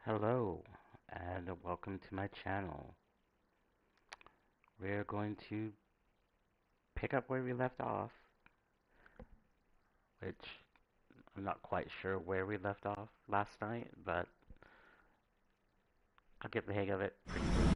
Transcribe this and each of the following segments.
Hello, and welcome to my channel. We're going to pick up where we left off, which I'm not quite sure where we left off last night, but I'll get the hang of it pretty soon.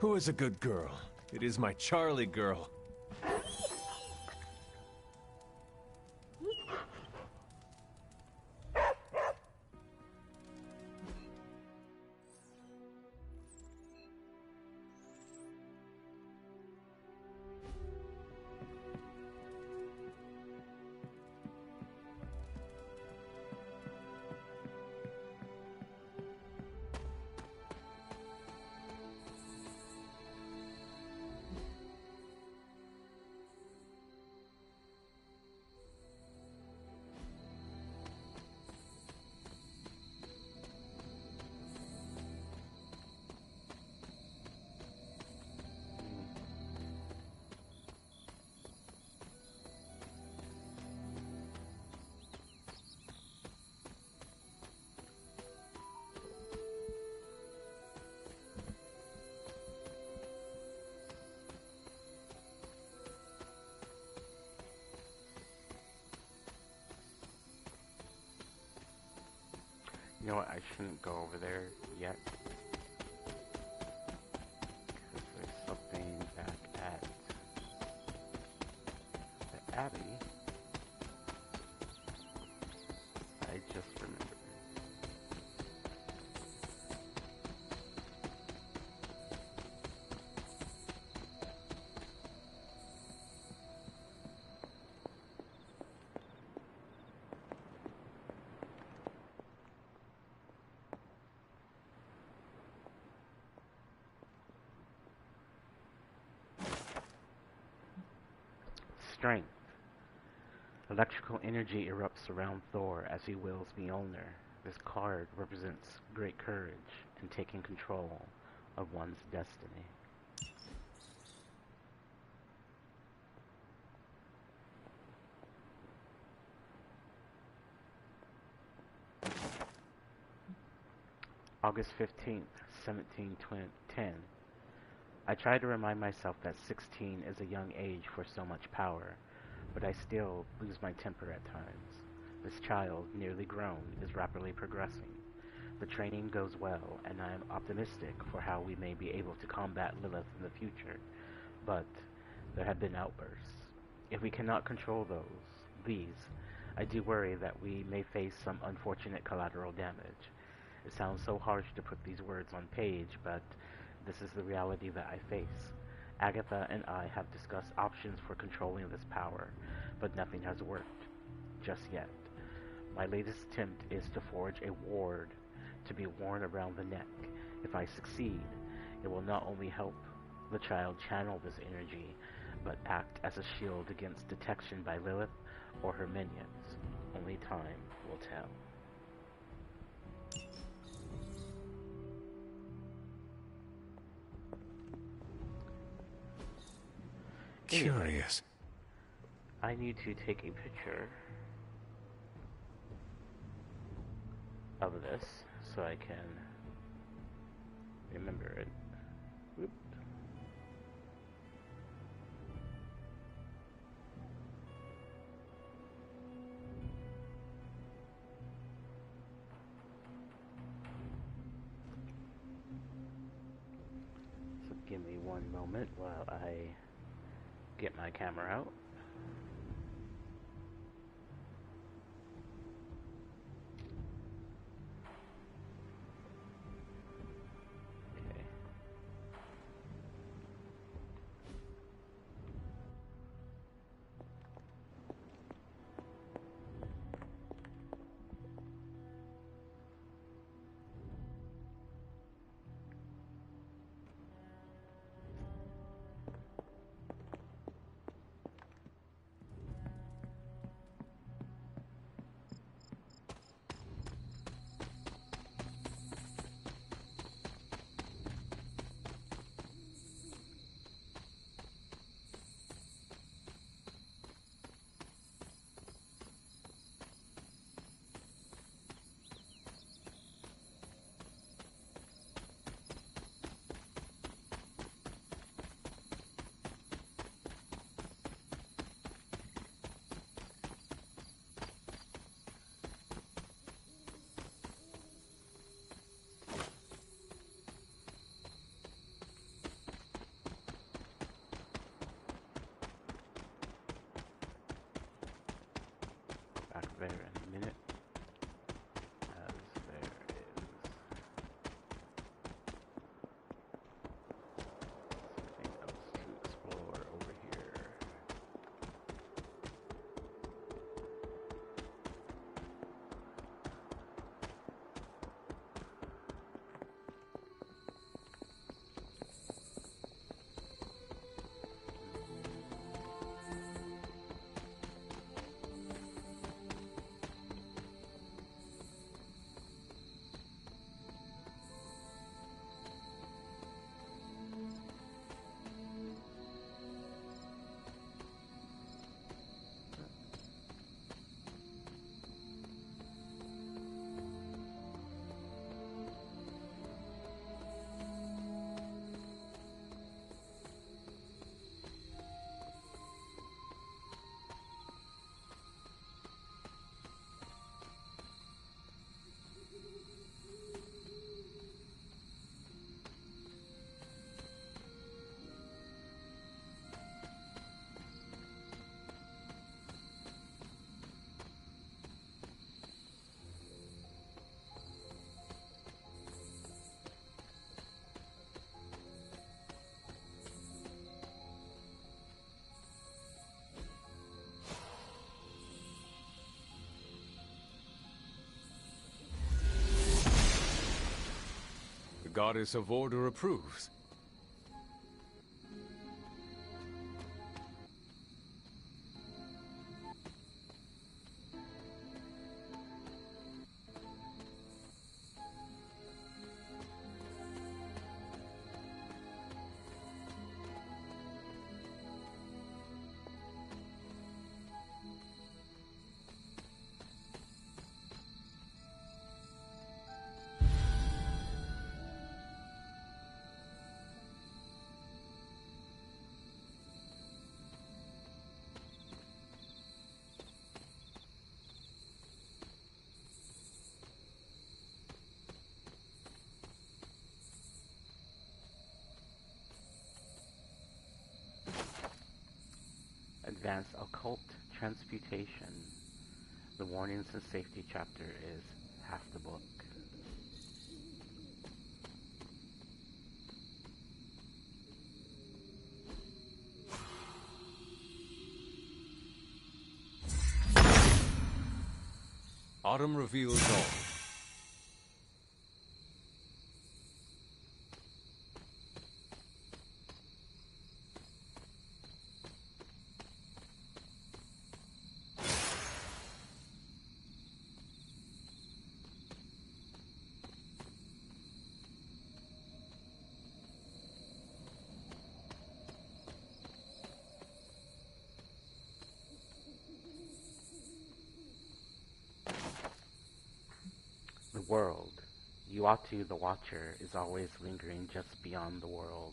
Who is a good girl? It is my Charlie girl. You know what, I shouldn't go over there yet, because there's something back at the Abbey I just remembered. Strength. Electrical energy erupts around Thor as he wills Mjolnir. This card represents great courage and taking control of one's destiny. August 15th, 1710. I try to remind myself that 16 is a young age for so much power, but I still lose my temper at times. This child, nearly grown, is rapidly progressing. The training goes well, and I am optimistic for how we may be able to combat Lilith in the future, but there have been outbursts. If we cannot control these, I do worry that we may face some unfortunate collateral damage. It sounds so harsh to put these words on page, but this is the reality that I face. Agatha and I have discussed options for controlling this power, but nothing has worked, just yet. My latest attempt is to forge a ward to be worn around the neck. If I succeed, it will not only help the child channel this energy, but act as a shield against detection by Lilith or her minions. Only time will tell. Anyway, Curious. I need to take a picture of this so I can remember it. Whoop. one moment while I get my camera out. Okay. Back there in a minute, as there is something else to explore over here. The goddess of order approves. Advanced Occult Transmutation. The Warnings and Safety chapter is half the book. Autumn reveals all. The world. Uatu the Watcher is always lingering just beyond the world,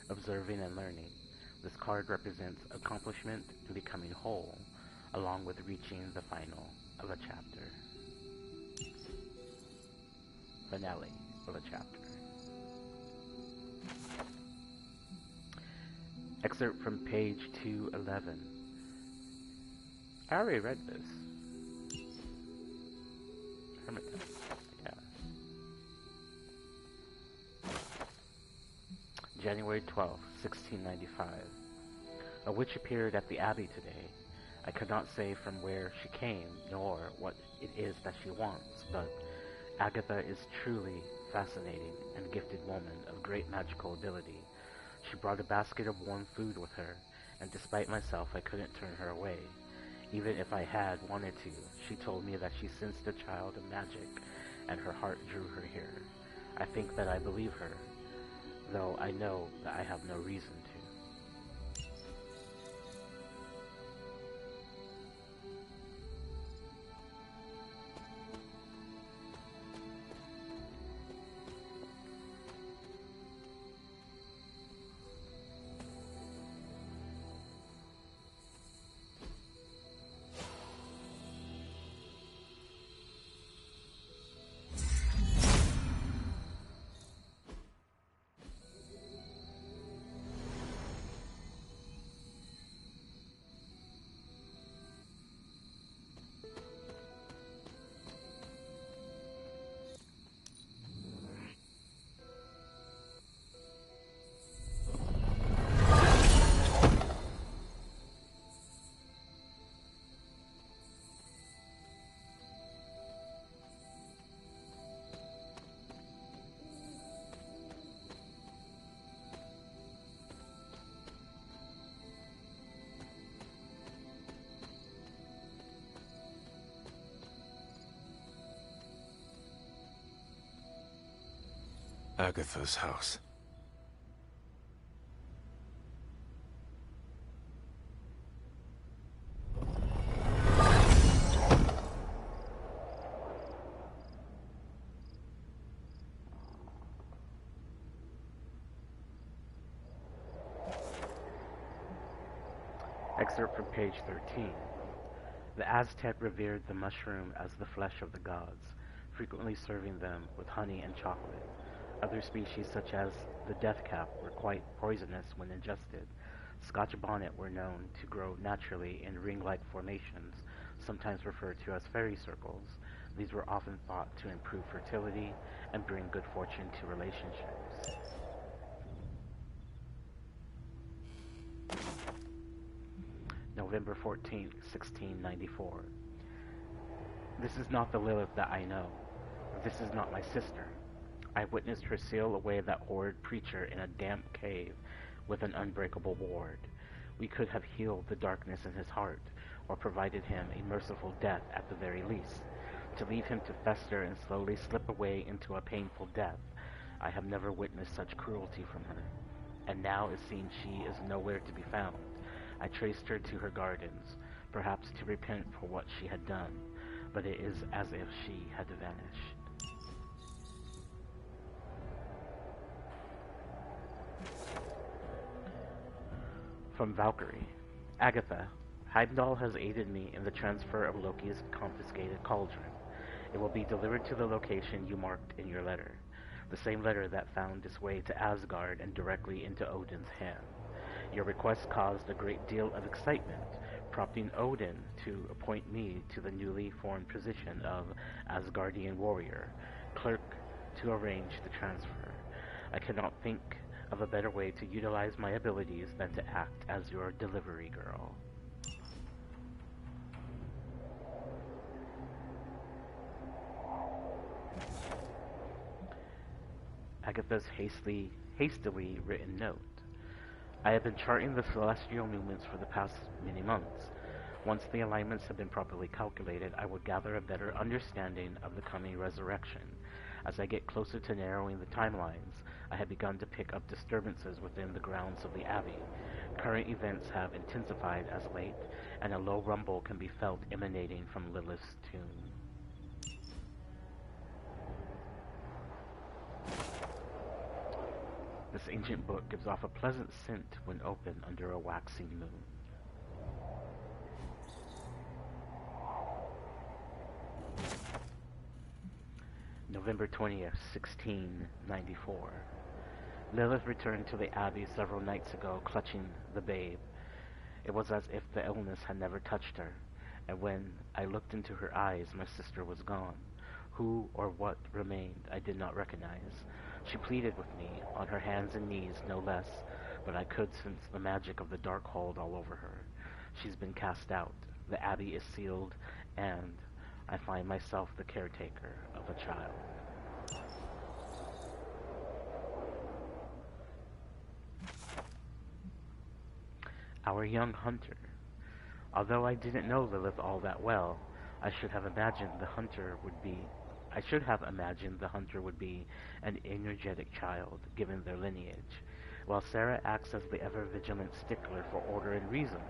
observing and learning. This card represents accomplishment and becoming whole, along with reaching the final of a chapter. Finale of a chapter. Excerpt from page 211. I already read this. Hermitage. Yeah. January 12th, 1695. A witch appeared at the abbey today. I could not say from where she came, nor what it is that she wants, but Agatha is truly fascinating and gifted woman of great magical ability. She brought a basket of warm food with her, and despite myself I couldn't turn her away. Even if I had wanted to, she told me that she sensed a child of magic, and her heart drew her here. I think that I believe her, though I know that I have no reason to. Agatha's house. Excerpt from page 13. The Aztec revered the mushroom as the flesh of the gods, frequently serving them with honey and chocolate. Other species, such as the deathcap, were quite poisonous when ingested. Scotch bonnet were known to grow naturally in ring-like formations, sometimes referred to as fairy circles. These were often thought to improve fertility and bring good fortune to relationships. November 14th, 1694. This is not the Lilith that I know. This is not my sister. I witnessed her seal away that horrid preacher in a damp cave with an unbreakable ward. We could have healed the darkness in his heart, or provided him a merciful death at the very least. To leave him to fester and slowly slip away into a painful death, I have never witnessed such cruelty from her. And now it seems she is nowhere to be found. I traced her to her gardens, perhaps to repent for what she had done, but it is as if she had vanished. From Valkyrie. Agatha, Heimdall has aided me in the transfer of Loki's confiscated cauldron. It will be delivered to the location you marked in your letter, the same letter that found its way to Asgard and directly into Odin's hand. Your request caused a great deal of excitement, prompting Odin to appoint me to the newly formed position of Asgardian warrior, clerk to arrange the transfer. I cannot think of a better way to utilize my abilities than to act as your delivery girl. Agatha's hastily written note. I have been charting the celestial movements for the past many months. Once the alignments have been properly calculated, I will gather a better understanding of the coming resurrection. As I get closer to narrowing the timelines, I have begun to pick up disturbances within the grounds of the Abbey. Current events have intensified as late, and a low rumble can be felt emanating from Lilith's tomb. This ancient book gives off a pleasant scent when opened under a waxing moon. November 20th, 1694. Lilith returned to the Abbey several nights ago, clutching the babe. It was as if the illness had never touched her, and when I looked into her eyes, my sister was gone. Who or what remained, I did not recognize. She pleaded with me, on her hands and knees no less, but I could sense the magic of the dark hold all over her. She's been cast out. The Abbey is sealed, and I find myself the caretaker of a child. Our young hunter. Although I didn't know Lilith all that well, I should have imagined the hunter would be an energetic child, given their lineage. While Sarah acts as the ever-vigilant stickler for order and reason,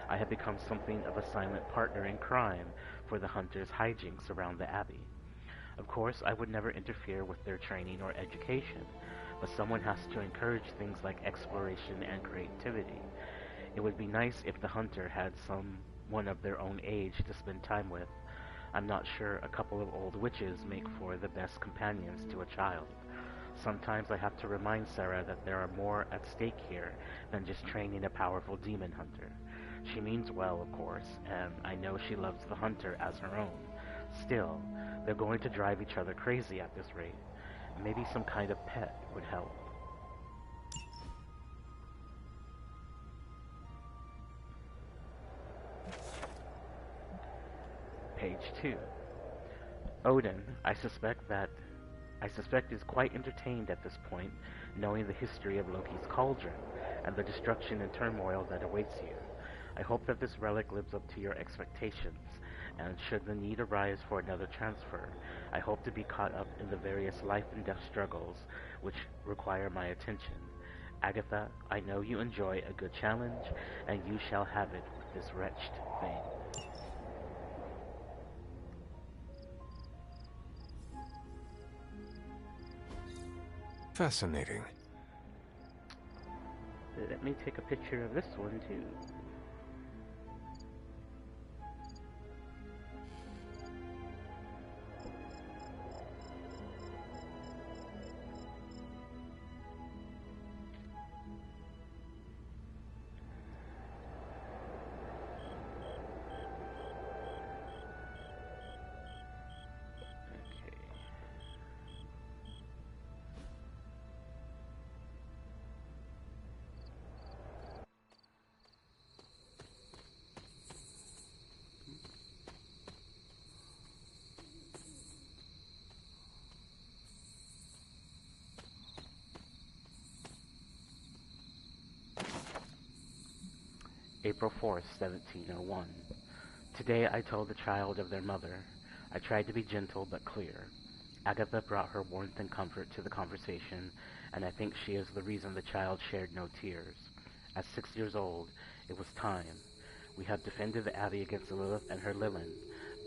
I have become something of a silent partner in crime for the hunter's hijinks around the Abbey. Of course, I would never interfere with their training or education, but someone has to encourage things like exploration and creativity. It would be nice if the hunter had someone of their own age to spend time with. I'm not sure a couple of old witches make for the best companions to a child. Sometimes I have to remind Sarah that there are more at stake here than just training a powerful demon hunter. She means well, of course, and I know she loves the hunter as her own. Still, they're going to drive each other crazy at this rate. Maybe some kind of pet would help. Page 2. Odin, I suspect is quite entertained at this point, knowing the history of Loki's cauldron and the destruction and turmoil that awaits you. I hope that this relic lives up to your expectations, and should the need arise for another transfer, I hope to be caught up in the various life and death struggles which require my attention. Agatha, I know you enjoy a good challenge, and you shall have it with this wretched thing. Fascinating. Let me take a picture of this one too. April 4th, 1701. Today I told the child of their mother. I tried to be gentle but clear. Agatha brought her warmth and comfort to the conversation, and I think she is the reason the child shared no tears. At 6 years old, it was time. We have defended the Abbey against Lilith and her Lilin,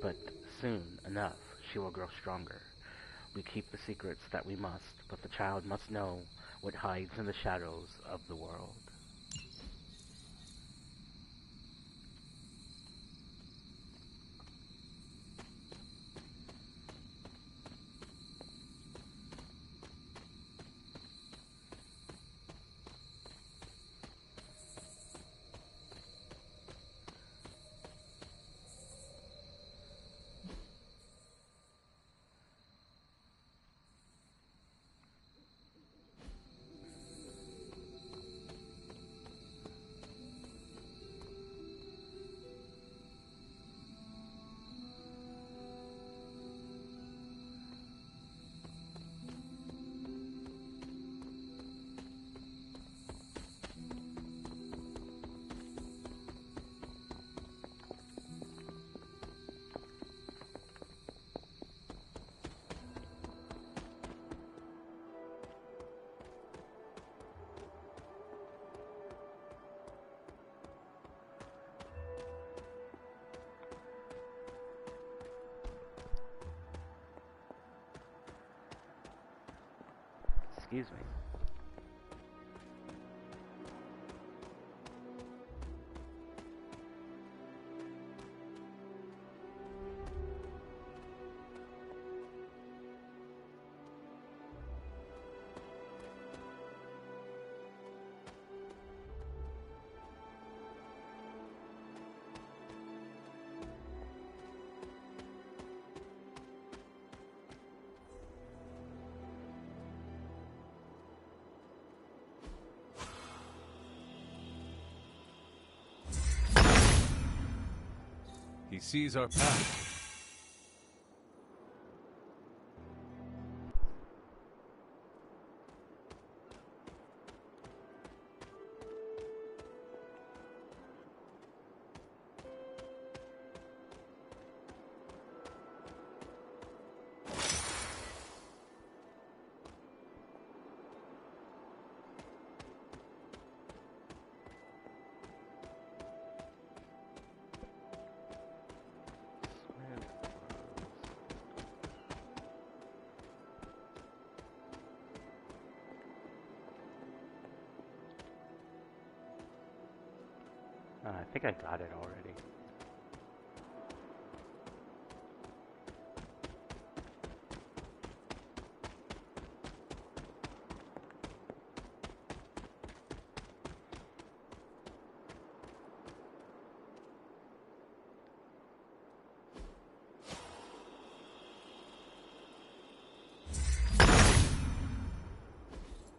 but soon enough she will grow stronger. We keep the secrets that we must, but the child must know what hides in the shadows of the world. Excuse me. He sees our path. I think I got it already.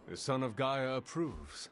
The son of Gaia approves.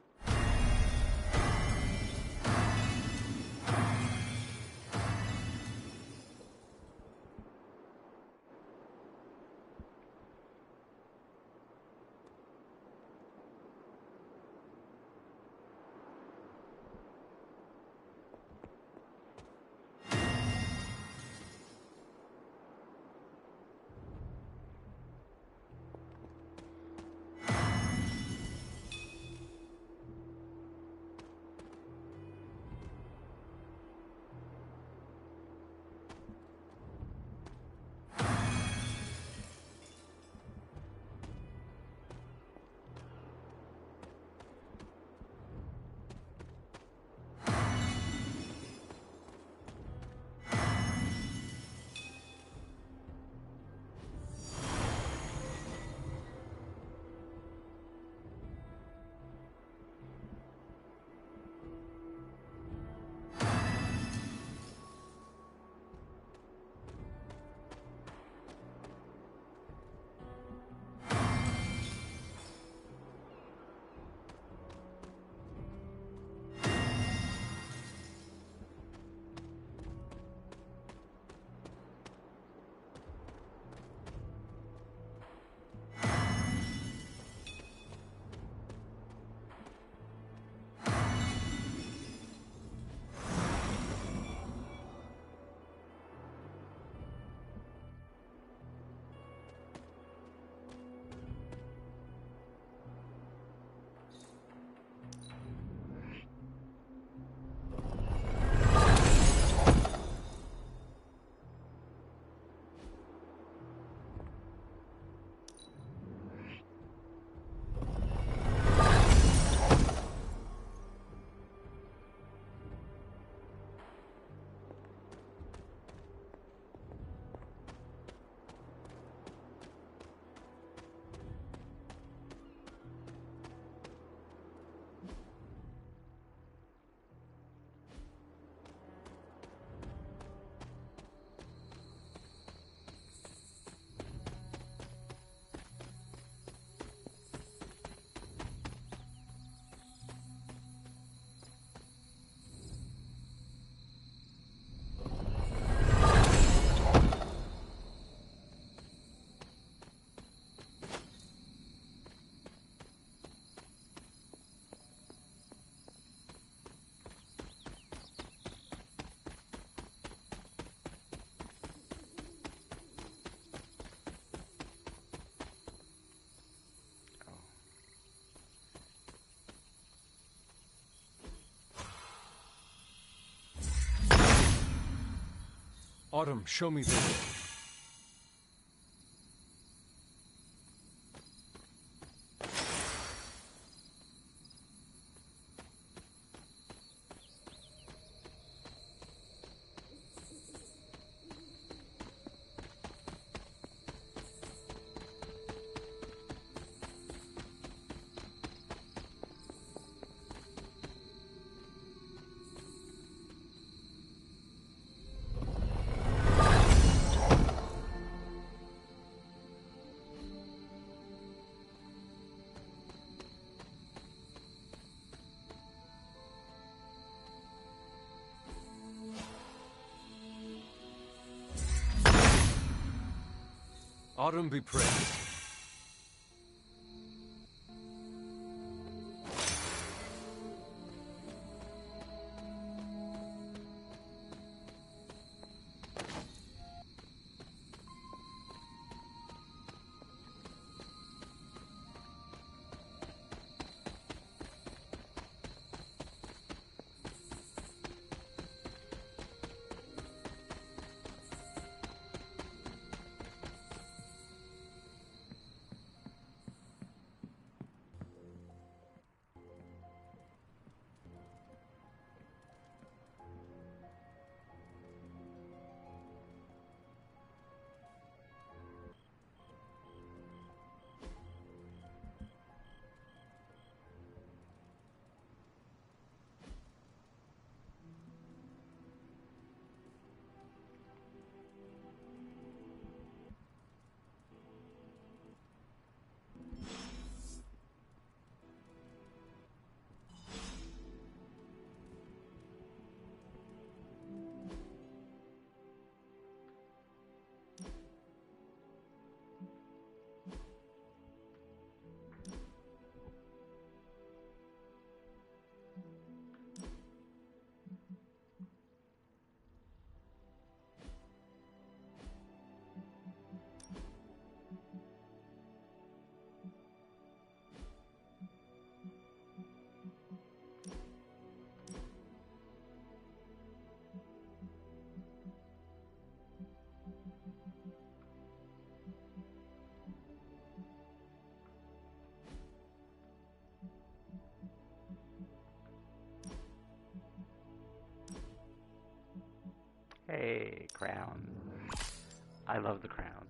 Autumn, show me the way. Autumn be praised. Hey, crown. I love the crown.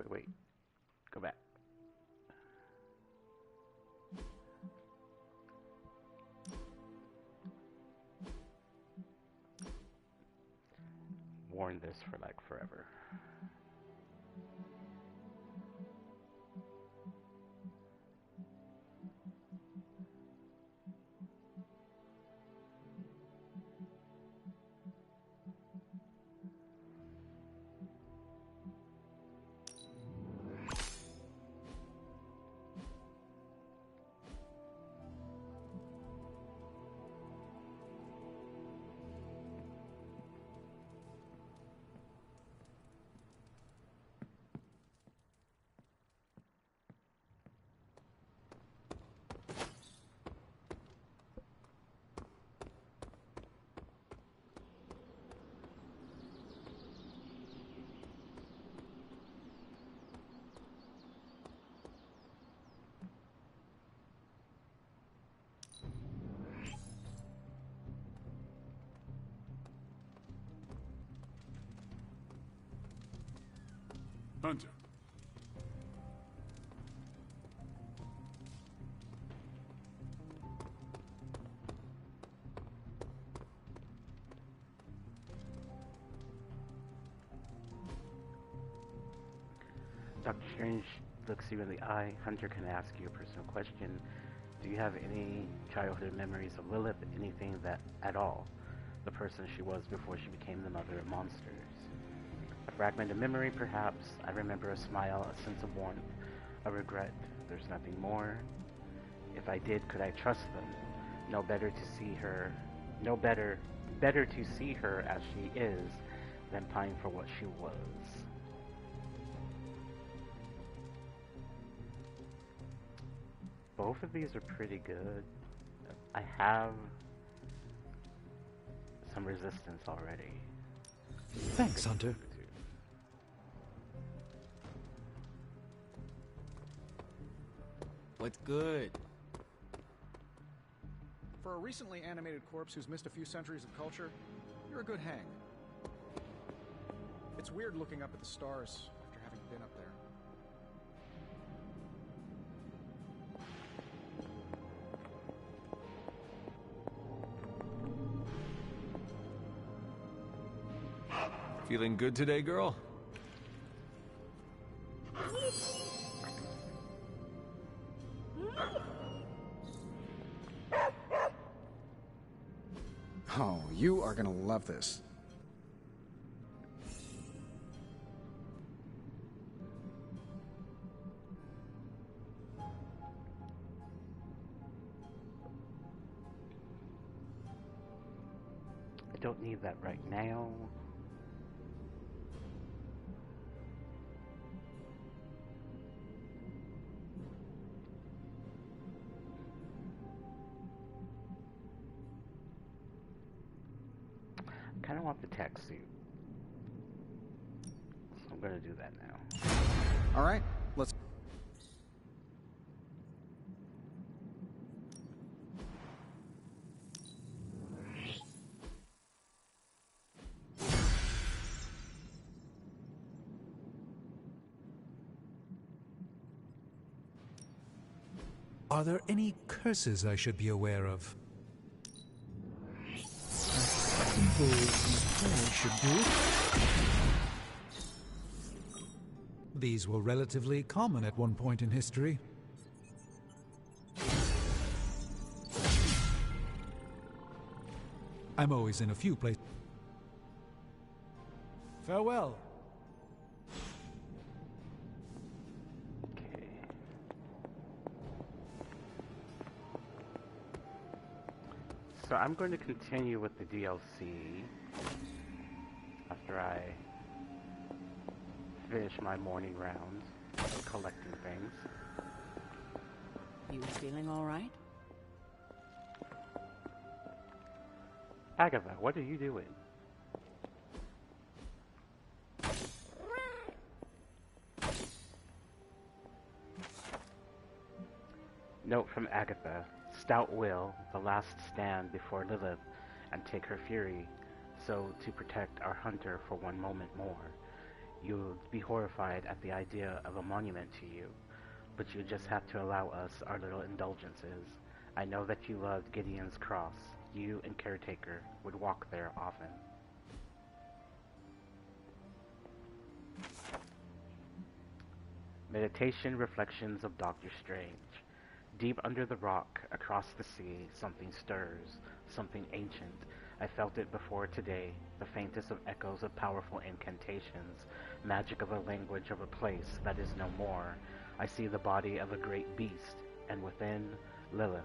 Wait. Go back. Worn this for like forever. Hunter. Dr. Strange looks you in the eye. Hunter can ask you a personal question. Do you have any childhood memories of Lilith? Anything that at all? The person she was before she became the mother of monsters. A fragment of memory, perhaps. I remember a smile, a sense of warmth, a regret. There's nothing more. If I did, could I trust them? No better to see her, better to see her as she is than pine for what she was. Both of these are pretty good. I have some resistance already. Thanks, Hunter. What's good? For a recently animated corpse who's missed a few centuries of culture, you're a good hang. It's weird looking up at the stars after having been up there. Feeling good today, girl? Oh, you are gonna love this. I don't need that right now. I kind of want the tech suit. So I'm going to do that now. All right, let's... Are there any curses I should be aware of? Should do. These were relatively common at one point in history. I'm always in a few places. Farewell. Okay. So I'm going to continue with the DLC after I finish my morning rounds of collecting things. You feeling all right? Agatha, what are you doing? Note from Agatha. Stout will, the last stand before Lilith, and take her fury, so to protect our hunter for one moment more. You would be horrified at the idea of a monument to you, but you just have to allow us our little indulgences. I know that you loved Gideon's Cross. You and Caretaker would walk there often. Meditation Reflections of Doctor Strange. Deep under the rock, across the sea, something stirs, something ancient. I felt it before today, the faintest of echoes of powerful incantations, magic of a language of a place that is no more. I see the body of a great beast, and within, Lilith.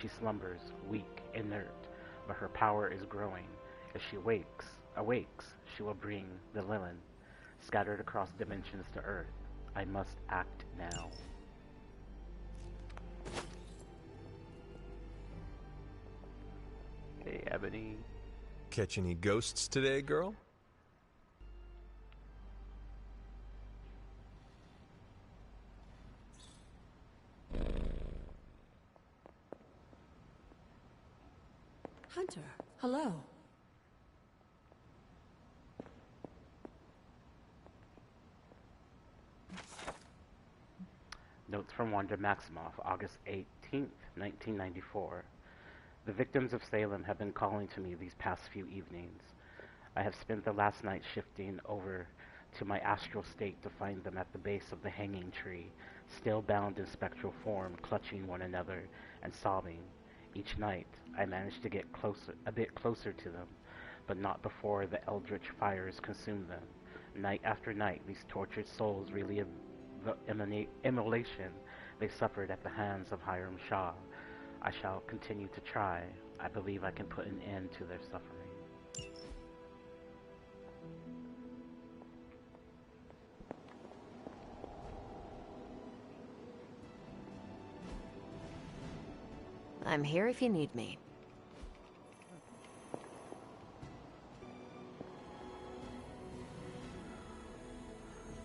She slumbers, weak, inert, but her power is growing. As she awakes, she will bring the Lilith, scattered across dimensions to Earth. I must act now. Hey, Ebony. Catch any ghosts today, girl? Hunter, hello. Notes from Wanda Maximoff, August 18th, 1994. The victims of Salem have been calling to me these past few evenings. I have spent the last night shifting over to my astral state to find them at the base of the hanging tree, still bound in spectral form, clutching one another and sobbing. Each night, I manage to get a bit closer to them, but not before the eldritch fires consume them. Night after night, these tortured souls relive the immolation they suffered at the hands of Hiram Shah. I shall continue to try. I believe I can put an end to their suffering. I'm here if you need me.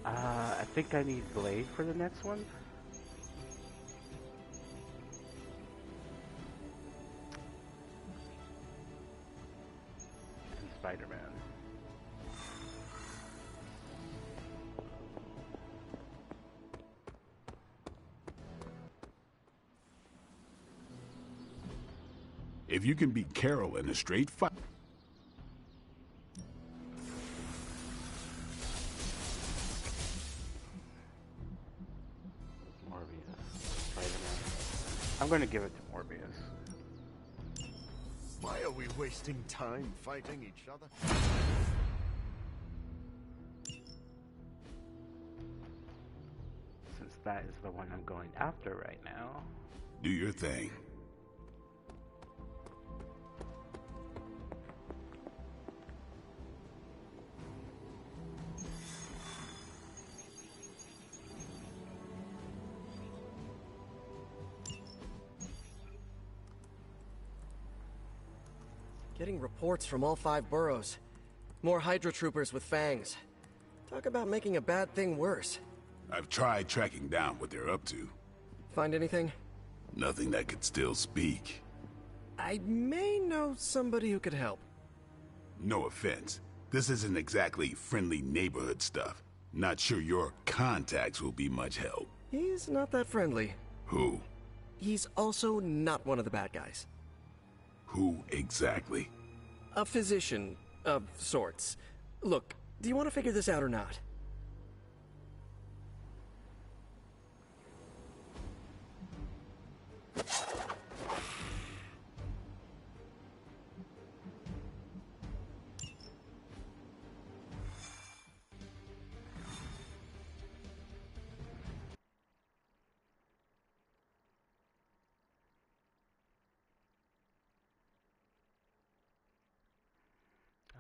I think I need Blade for the next one. And Spider-Man. If you can beat Carol in a straight fight... I'm gonna give it to Morbius. Why are we wasting time fighting each other? Since that is the one I'm going after right now. Do your thing. Getting reports from all 5 boroughs. More Hydra troopers with fangs. Talk about making a bad thing worse. I've tried tracking down what they're up to. Find anything? Nothing that could still speak. I may know somebody who could help. No offense. This isn't exactly friendly neighborhood stuff. Not sure your contacts will be much help. He's not that friendly. Who? He's also not one of the bad guys. Who exactly? A physician of sorts. Look, do you want to figure this out or not?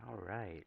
All right.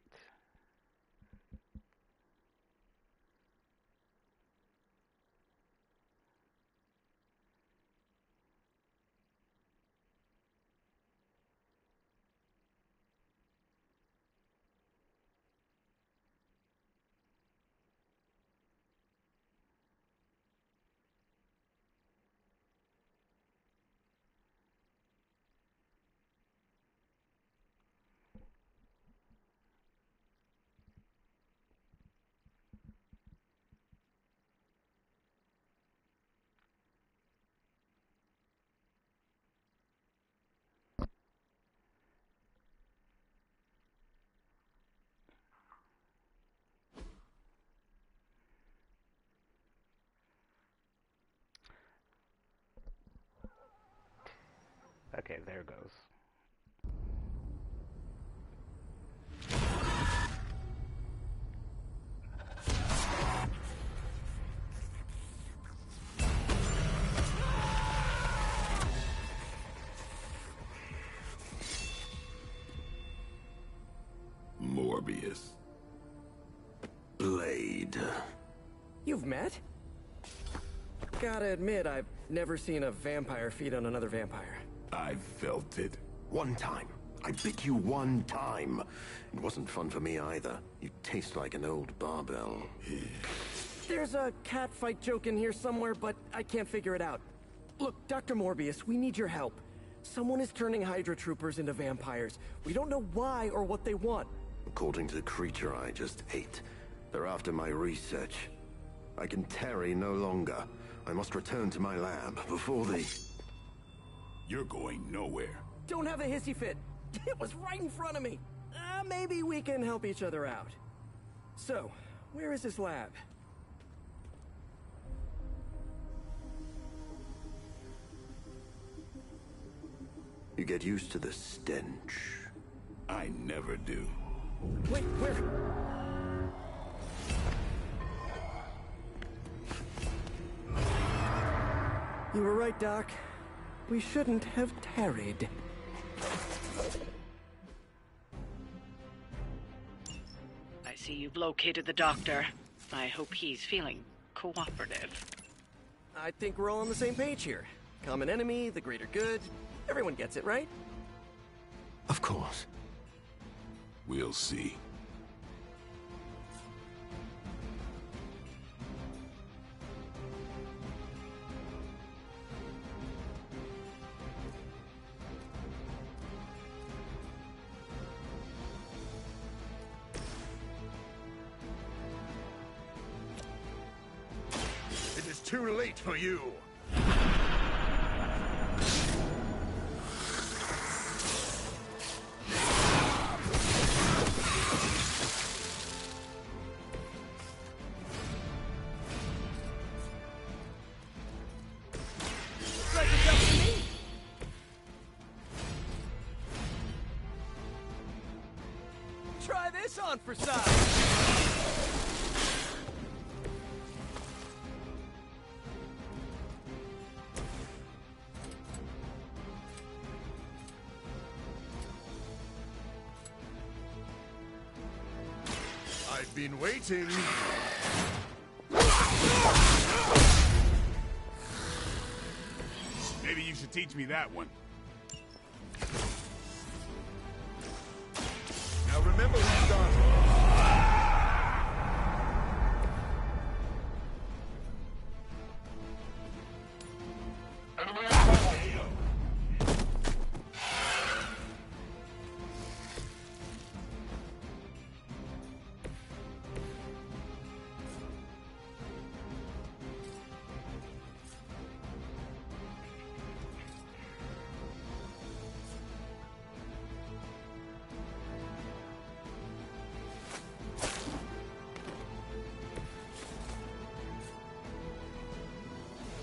Okay, there goes. Morbius. Blade. You've met? Gotta admit, I've never seen a vampire feed on another vampire. I felt it. One time. I bit you one time. It wasn't fun for me either. You taste like an old barbell. There's a cat fight joke in here somewhere, but I can't figure it out. Look, Dr. Morbius, we need your help. Someone is turning Hydra troopers into vampires. We don't know why or what they want. According to the creature I just ate, they're after my research. I can tarry no longer. I must return to my lab before the... You're going nowhere. Don't have a hissy fit. It was right in front of me. Maybe we can help each other out. So, where is this lab? You get used to the stench. I never do. Wait, where? You were right, Doc. We shouldn't have tarried. I see you've located the doctor. I hope he's feeling cooperative. I think we're all on the same page here. Common enemy, the greater good. Everyone gets it, right? Of course. We'll see. It is too late for you. Strike yourself to me! on for size. I've been waiting. Maybe you should teach me that one. Now remember who started.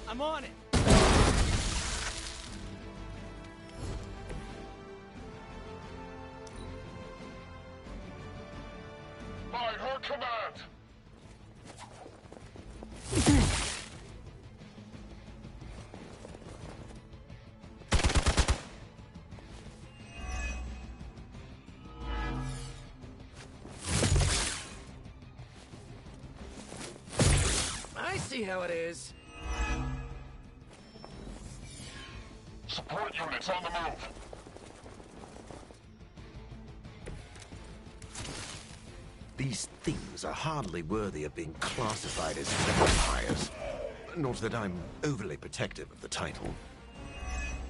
I'm on it. By her command! I see how it is. Support units on the move! These things are hardly worthy of being classified as vampires. Not that I'm overly protective of the title.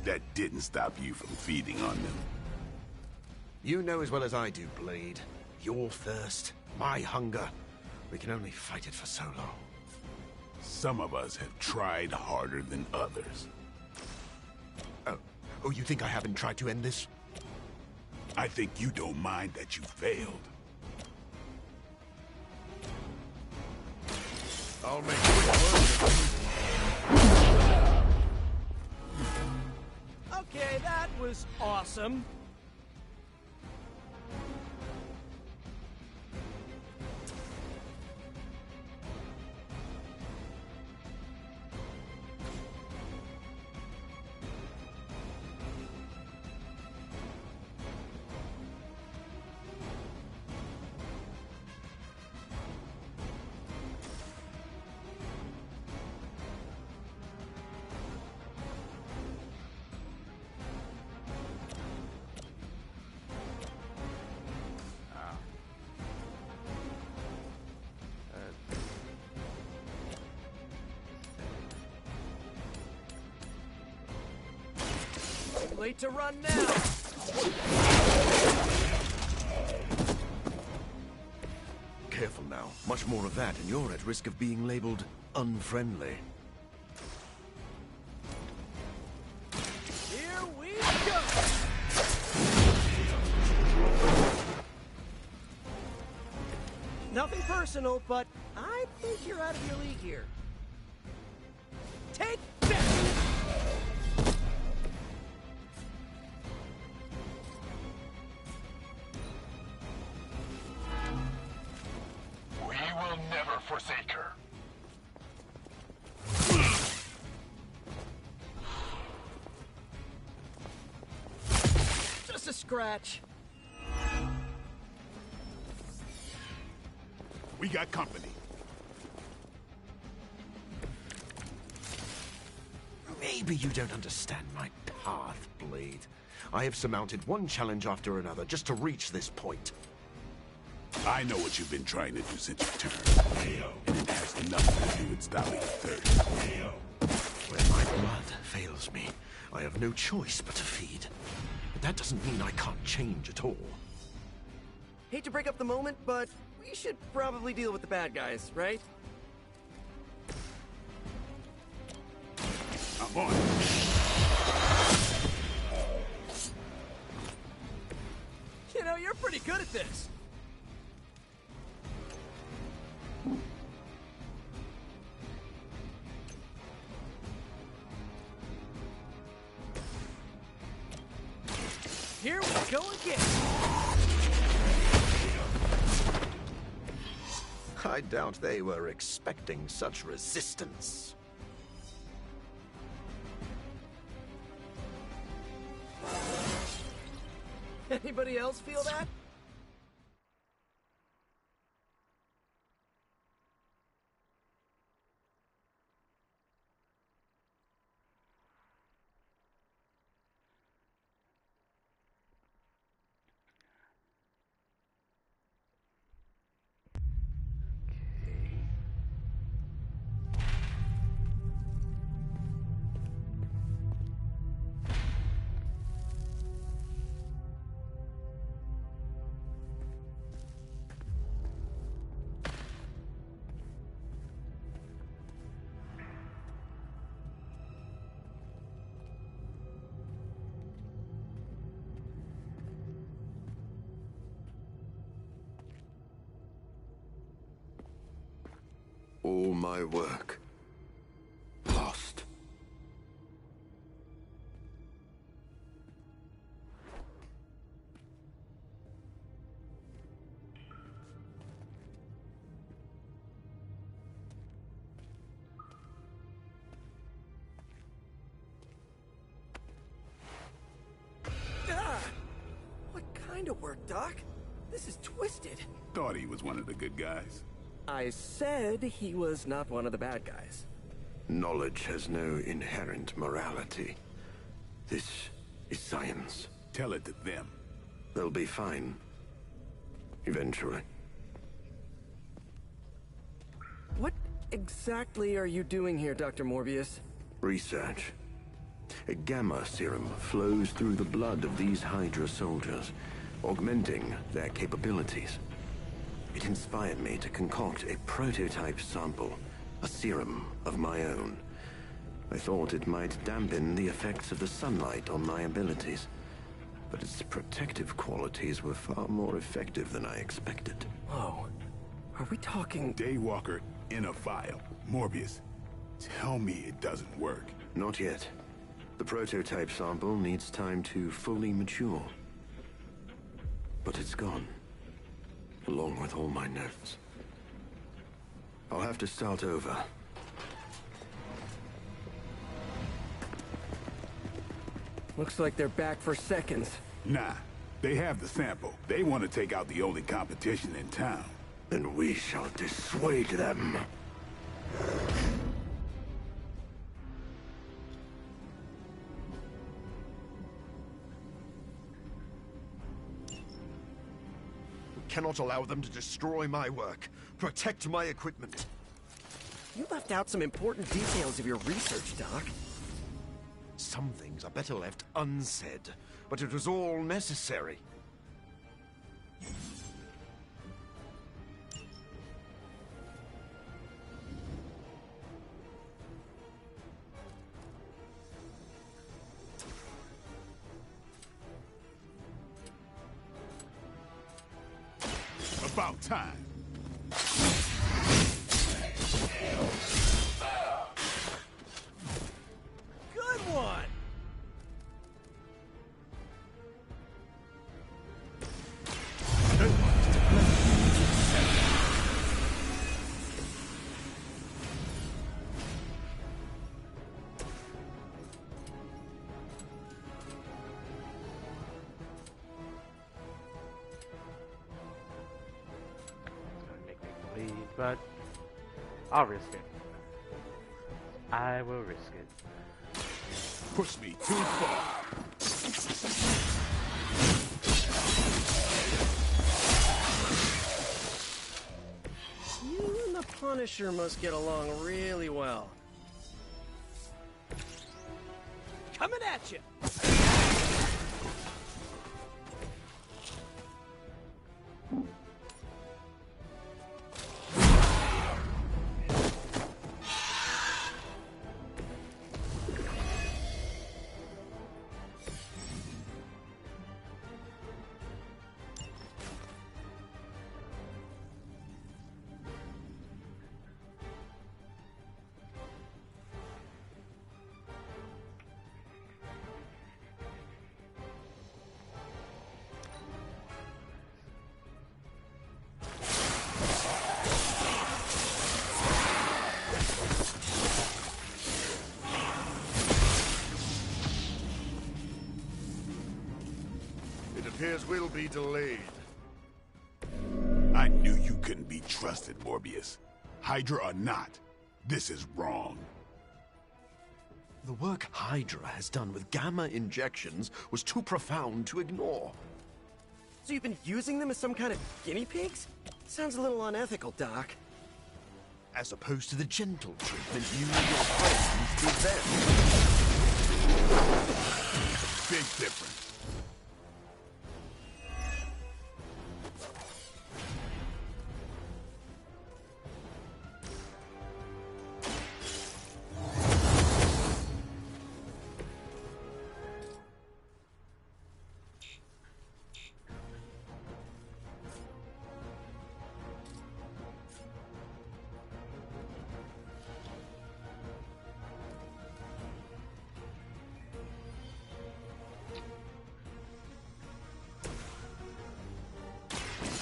That didn't stop you from feeding on them. You know as well as I do, Blade. Your thirst, my hunger. We can only fight it for so long. Some of us have tried harder than others. Oh, you think I haven't tried to end this? I think you don't mind that you failed. I'll make it work. Okay, that was awesome. Late to run now. Careful now. Much more of that, and you're at risk of being labeled unfriendly. Here we go. Nothing personal, but I think you're out of your league here. Take that! Never forsake her. Just a scratch. We got company. Maybe you don't understand my path, Blade. I have surmounted one challenge after another just to reach this point. I know what you've been trying to do since you turned, and it has nothing to do with stopping the thirst. When my blood fails me, I have no choice but to feed. But that doesn't mean I can't change at all. Hate to break up the moment, but we should probably deal with the bad guys, right? I'm on. You know, you're pretty good at this. Here we go again. I doubt they were expecting such resistance. Anybody else feel that? All my work lost. Ah! What kind of work, Doc? This is twisted. Thought he was one of the good guys. I said he was not one of the bad guys. Knowledge has no inherent morality. This is science. Tell it to them. They'll be fine. Eventually. What exactly are you doing here, Dr. Morbius? Research. A gamma serum flows through the blood of these Hydra soldiers, augmenting their capabilities. It inspired me to concoct a prototype sample, a serum of my own. I thought it might dampen the effects of the sunlight on my abilities, but its protective qualities were far more effective than I expected. Whoa. Are we talking... Daywalker in a vial. Morbius, tell me it doesn't work. Not yet. The prototype sample needs time to fully mature. But it's gone. Along with all my notes. I'll have to start over. Looks like they're back for seconds. Nah, they have the sample. They want to take out the only competition in town. Then we shall dissuade them. Cannot allow them to destroy my work. Protect my equipment. You left out some important details of your research, Doc. Some things are better left unsaid, but it was all necessary. About time. Good one! But I'll risk it. I will risk it. Push me too far. You and the Punisher must get along really well. Coming at you! appears we'll be delayed. I knew you couldn't be trusted, Morbius. Hydra or not, this is wrong. The work Hydra has done with gamma injections was too profound to ignore. So you've been using them as some kind of guinea pigs? Sounds a little unethical, Doc. As opposed to the gentle treatment you and your friends give them. Big difference.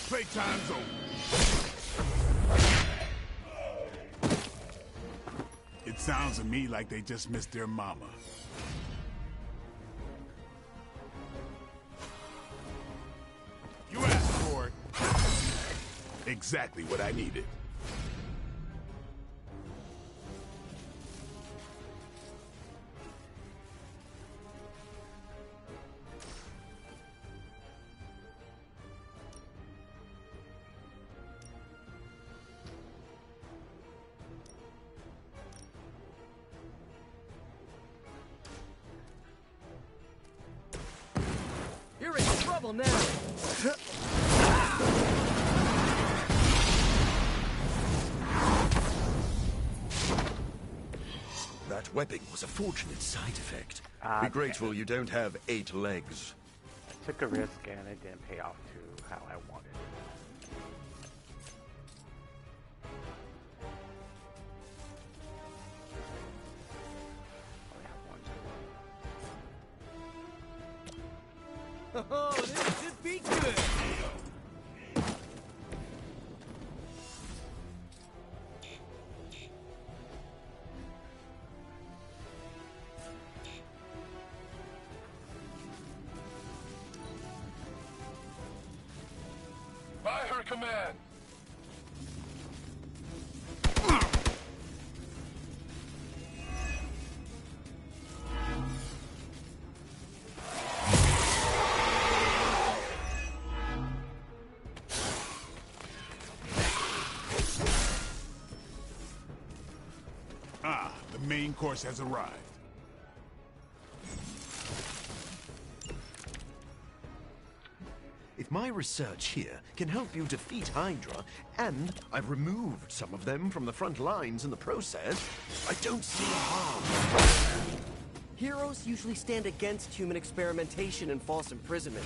Playtime's over. It sounds to me like they just missed their mama. You asked for it. Exactly what I needed. You're in trouble now. That webbing was a fortunate side effect. Be grateful you don't have 8 legs. I took a risk and it didn't pay off to how I wanted it. Oh, this should be good. By her command. The main course has arrived. If my research here can help you defeat Hydra, and I've removed some of them from the front lines in the process, I don't see harm. Heroes usually stand against human experimentation and false imprisonment.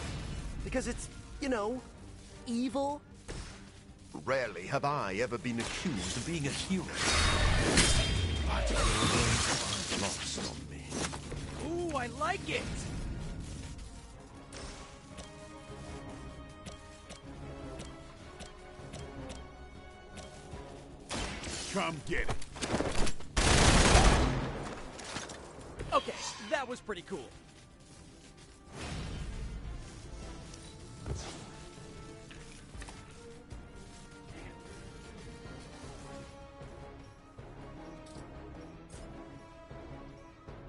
Because it's, you know, evil. Rarely have I ever been accused of being a hero. But your words are lost on me. Ooh, I like it! Come get it. Okay, that was pretty cool.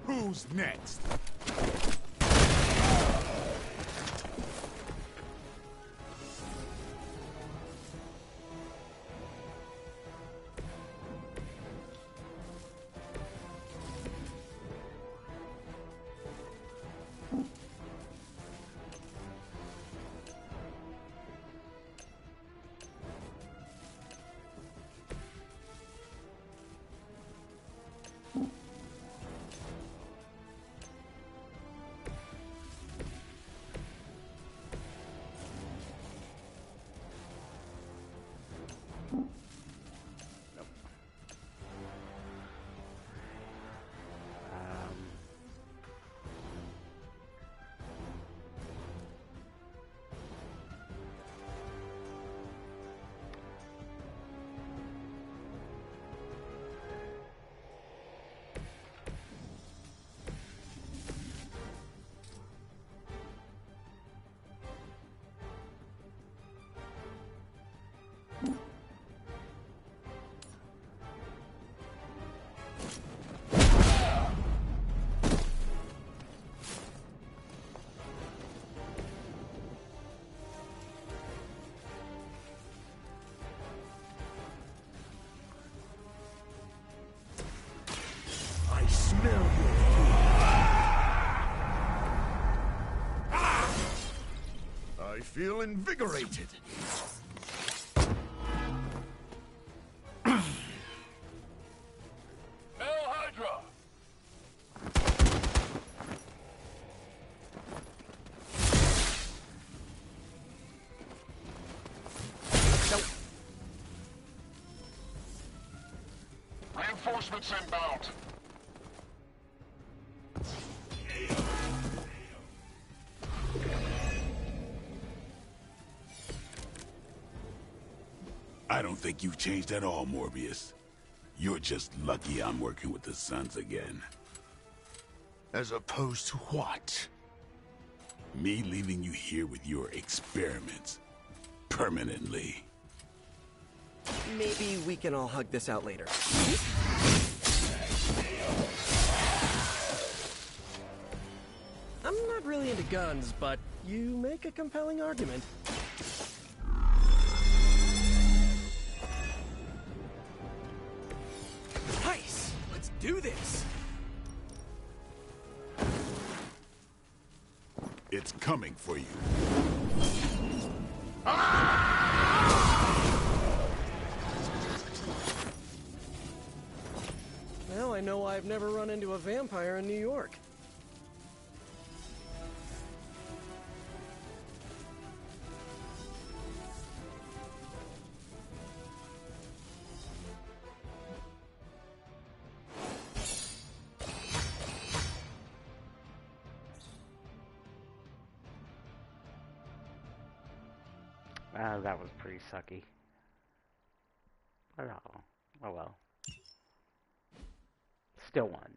Who's next? feel invigorated. Hail Hydra! Nope. Reinforcements inbound. I don't think you've changed at all, Morbius. You're just lucky I'm working with the Sons again. As opposed to what? Me leaving you here with your experiments. Permanently. Maybe we can all hug this out later. I'm not really into guns, but you make a compelling argument. Nice! Let's do this! It's coming for you. Now I know why I've never run into a vampire in New York. That was pretty sucky. Oh, oh well. Still won.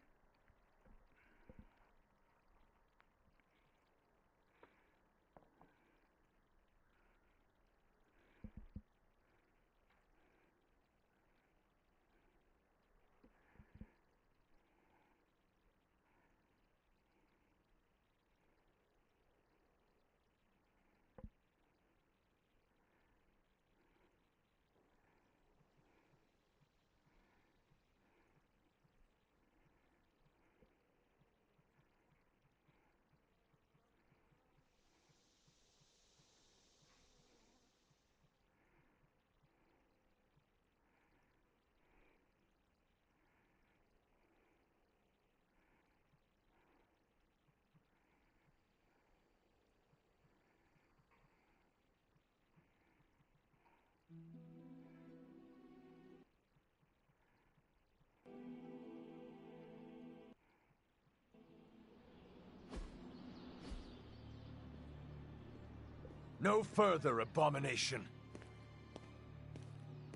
No further abomination.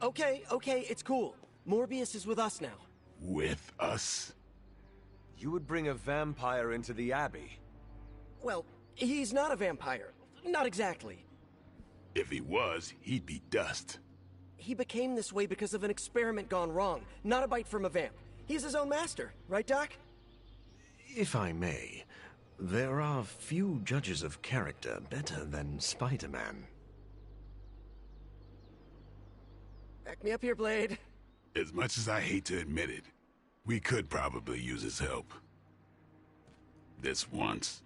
Okay, it's cool. Morbius is with us now. With us? You would bring a vampire into the Abbey? Well, he's not a vampire. Not exactly. If he was, he'd be dust. He became this way because of an experiment gone wrong, not a bite from a vamp. He's his own master, right, Doc? If I may, there are few judges of character better than Spider-Man. Back me up here, Blade. As much as I hate to admit it, we could probably use his help. This once.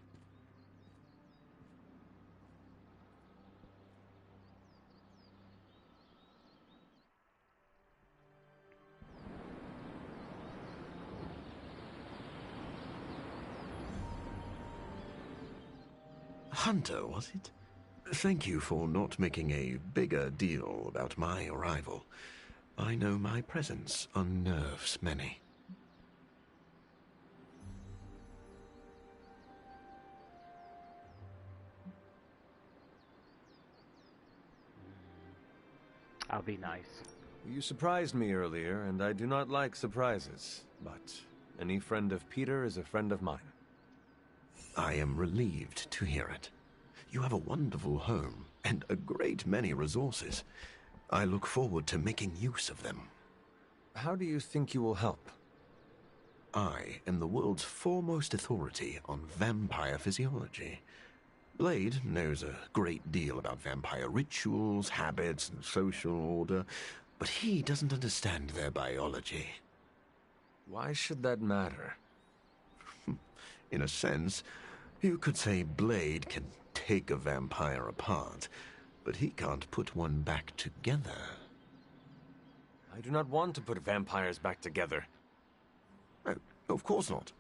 Hunter, was it? Thank you for not making a bigger deal about my arrival. I know my presence unnerves many. I'll be nice. You surprised me earlier, and I do not like surprises. But any friend of Peter is a friend of mine. I am relieved to hear it. You have a wonderful home, and a great many resources. I look forward to making use of them. How do you think you will help? I am the world's foremost authority on vampire physiology. Blade knows a great deal about vampire rituals, habits, and social order, but he doesn't understand their biology. Why should that matter? In a sense, you could say Blade can take a vampire apart, but he can't put one back together. I do not want to put vampires back together. Oh, of course not.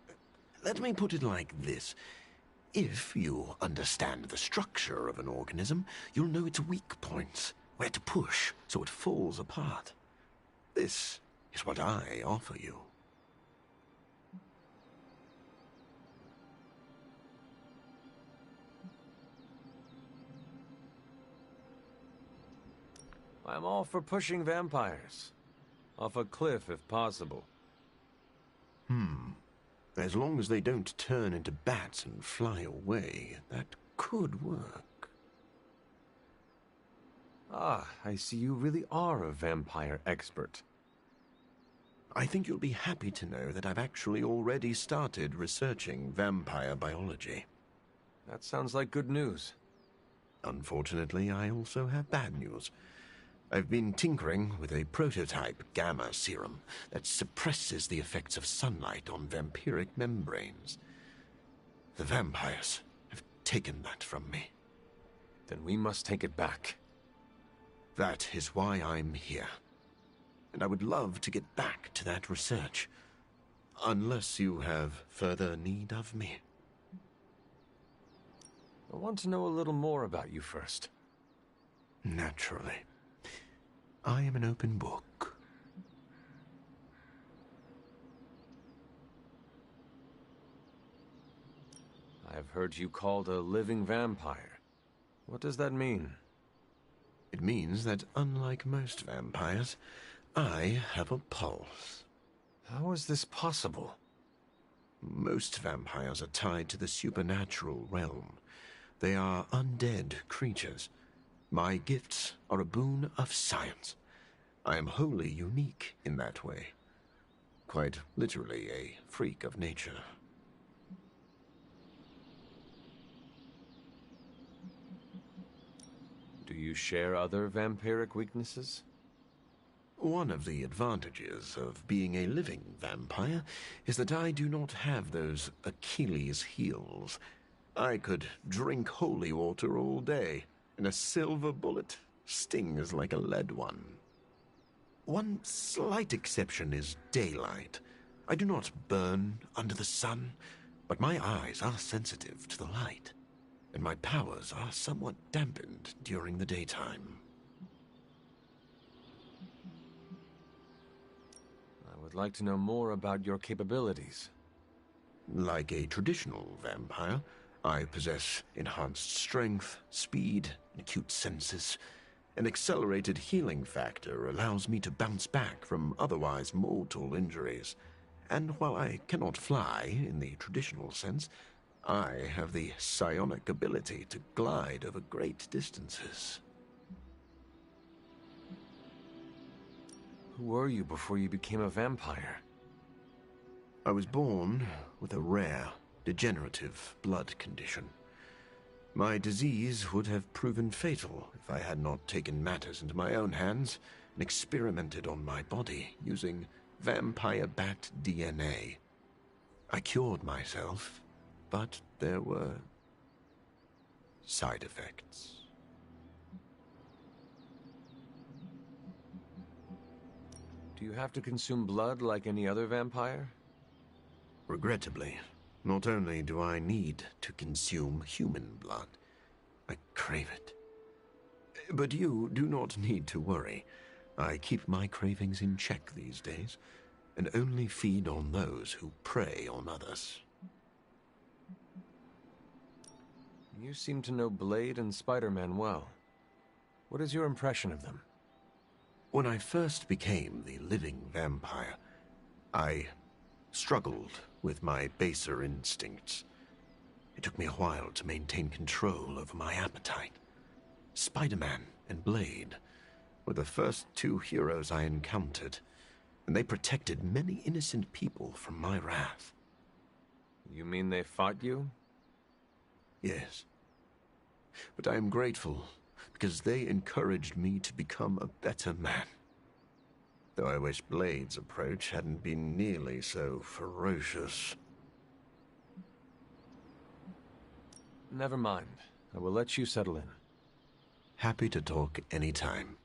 Let me put it like this. If you understand the structure of an organism, you'll know its weak points, where to push so it falls apart. This is what I offer you. I'm all for pushing vampires. Off a cliff if possible. As long as they don't turn into bats and fly away, that could work. Ah, I see you really are a vampire expert. I think you'll be happy to know that I've actually already started researching vampire biology. That sounds like good news. Unfortunately, I also have bad news. I've been tinkering with a prototype gamma serum that suppresses the effects of sunlight on vampiric membranes. The vampires have taken that from me. Then we must take it back. That is why I'm here. And I would love to get back to that research. Unless you have further need of me. I want to know a little more about you first. Naturally. I am an open book. I have heard you called a living vampire. What does that mean? It means that unlike most vampires, I have a pulse. How is this possible? Most vampires are tied to the supernatural realm. They are undead creatures. My gifts are a boon of science. I am wholly unique in that way. Quite literally a freak of nature. Do you share other vampiric weaknesses? One of the advantages of being a living vampire is that I do not have those Achilles heels. I could drink holy water all day, and a silver bullet stings like a lead one. One slight exception is daylight. I do not burn under the sun, but my eyes are sensitive to the light, and my powers are somewhat dampened during the daytime. I would like to know more about your capabilities. Like a traditional vampire, I possess enhanced strength, speed, and acute senses. An accelerated healing factor allows me to bounce back from otherwise mortal injuries. And while I cannot fly in the traditional sense, I have the psionic ability to glide over great distances. Who were you before you became a vampire? I was born with a rare, degenerative blood condition. My disease would have proven fatal if I had not taken matters into my own hands and experimented on my body using vampire bat DNA. I cured myself, but there were side effects. Do you have to consume blood like any other vampire? Regrettably, not only do I need to consume human blood, I crave it. But you do not need to worry. I keep my cravings in check these days, and only feed on those who prey on others. You seem to know Blade and Spider-Man well. What is your impression of them? When I first became the living vampire, I struggled with my baser instincts. It took me a while to maintain control over my appetite. Spider-Man and Blade were the first two heroes I encountered, and they protected many innocent people from my wrath. You mean they fought you? Yes. But I am grateful because they encouraged me to become a better man. Though I wish Blade's approach hadn't been nearly so ferocious. Never mind. I will let you settle in. Happy to talk anytime.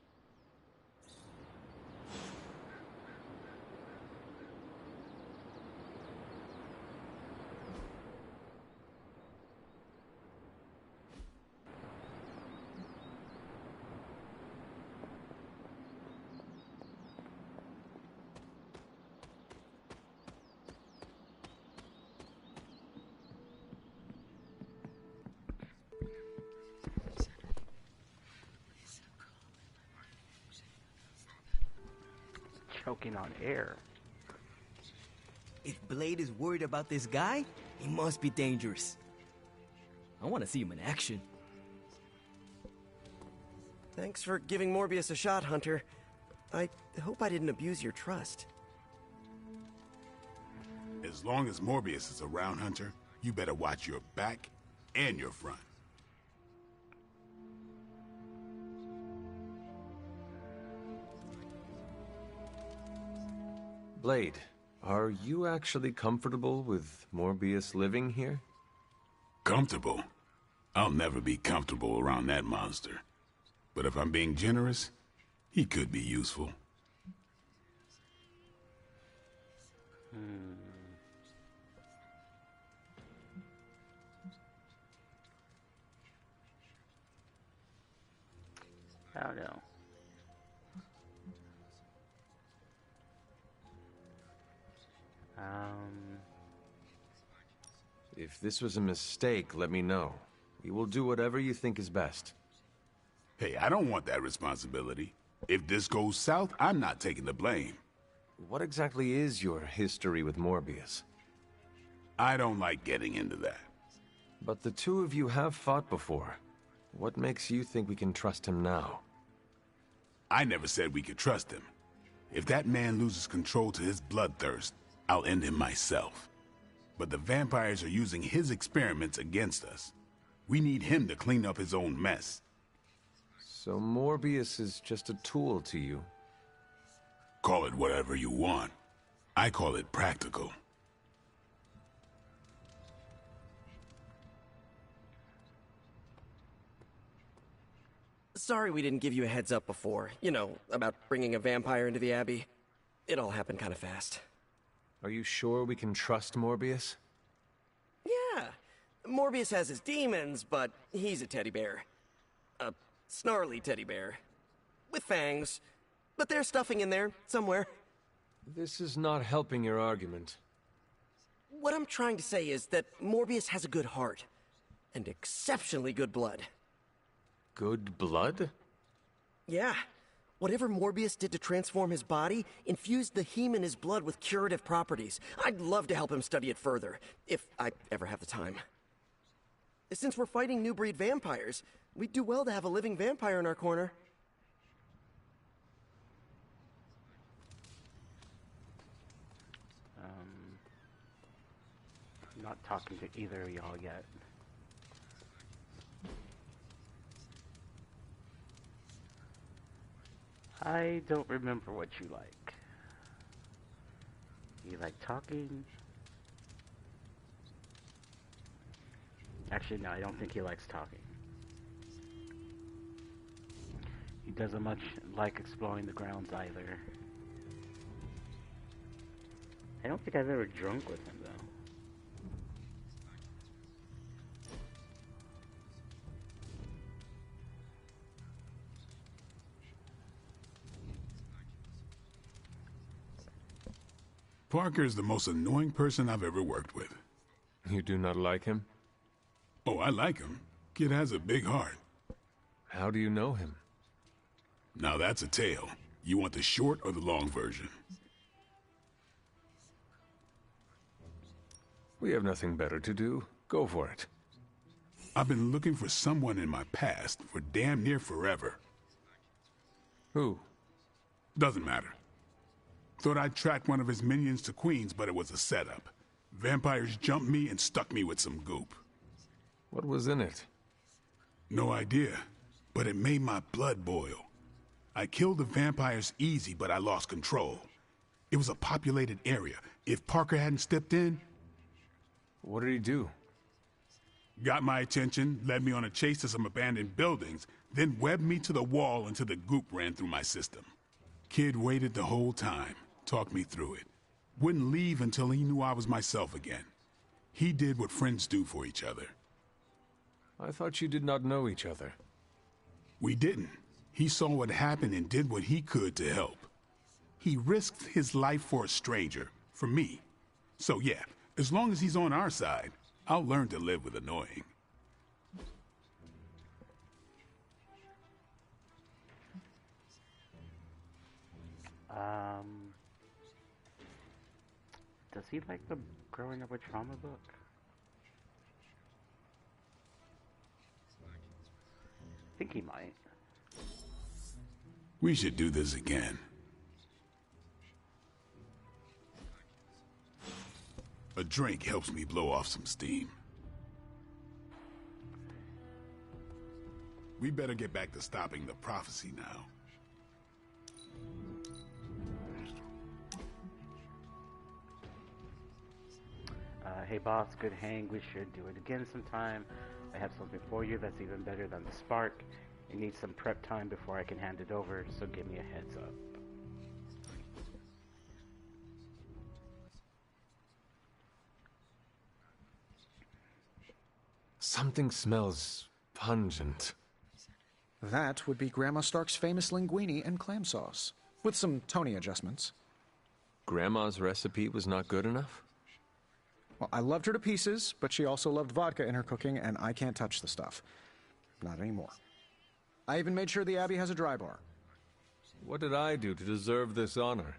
Choking on air. If Blade is worried about this guy, he must be dangerous. I want to see him in action. Thanks for giving Morbius a shot, Hunter. I hope I didn't abuse your trust. As long as Morbius is around, Hunter, you better watch your back and your front. Blade, are you actually comfortable with Morbius living here? Comfortable? I'll never be comfortable around that monster. But if I'm being generous, he could be useful. I don't know. If this was a mistake, let me know. We will do whatever you think is best. Hey, I don't want that responsibility. If this goes south, I'm not taking the blame. What exactly is your history with Morbius? I don't like getting into that. But the two of you have fought before. What makes you think we can trust him now? I never said we could trust him. If that man loses control to his bloodthirst, I'll end him myself. But the vampires are using his experiments against us. We need him to clean up his own mess. So Morbius is just a tool to you? Call it whatever you want. I call it practical. Sorry we didn't give you a heads up before. You know, about bringing a vampire into the Abbey. It all happened kind of fast. Are you sure we can trust Morbius? Yeah. Morbius has his demons, but he's a teddy bear. A snarly teddy bear. With fangs. But there's stuffing in there, somewhere. This is not helping your argument. What I'm trying to say is that Morbius has a good heart. And exceptionally good blood. Good blood? Yeah. Whatever Morbius did to transform his body infused the heme in his blood with curative properties. I'd love to help him study it further, if I ever have the time. Since we're fighting new breed vampires, we'd do well to have a living vampire in our corner. I'm not talking to either of y'all yet. I don't remember what you like. You like talking? Actually, no, I don't think he likes talking. He doesn't much like exploring the grounds either. I don't think I've ever drunk with him, though. Parker is the most annoying person I've ever worked with. You do not like him? Oh, I like him. Kid has a big heart. How do you know him? Now that's a tale. You want the short or the long version? We have nothing better to do. Go for it. I've been looking for someone in my past for damn near forever. Who? Doesn't matter. Thought I'd track one of his minions to Queens, but it was a setup. Vampires jumped me and stuck me with some goop. What was in it? No idea, but it made my blood boil. I killed the vampires easy, but I lost control. It was a populated area. If Parker hadn't stepped in... What did he do? Got my attention, led me on a chase to some abandoned buildings, then webbed me to the wall until the goop ran through my system. Kid waited the whole time, talked me through it. Wouldn't leave until he knew I was myself again. He did what friends do for each other. I thought you did not know each other. We didn't. He saw what happened and did what he could to help. He risked his life for a stranger, for me. So yeah, as long as he's on our side, I'll learn to live with annoying. Does he like the Growing Up with Trauma book? I think he might. We should do this again. A drink helps me blow off some steam. We better get back to stopping the prophecy now. Hey boss, good hang. We should do it again sometime. I have something for you that's even better than the spark. It needs some prep time before I can hand it over, so give me a heads up. Something smells pungent. That would be Grandma Stark's famous linguine and clam sauce, with some Tony adjustments. Grandma's recipe was not good enough? Well, I loved her to pieces, but she also loved vodka in her cooking, and I can't touch the stuff. Not anymore. I even made sure the Abbey has a dry bar. What did I do to deserve this honor?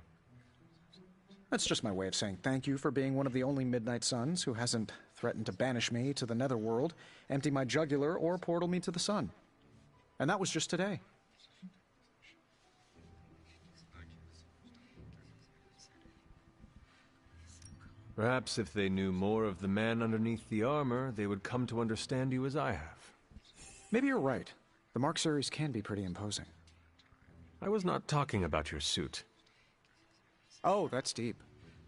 That's just my way of saying thank you for being one of the only Midnight Suns who hasn't threatened to banish me to the Netherworld, empty my jugular, or portal me to the sun. And that was just today. Perhaps if they knew more of the man underneath the armor, they would come to understand you as I have. Maybe you're right. The Mark series can be pretty imposing. I was not talking about your suit. Oh, that's deep.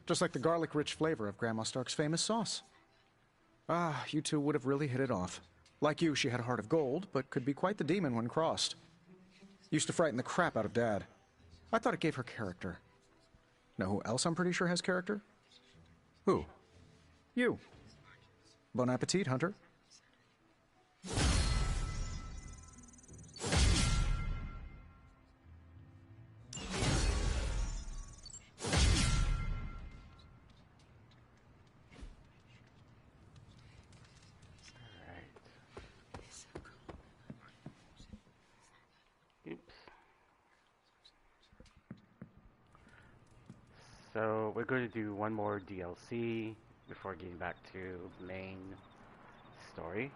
Just like the garlic-rich flavor of Grandma Stark's famous sauce. Ah, you two would have really hit it off. Like you, she had a heart of gold, but could be quite the demon when crossed. Used to frighten the crap out of Dad. I thought it gave her character. Know who else I'm pretty sure has character? Who? You. Bon appetit, Hunter. So we're going to do one more DLC before getting back to the main story.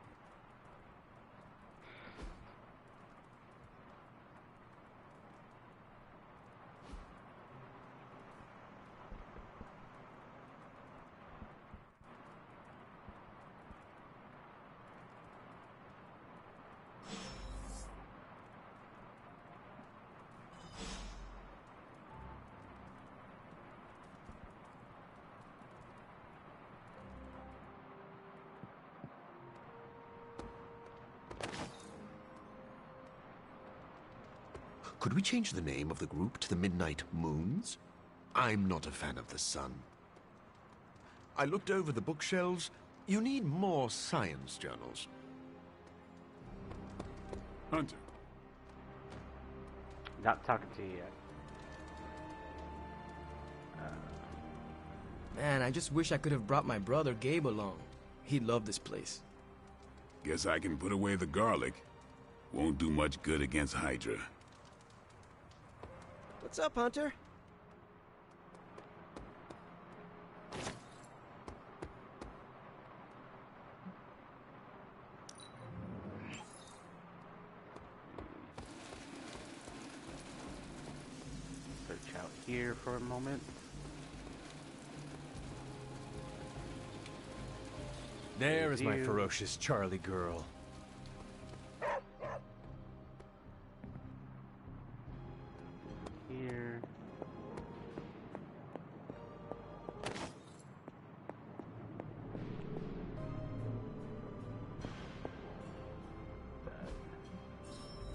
Could we change the name of the group to the Midnight Moons? I'm not a fan of the sun. I looked over the bookshelves. You need more science journals. Hunter. Not talking to you yet. Man, I just wish I could have brought my brother Gabe along. He'd love this place. Guess I can put away the garlic. Won't do much good against Hydra. What's up, Hunter? Search out here for a moment. There is my ferocious Charlie girl. Here.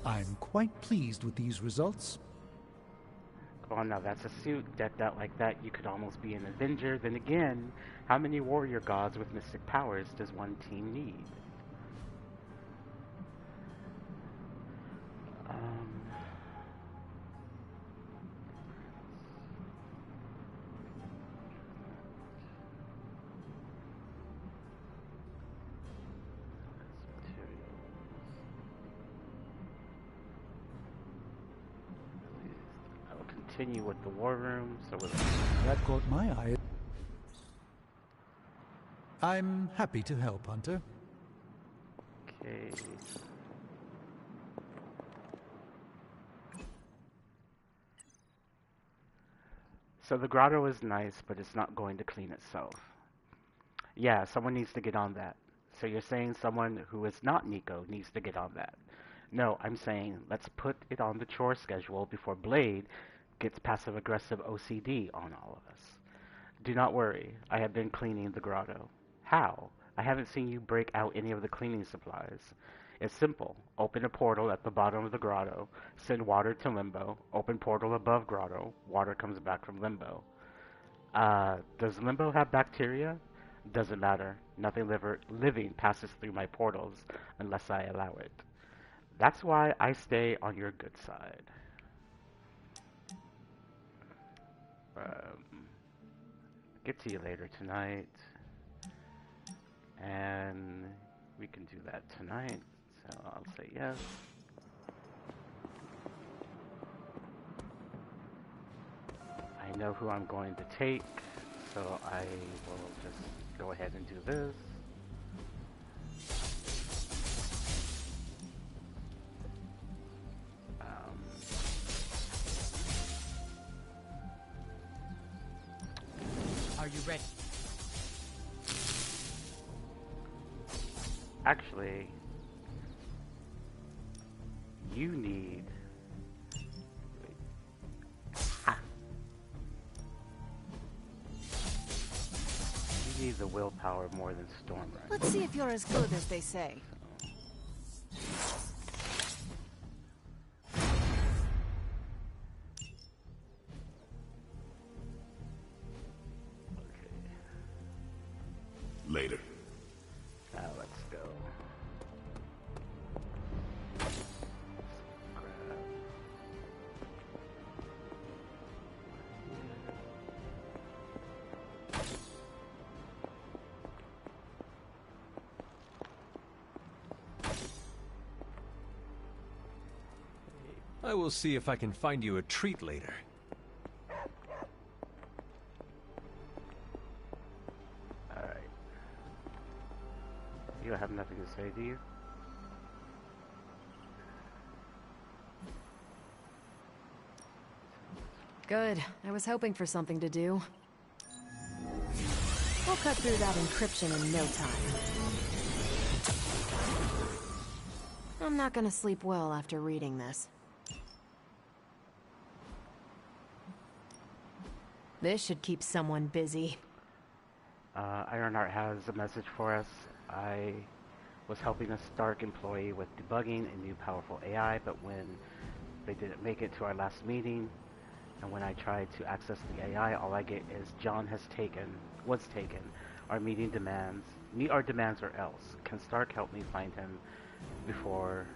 I'm quite pleased with these results. Oh, now that's a suit decked out like that. You could almost be an Avenger. Then again, how many warrior gods with mystic powers does one team need? Continue with the war room. So that caught my eye. I'm happy to help, Hunter. Okay. So the grotto is nice, but it's not going to clean itself. Yeah, someone needs to get on that. So you're saying someone who is not Nico needs to get on that. No, I'm saying let's put it on the chore schedule before Blade gets passive-aggressive OCD on all of us. Do not worry, I have been cleaning the grotto. How? I haven't seen you break out any of the cleaning supplies. It's simple. Open a portal at the bottom of the grotto, send water to Limbo, open portal above grotto, water comes back from Limbo. Does Limbo have bacteria? Doesn't matter. Nothing living passes through my portals unless I allow it. That's why I stay on your good side. Get to you later tonight. And we can do that tonight. So I'll say yes. I know who I'm going to take, so I will just go ahead and do this. Are you ready? Actually, you need... You need the willpower more than Stormbright. Let's see if you're as good as they say. Later. Now let's go. I will see if I can find you a treat later. Alright. You have nothing to say, do you? Good. I was hoping for something to do. We'll cut through that encryption in no time. I'm not gonna sleep well after reading this. This should keep someone busy. Ironheart has a message for us. I was helping a Stark employee with debugging a new powerful AI, but when they didn't make it to our last meeting, and when I tried to access the AI, all I get is John was taken. Our meeting demands, meet our demands or else. Can Stark help me find him before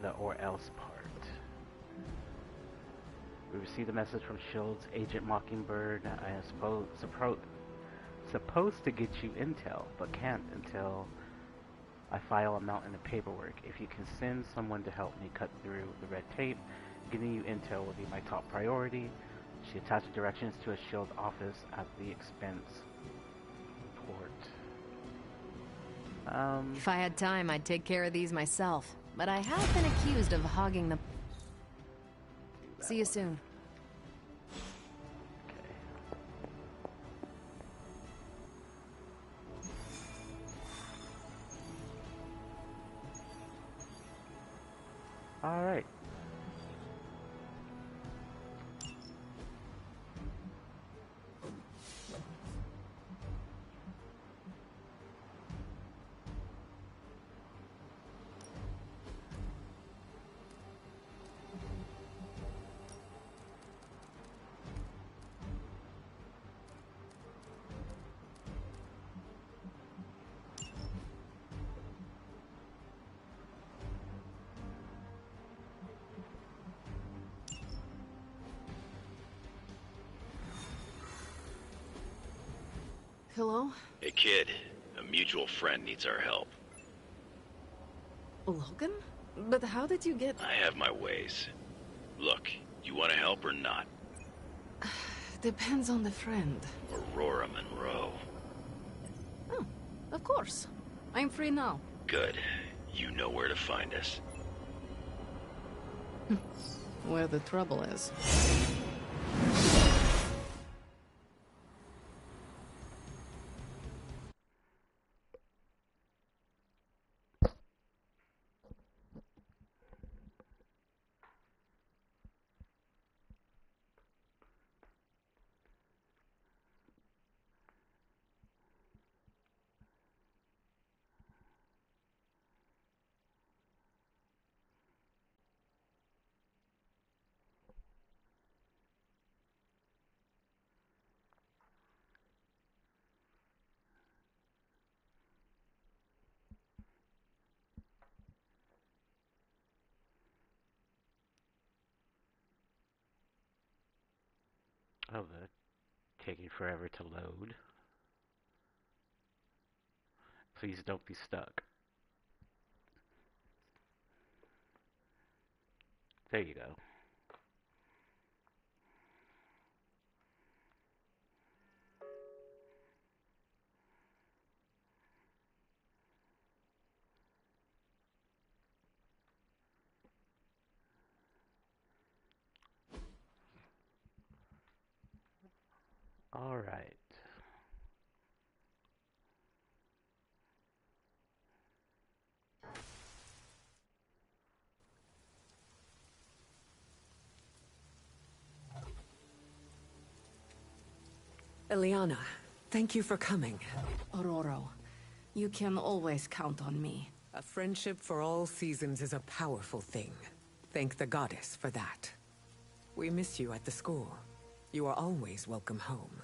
the or else part? We received a message from S.H.I.E.L.D.'s Agent Mockingbird. I am supposed to get you intel, but can't until I file a mountain of paperwork. If you can send someone to help me cut through the red tape, getting you intel will be my top priority. She attached directions to a S.H.I.E.L.D. office at the expense port. If I had time, I'd take care of these myself, but I have been accused of hogging the... See you soon. All right. Hello? Hey kid, a mutual friend needs our help. Logan? But how did you get... I have my ways. Look, you want to help or not? Depends on the friend. Aurora Monroe. Oh, of course. I'm free now. Good. You know where to find us. Where the trouble is. Oh, they're taking forever to load. Please don't be stuck. There you go. All right. Eliana, thank you for coming. Aurora, you can always count on me. A friendship for all seasons is a powerful thing. Thank the goddess for that. We miss you at the school. You are always welcome home.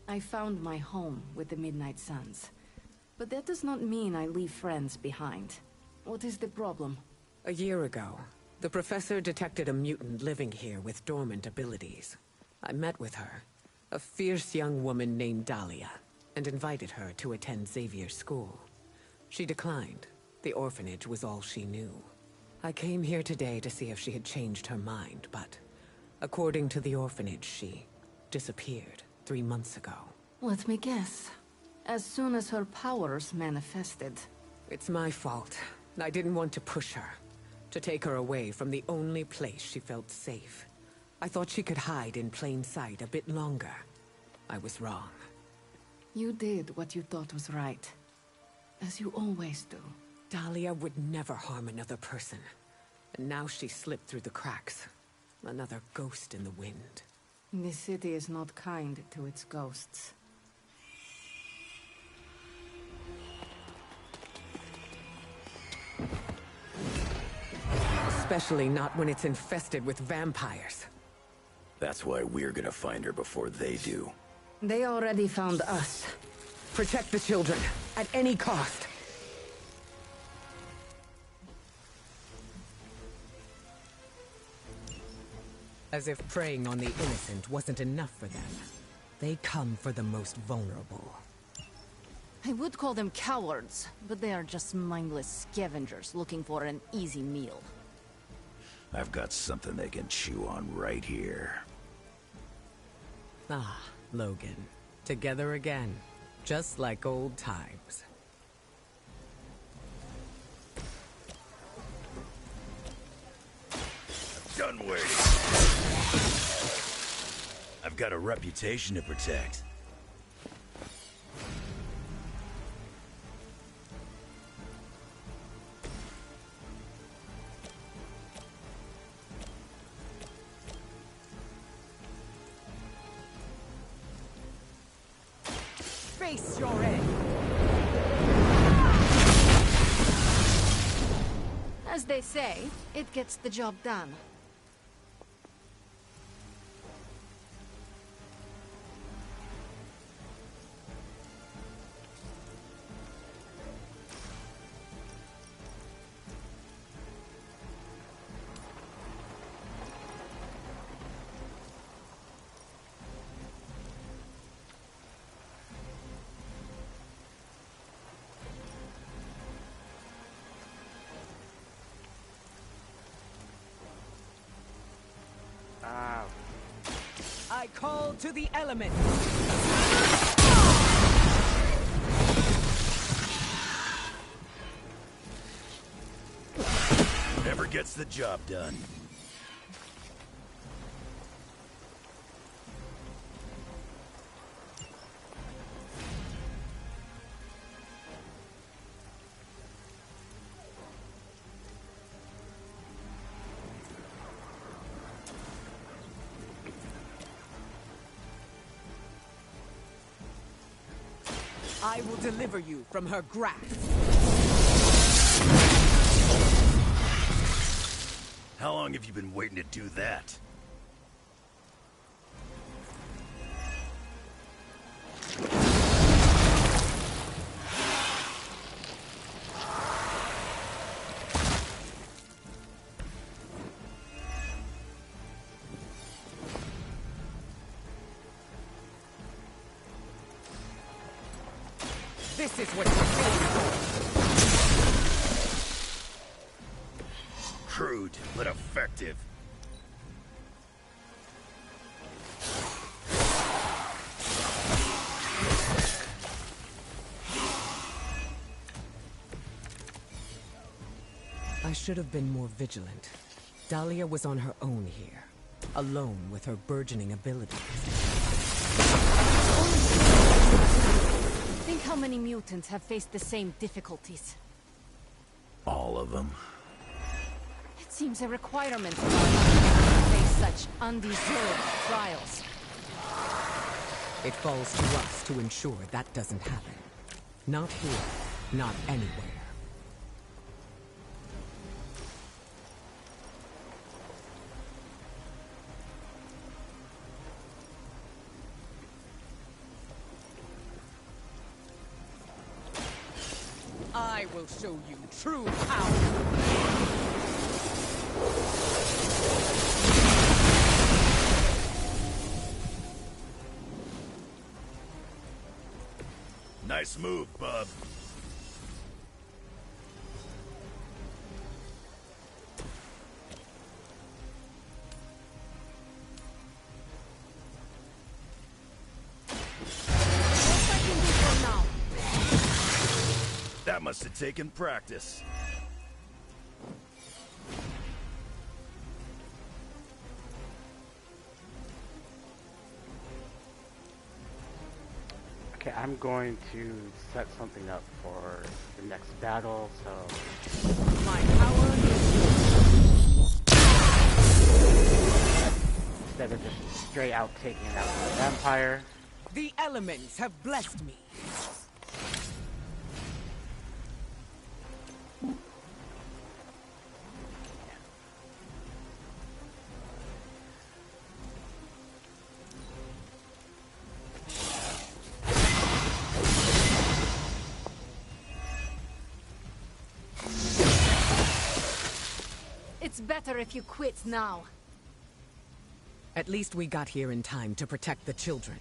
I found my home with the Midnight Suns. But that does not mean I leave friends behind. What is the problem? A year ago, the professor detected a mutant living here with dormant abilities. I met with her, a fierce young woman named Dahlia, and invited her to attend Xavier's school. She declined. The orphanage was all she knew. I came here today to see if she had changed her mind, but according to the orphanage, she disappeared 3 months ago. Let me guess. As soon as her powers manifested. It's my fault. I didn't want to push her, to take her away from the only place she felt safe. I thought she could hide in plain sight a bit longer. I was wrong. You did what you thought was right. As you always do. Dahlia would never harm another person. And now she slipped through the cracks. Another ghost in the wind. This city is not kind to its ghosts. Especially not when it's infested with vampires. That's why we're gonna find her before they do. They already found us. Protect the children, at any cost. As if preying on the innocent wasn't enough for them. They come for the most vulnerable. I would call them cowards, but they are just mindless scavengers looking for an easy meal. I've got something they can chew on right here. Ah, Logan. Together again. Just like old times. Done waiting. I've got a reputation to protect. Face your end! As they say, it gets the job done. I call to the elements. Never gets the job done. I will deliver you from her grasp. How long have you been waiting to do that? This is what you're paying for. Crude, but effective. I should have been more vigilant. Dahlia was on her own here, alone with her burgeoning abilities. Think how many mutants have faced the same difficulties. All of them. It seems a requirement for us to face such undeserved trials. It falls to us to ensure that doesn't happen. Not here, not anywhere. I will show you true power! Nice move, bub. That must have taken practice. Okay, I'm going to set something up for the next battle, so... My power instead of just straight out taking out the vampire. The elements have blessed me. It's better if you quit now. At least we got here in time to protect the children.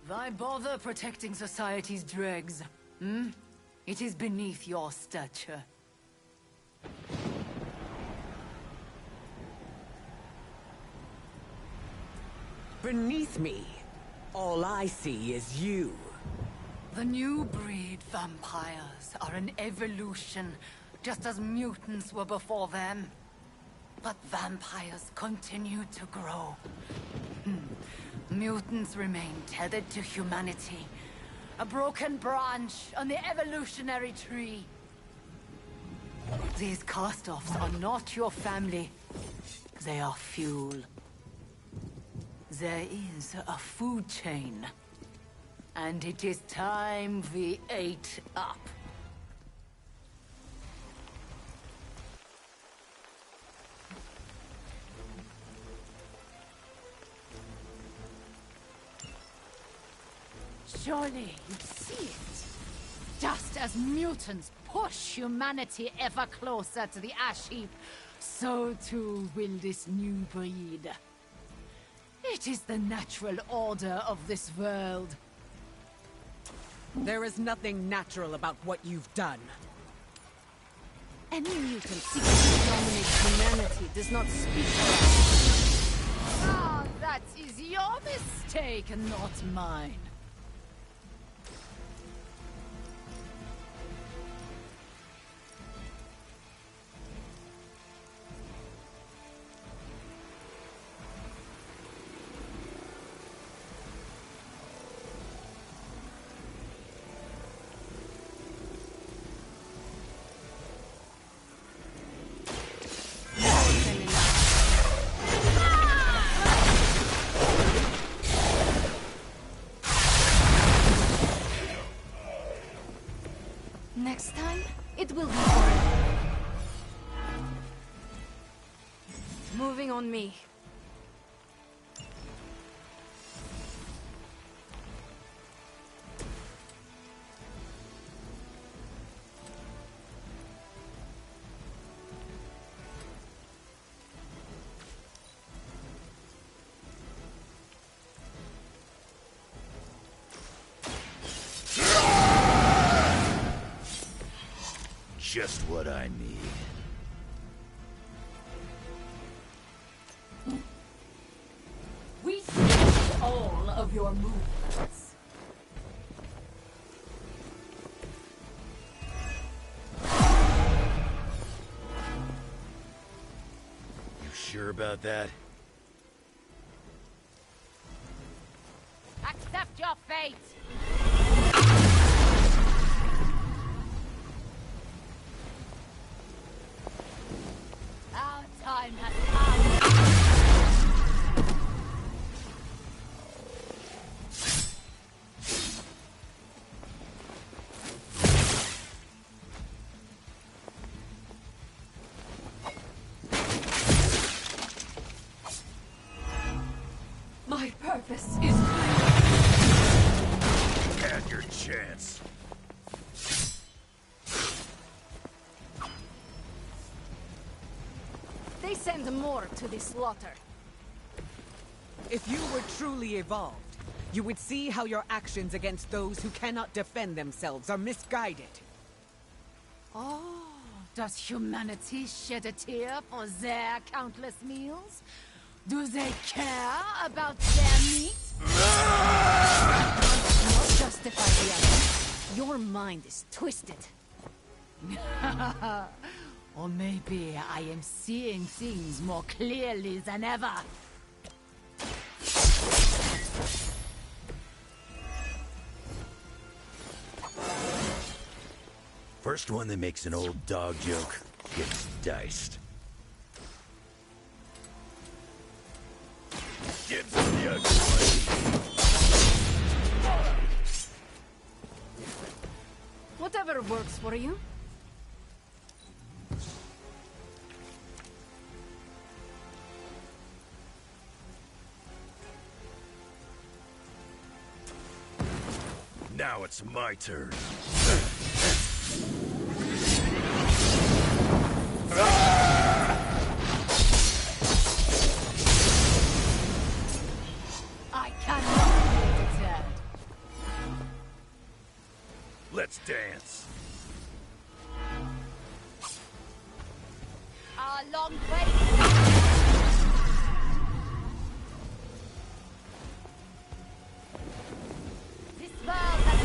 Why bother protecting society's dregs? Hmm? It is beneath your stature. Beneath me, all I see is you. The new breed vampires are an evolution, just as mutants were before them. But vampires continue to grow. Mutants remain tethered to humanity, a broken branch on the evolutionary tree. These cast-offs are not your family. They are fuel. There is a food chain, and it is time we ate up. Surely you see it. Just as mutants push humanity ever closer to the ash heap, so too will this new breed. It is the natural order of this world. There is nothing natural about what you've done. Any mutant seeking to dominate humanity does not speak for us. Ah, that is your mistake, not mine. Next time, it will be forever. Moving on me. Just what I need. We see all of your movements. You sure about that? Accept your fate! Our time has come. My purpose is Had your chance. They send more to the slaughter. If you were truly evolved, you would see how your actions against those who cannot defend themselves are misguided. Oh, does humanity shed a tear for their countless meals? Do they care about their meat? Not justify the other. Your mind is twisted. Or maybe I am seeing things more clearly than ever. First one that makes an old dog joke gets diced. Gives him the ugly one. Whatever works for you. Now it's my turn. I cannot be deterred. Let's dance. A long wait. This world has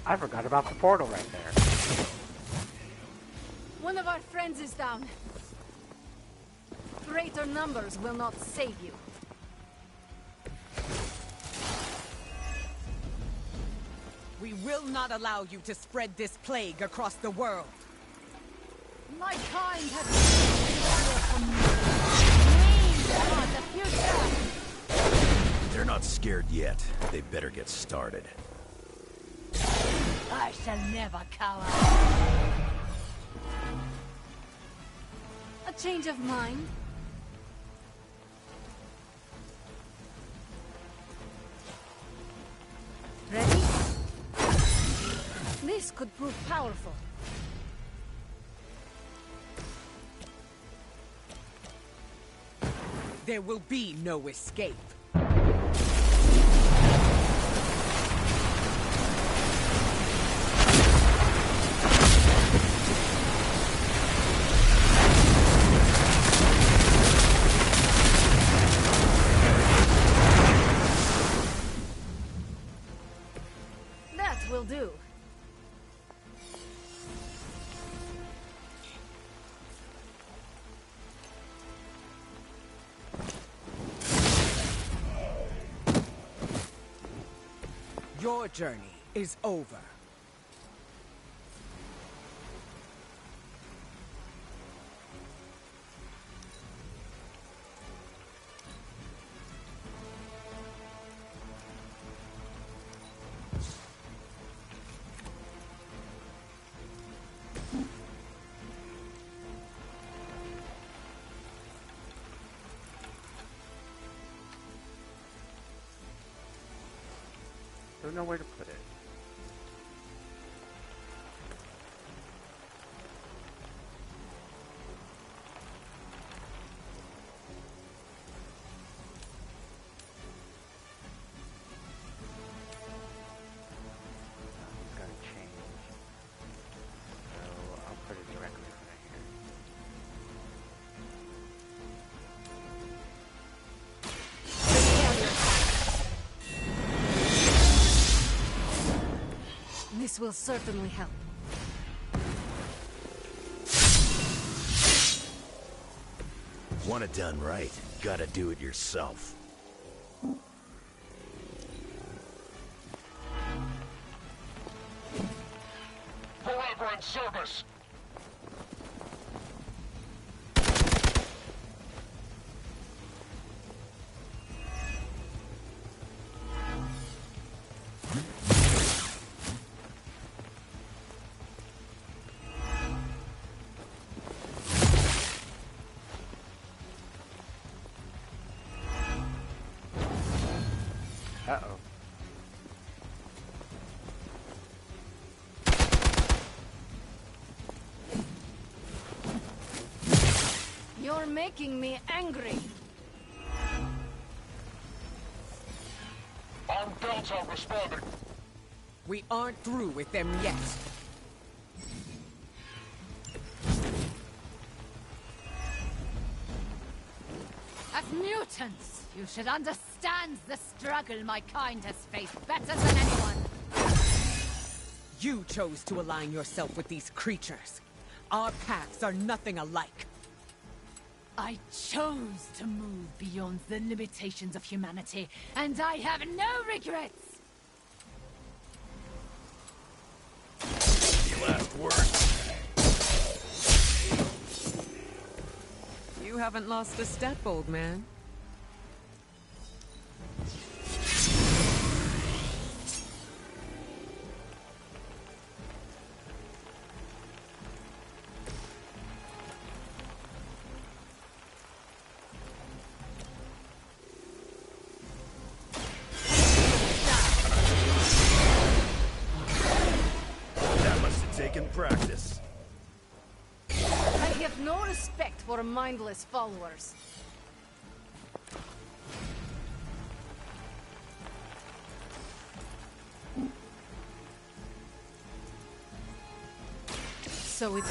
I forgot about the portal right there. One of our friends is down. Greater numbers will not save you. We will not allow you to spread this plague across the world. my kind has been here for me. We are the future. They're not scared yet. They better get started. I shall never cower. A change of mind? could prove powerful. There will be no escape. That will do. Your journey is over. Don't know where to put it. It's gotta change. So I'll put it directly right here. This will certainly help. Want it done right, gotta do it yourself. Forever in service! Uh-oh. You're making me angry. Armed Delta responding. We aren't through with them yet. As mutants, you should understand the struggle my kind has faced better than anyone. You chose to align yourself with these creatures. Our paths are nothing alike. I chose to move beyond the limitations of humanity, and I have no regrets. Last word. You haven't lost a step, old man. That must have taken practice. I have no respect for mindless followers. So it's...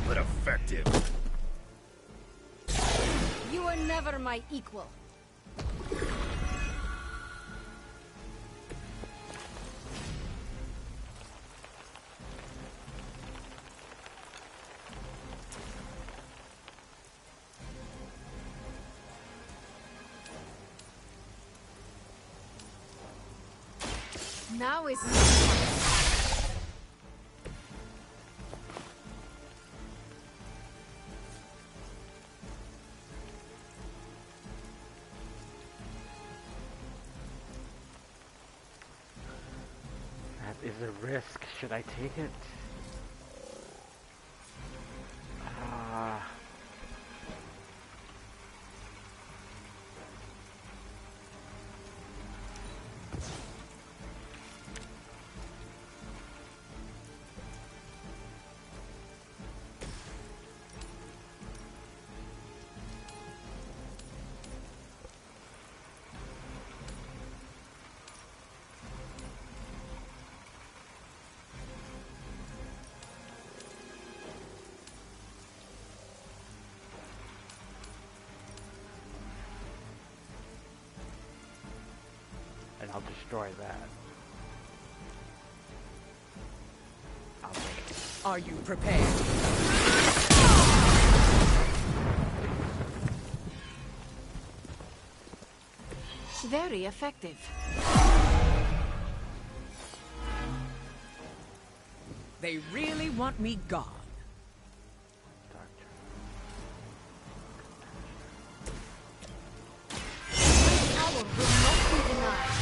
But effective. You were never my equal. Now is my time. Is is a risk. Should I take it? And I'll destroy that. I'll take it. Are you prepared? Very effective. They really want me gone. Power will not be denied.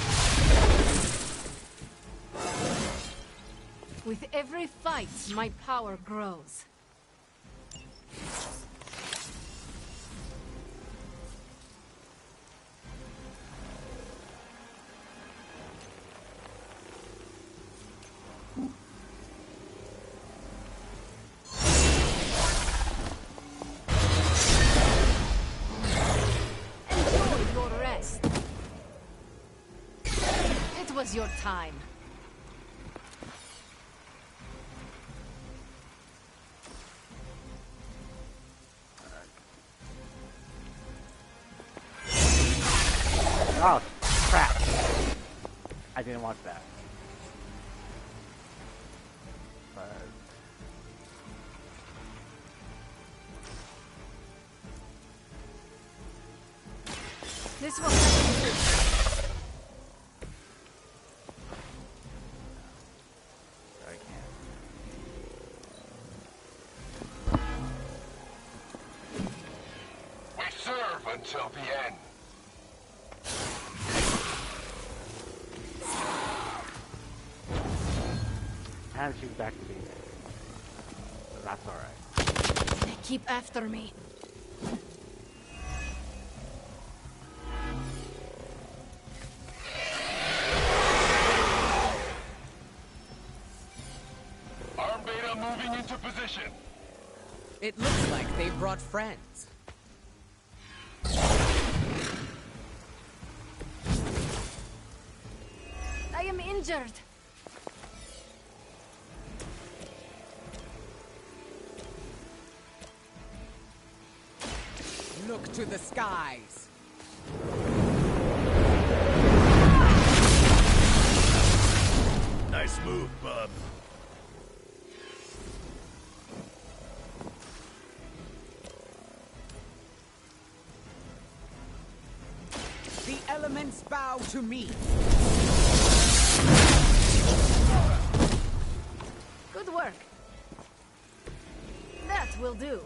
With every fight, my power grows. Your time. Oh, crap. I didn't want that. But... This will happen. Until the end. And she's back to being there. So that's alright. They keep after me. Arm beta moving into position. It looks like they brought friends. I am injured. Look to the skies. Nice move, bub. The elements bow to me. Good work. That will do.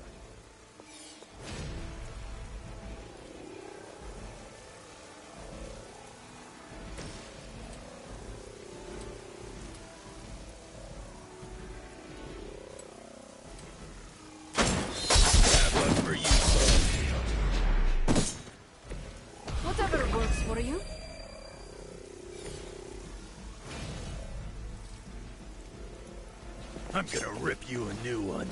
Whatever works for you. I'm gonna rip you a new one.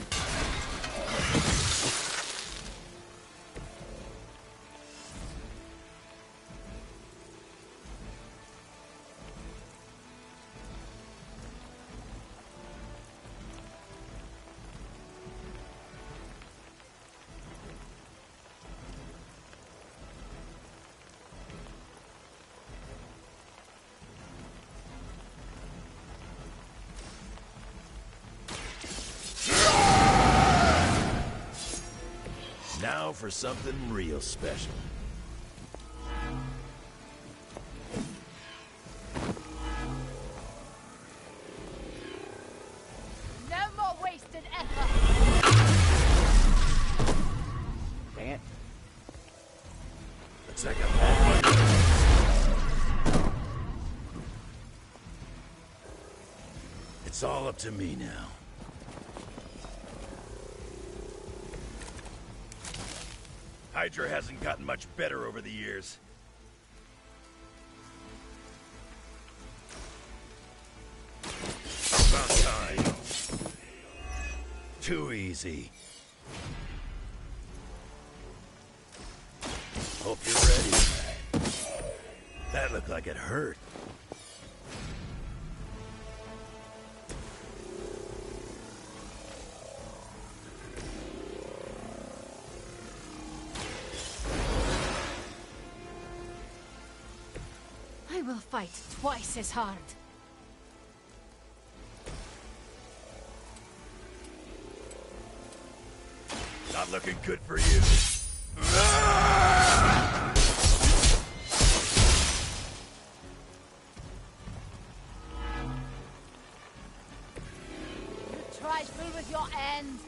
Now for something real special. No more wasted effort. Dang it. Looks like I'm all my... It's all up to me now. Hydra hasn't gotten much better over the years. About time. Too easy. Hope you're ready. That looked like it hurt. I will fight twice as hard. Not looking good for you. You trifle with your end.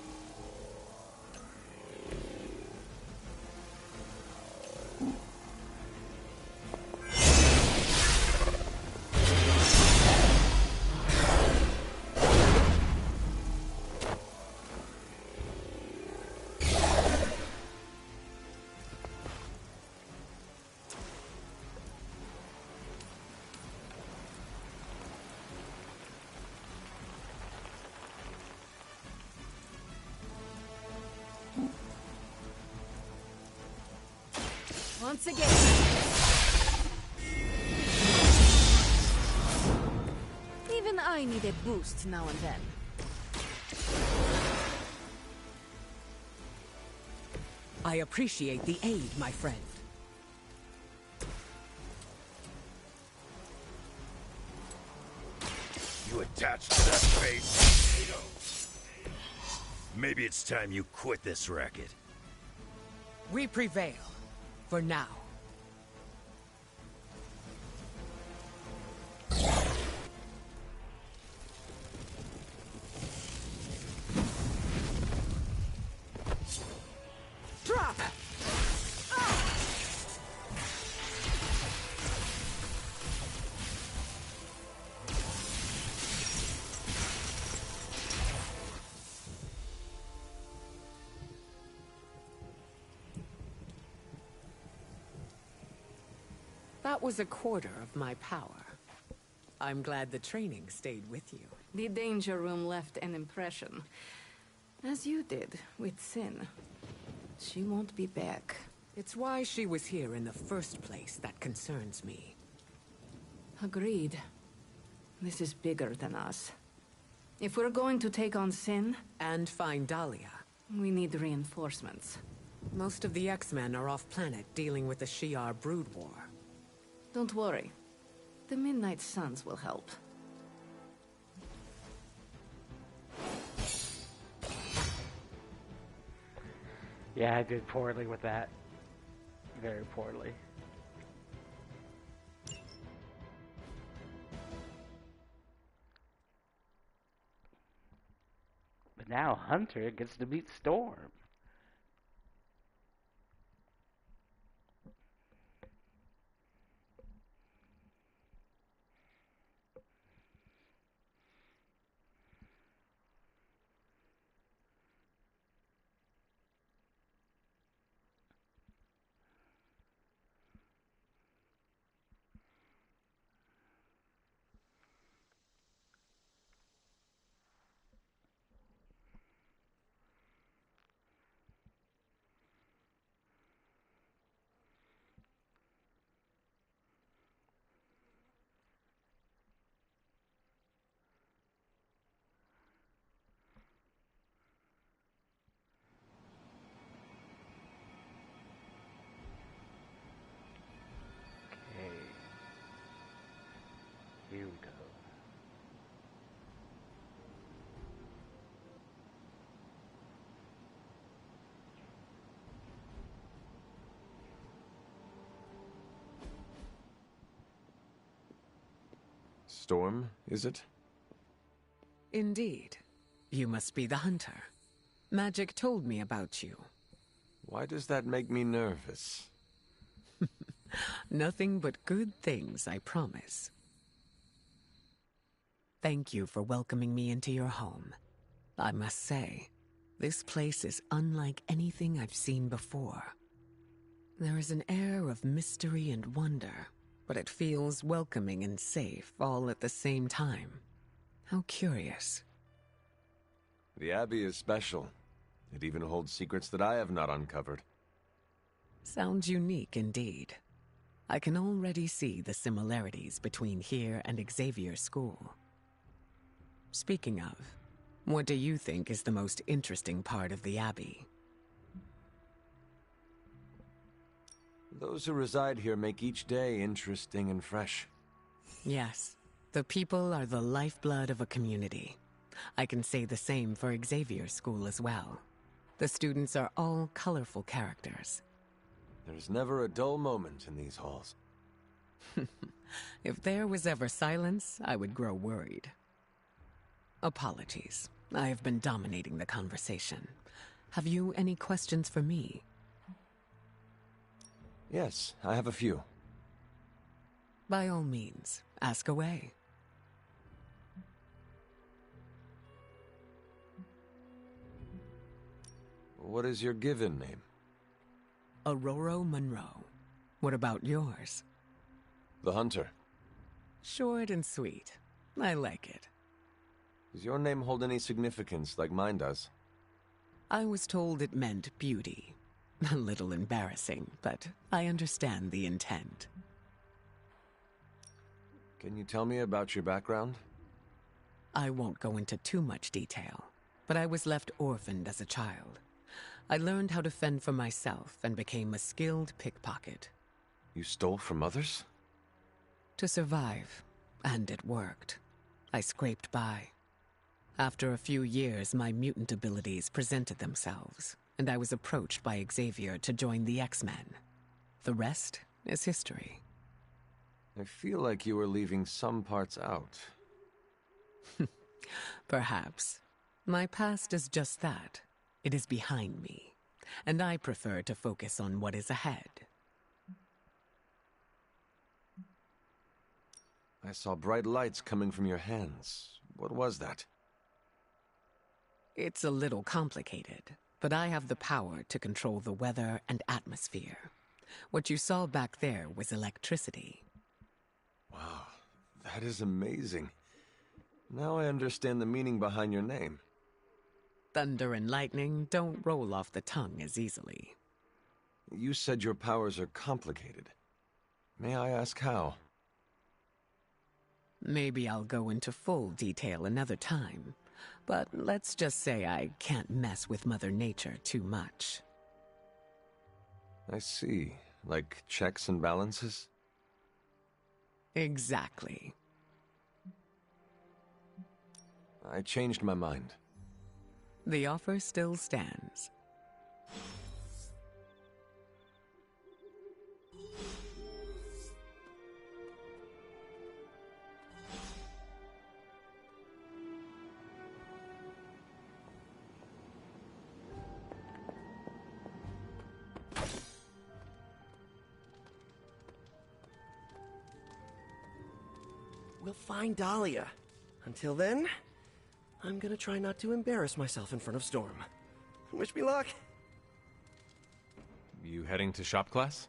Once again. Even I need a boost now and then. I appreciate the aid, my friend. You attached to that face? Maybe it's time you quit this racket. We prevail. For now. Drop! That was a quarter of my power. I'm glad the training stayed with you. The danger room left an impression. As you did with Sin. She won't be back. It's why she was here in the first place that concerns me. Agreed. This is bigger than us. If we're going to take on Sin... and find Dahlia... we need reinforcements. Most of the X-Men are off-planet dealing with the Shi'ar brood war. Don't worry. The Midnight Suns will help. Yeah, I did poorly with that. Very poorly. But now Hunter gets to meet Storm. Here we go. Storm, is it? Indeed. You must be the hunter. Magic told me about you. Why does that make me nervous? Nothing but good things, I promise. Thank you for welcoming me into your home. I must say, this place is unlike anything I've seen before. There is an air of mystery and wonder, but it feels welcoming and safe all at the same time. How curious. The Abbey is special. It even holds secrets that I have not uncovered. Sounds unique indeed. I can already see the similarities between here and Xavier's school. Speaking of, what do you think is the most interesting part of the Abbey? Those who reside here make each day interesting and fresh. Yes, the people are the lifeblood of a community. I can say the same for Xavier's school as well. The students are all colorful characters. There's never a dull moment in these halls. If there was ever silence, I would grow worried. Apologies. I have been dominating the conversation. Have you any questions for me? Yes, I have a few. By all means, ask away. What is your given name? Aurora Monroe. What about yours? The Hunter. Short and sweet. I like it. Does your name hold any significance like mine does? I was told it meant beauty. A little embarrassing, but I understand the intent. Can you tell me about your background? I won't go into too much detail, but I was left orphaned as a child. I learned how to fend for myself and became a skilled pickpocket. You stole from others? To survive, and it worked. I scraped by. After a few years, my mutant abilities presented themselves, and I was approached by Xavier to join the X-Men. The rest is history. I feel like you were leaving some parts out. Perhaps. My past is just that. It is behind me, and I prefer to focus on what is ahead. I saw bright lights coming from your hands. What was that? It's a little complicated, but I have the power to control the weather and atmosphere. What you saw back there was electricity. Wow, that is amazing. Now I understand the meaning behind your name. Thunder and lightning don't roll off the tongue as easily. You said your powers are complicated. May I ask how? Maybe I'll go into full detail another time, but let's just say I can't mess with Mother Nature too much. I see. Like checks and balances? Exactly. I changed my mind. The offer still stands. We'll find Dahlia. Until then, I'm gonna try not to embarrass myself in front of Storm. Wish me luck. You heading to shop class?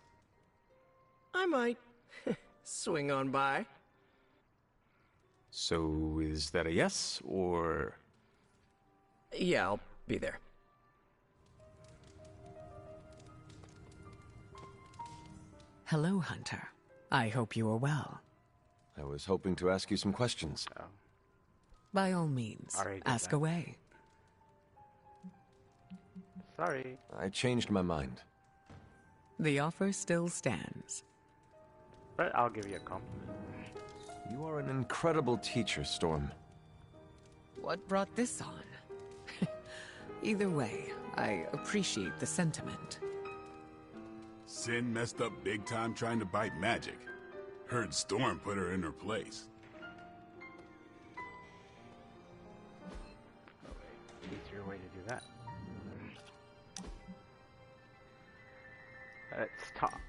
I might. Swing on by. So is that a yes, or...? Yeah, I'll be there. Hello, Hunter. I hope you are well. I was hoping to ask you some questions. By all means, ask away. Sorry. I changed my mind. The offer still stands. But I'll give you a compliment. You are an incredible teacher, Storm. What brought this on? Either way, I appreciate the sentiment. Sin messed up big time trying to bite magic. Heard Storm put her in her place. Easier way to do that. Let's talk.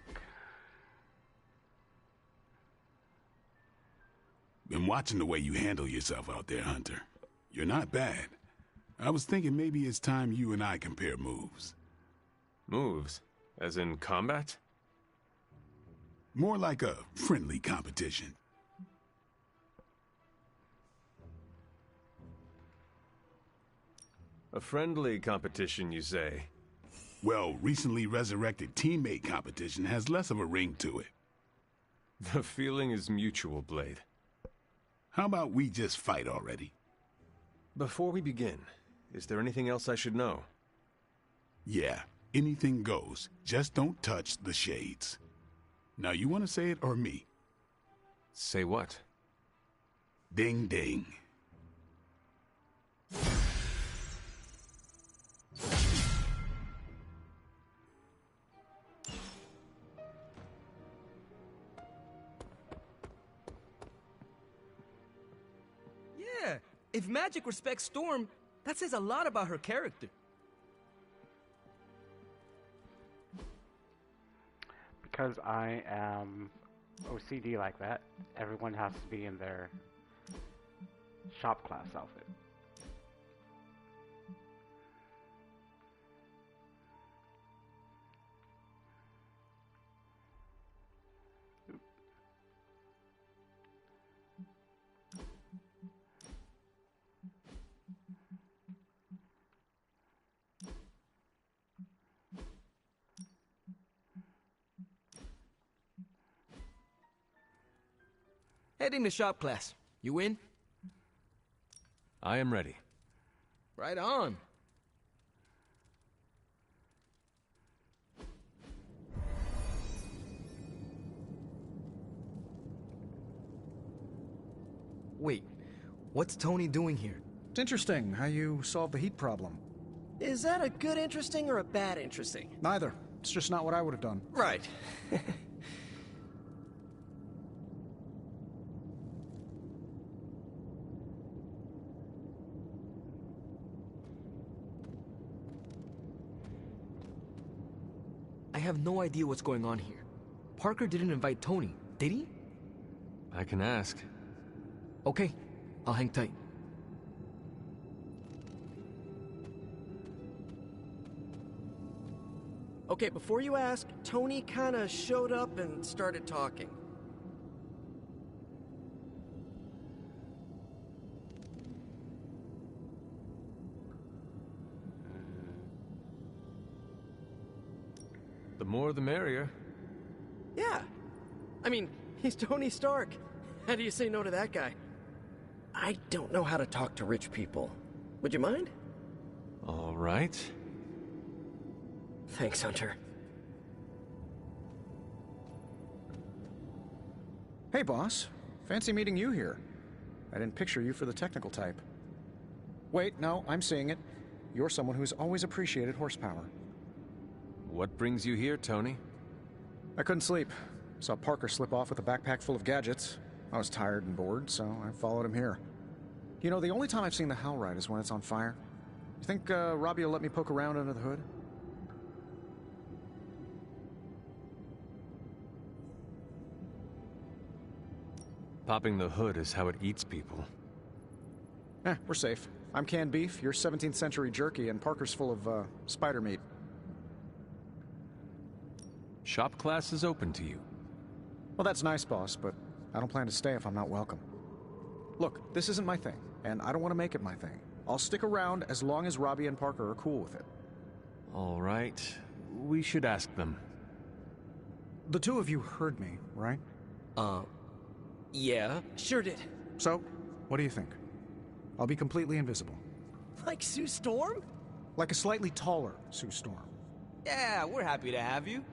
Been watching the way you handle yourself out there, Hunter. You're not bad. I was thinking maybe it's time you and I compare moves. Moves? As in combat? More like a friendly competition. A friendly competition, you say? Well, recently resurrected teammate competition has less of a ring to it. The feeling is mutual, Blade. How about we just fight already? Before we begin, is there anything else I should know? Yeah, anything goes. Just don't touch the shades. Now, you want to say it or me? Say what? Ding ding. Yeah, if magic respects Storm, that says a lot about her character. Because I am OCD like that, everyone has to be in their shop class outfit. Heading to shop class. You in? I am ready. Right on. Wait, what's Tony doing here? It's interesting how you solve the heat problem. Is that a good interesting or a bad interesting? Neither. It's just not what I would have done. Right. I have no idea what's going on here. Parker didn't invite Tony, did he? I can ask. Okay, I'll hang tight. Okay, before you ask, Tony kinda showed up and started talking. The more the merrier. Yeah. I mean, he's Tony Stark. How do you say no to that guy? I don't know how to talk to rich people. Would you mind? All right. Thanks, Hunter. Hey, boss. Fancy meeting you here. I didn't picture you for the technical type. Wait, no, I'm seeing it. You're someone who's always appreciated horsepower. What brings you here, Tony? I couldn't sleep. Saw Parker slip off with a backpack full of gadgets. I was tired and bored, so I followed him here. You know, the only time I've seen the Hell Ride is when it's on fire. You think Robbie will let me poke around under the hood? Popping the hood is how it eats people. We're safe. I'm canned beef, you're 17th century jerky, and Parker's full of, spider meat. Shop class is open to you. Well, that's nice, boss, but I don't plan to stay if I'm not welcome. Look, this isn't my thing, and I don't want to make it my thing. I'll stick around as long as Robbie and Parker are cool with it. All right. We should ask them. The two of you heard me, right? Yeah. Sure did. So, what do you think? I'll be completely invisible. Like Sue Storm? Like a slightly taller Sue Storm. Yeah, we're happy to have you.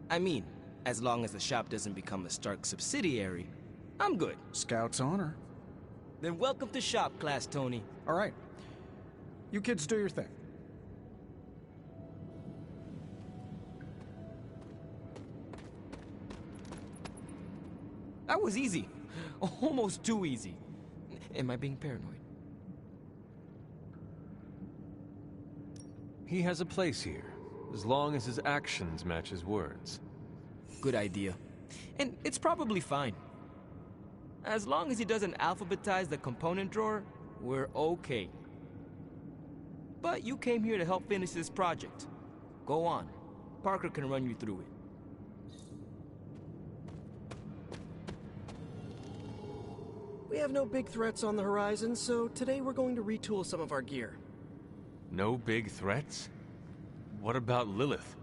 I mean, as long as the shop doesn't become a Stark subsidiary, I'm good. Scout's honor. Then welcome to shop class, Tony. All right. You kids do your thing. That was easy. Almost too easy. Am I being paranoid? He has a place here, as long as his actions match his words. Good idea. And it's probably fine. As long as he doesn't alphabetize the component drawer, we're okay. But you came here to help finish this project. Go on. Parker can run you through it. We have no big threats on the horizon, so today we're going to retool some of our gear. No big threats? What about Lilith?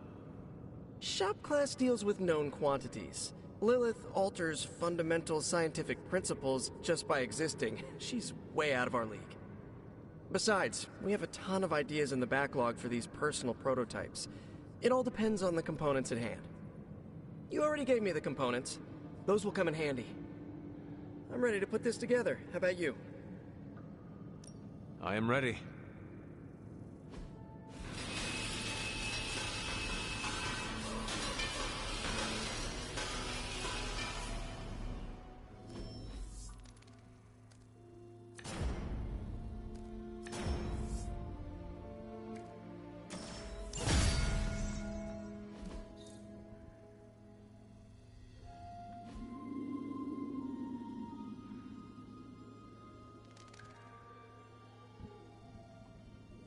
Shop class deals with known quantities. Lilith alters fundamental scientific principles just by existing. She's way out of our league. Besides, we have a ton of ideas in the backlog for these personal prototypes. It all depends on the components at hand. You already gave me the components. Those will come in handy. I'm ready to put this together. How about you? I am ready.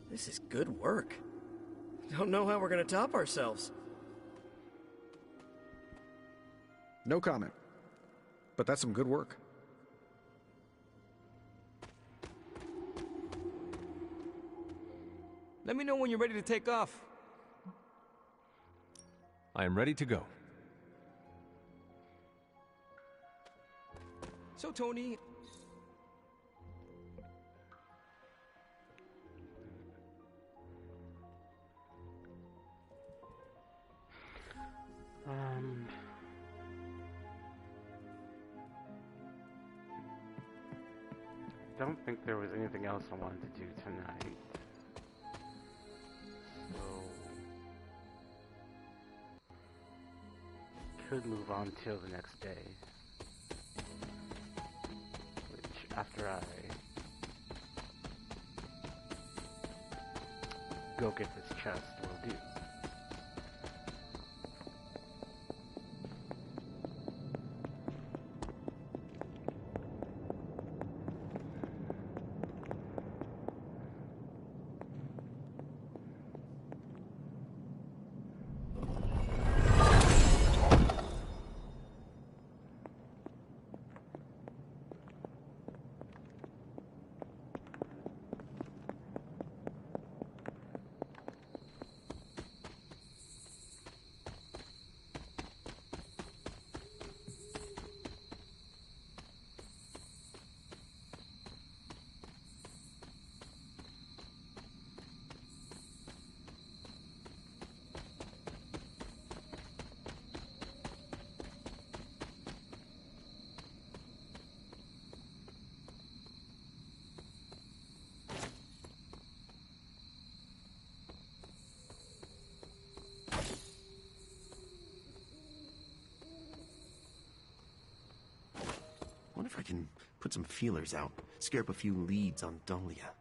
This is good work. Don't know how we're gonna top ourselves. No comment. But that's some good work. Let me know when you're ready to take off. I am ready to go. So, Tony, I don't think there was anything else I wanted to do tonight. So could move on till the next day. Which after I go get this chest will do. Wonder if I can put some feelers out, scare up a few leads on Dahlia.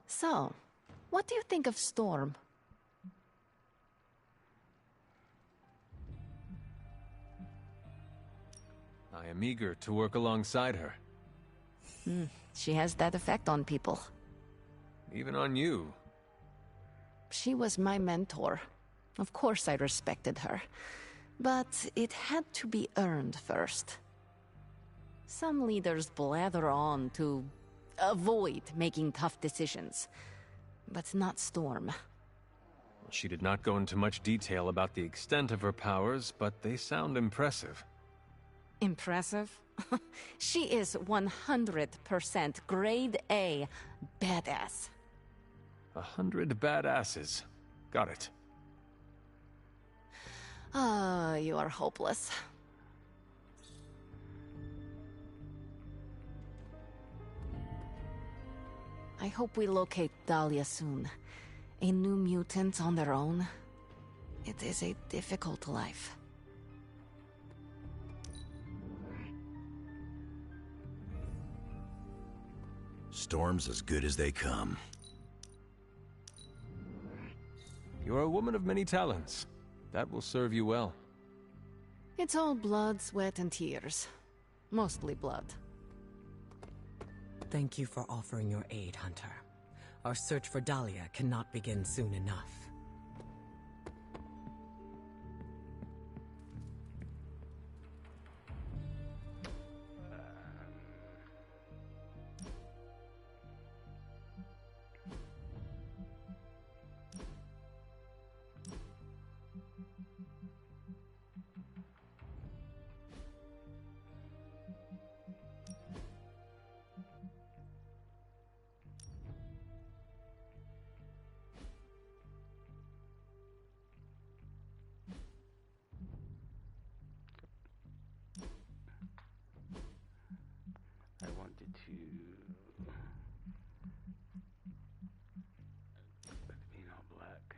So, what do you think of Storm? I am eager to work alongside her. She has that effect on people. Even on you. She was my mentor. Of course I respected her. But it had to be earned first. Some leaders blather on to avoid making tough decisions. But not Storm. She did not go into much detail about the extent of her powers, but they sound impressive. Impressive? She is 100% grade A badass. 100 badasses. Got it. Ah, you are hopeless. I hope we locate Dahlia soon. A new mutant on their own. It is a difficult life. Storm's as good as they come. You are a woman of many talents. That will serve you well. It's all blood, sweat, and tears. Mostly blood. Thank you for offering your aid, Hunter. Our search for Dahlia cannot begin soon enough. I wanted to with being all black.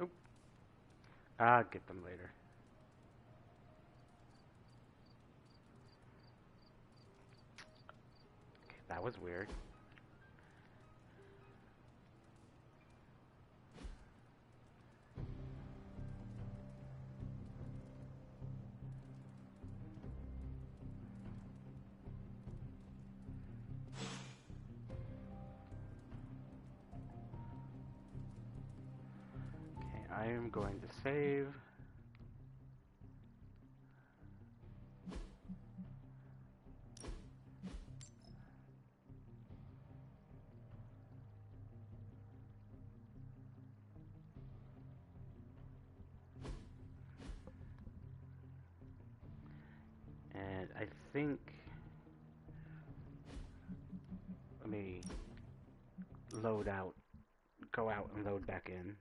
Oop. I'll get them later. Okay, that was weird. I am going to save. And I think, let me load out, go out and load back in.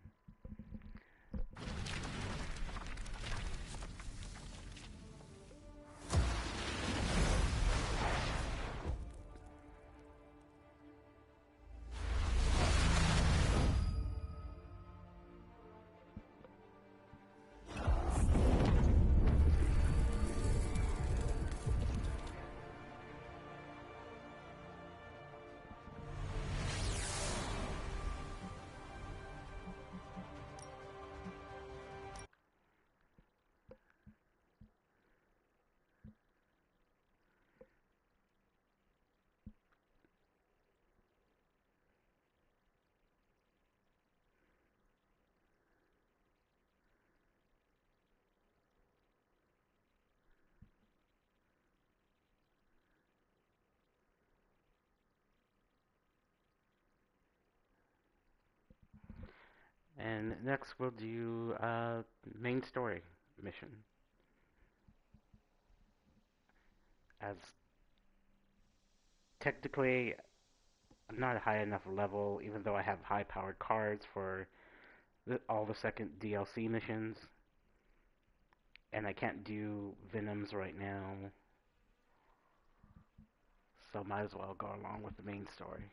And next we'll do main story mission. As technically I'm not a high enough level, even though I have high powered cards for all the second DLC missions. And I can't do Venoms right now. So might as well go along with the main story.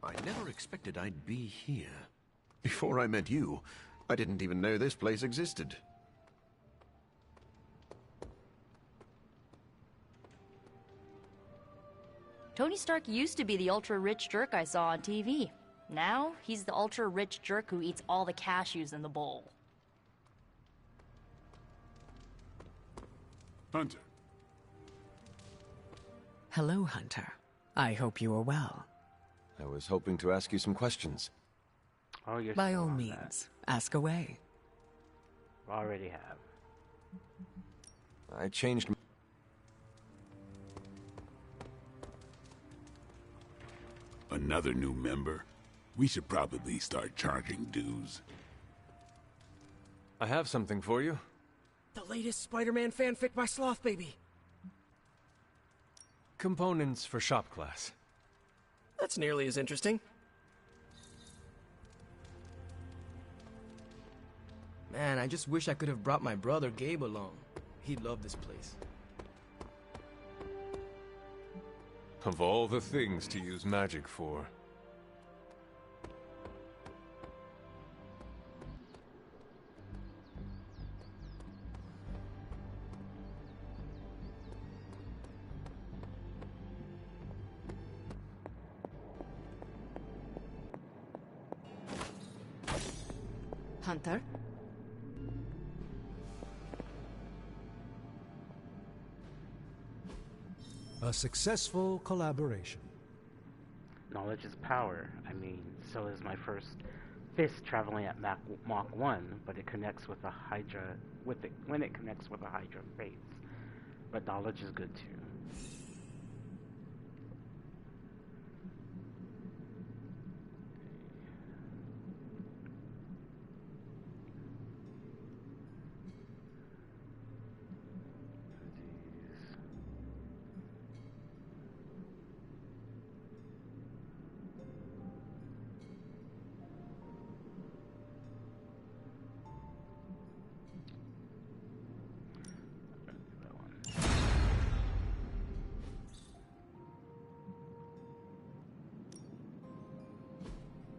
I never expected I'd be here. Before I met you, I didn't even know this place existed. Tony Stark used to be the ultra-rich jerk I saw on TV. Now, he's the ultra-rich jerk who eats all the cashews in the bowl. Hunter. Hello, Hunter. I hope you are well. I was hoping to ask you some questions. Oh, you're By still all on means, ask away. that. Already have. I changed Another new member? We should probably start charging dues. I have something for you. The latest Spider-Man fanfic by Sloth Baby. Components for shop class. That's nearly as interesting. Man, I just wish I could have brought my brother Gabe along. He'd love this place. Of all the things to use magic for. Hunter? A successful collaboration. Knowledge is power. I mean, so is my first fist traveling at Mach 1, but it connects with a Hydra, when it connects with a Hydra face. But knowledge is good too.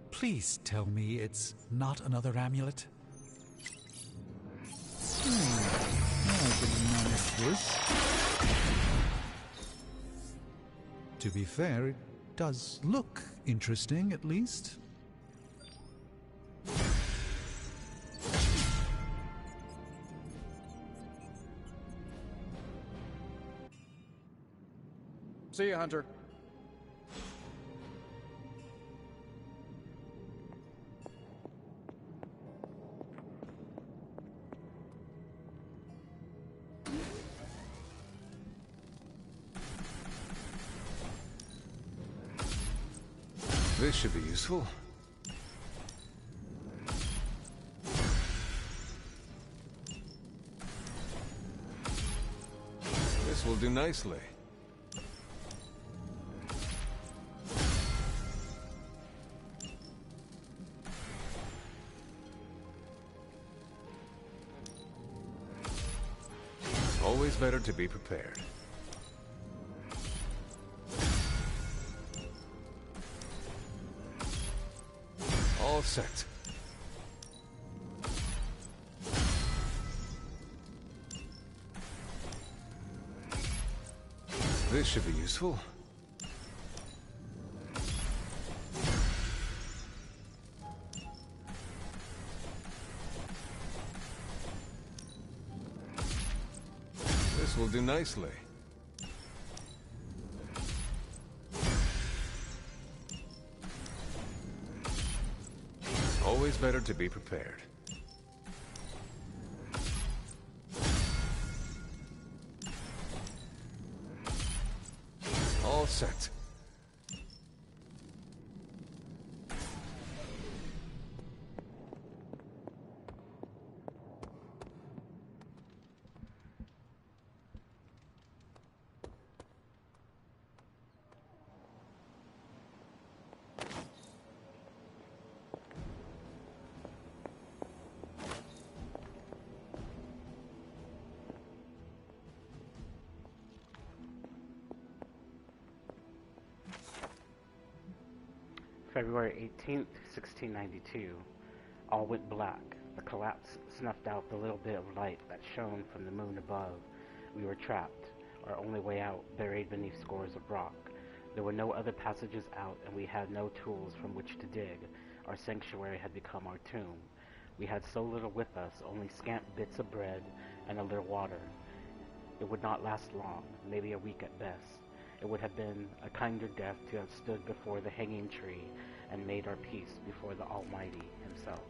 Please tell me it's not another amulet. I can manage this. To be fair, it does look interesting, at least. See ya, Hunter. This should be useful. This will do nicely. Always better to be prepared. All set. This should be useful. This will do nicely. Always better to be prepared. All set. February 18th, 1692. All went black. The collapse snuffed out the little bit of light that shone from the moon above. We were trapped, our only way out buried beneath scores of rock. There were no other passages out, and we had no tools from which to dig. Our sanctuary had become our tomb. We had so little with us, only scant bits of bread and a little water. It would not last long, maybe a week at best. It would have been a kinder death to have stood before the hanging tree and made our peace before the Almighty himself.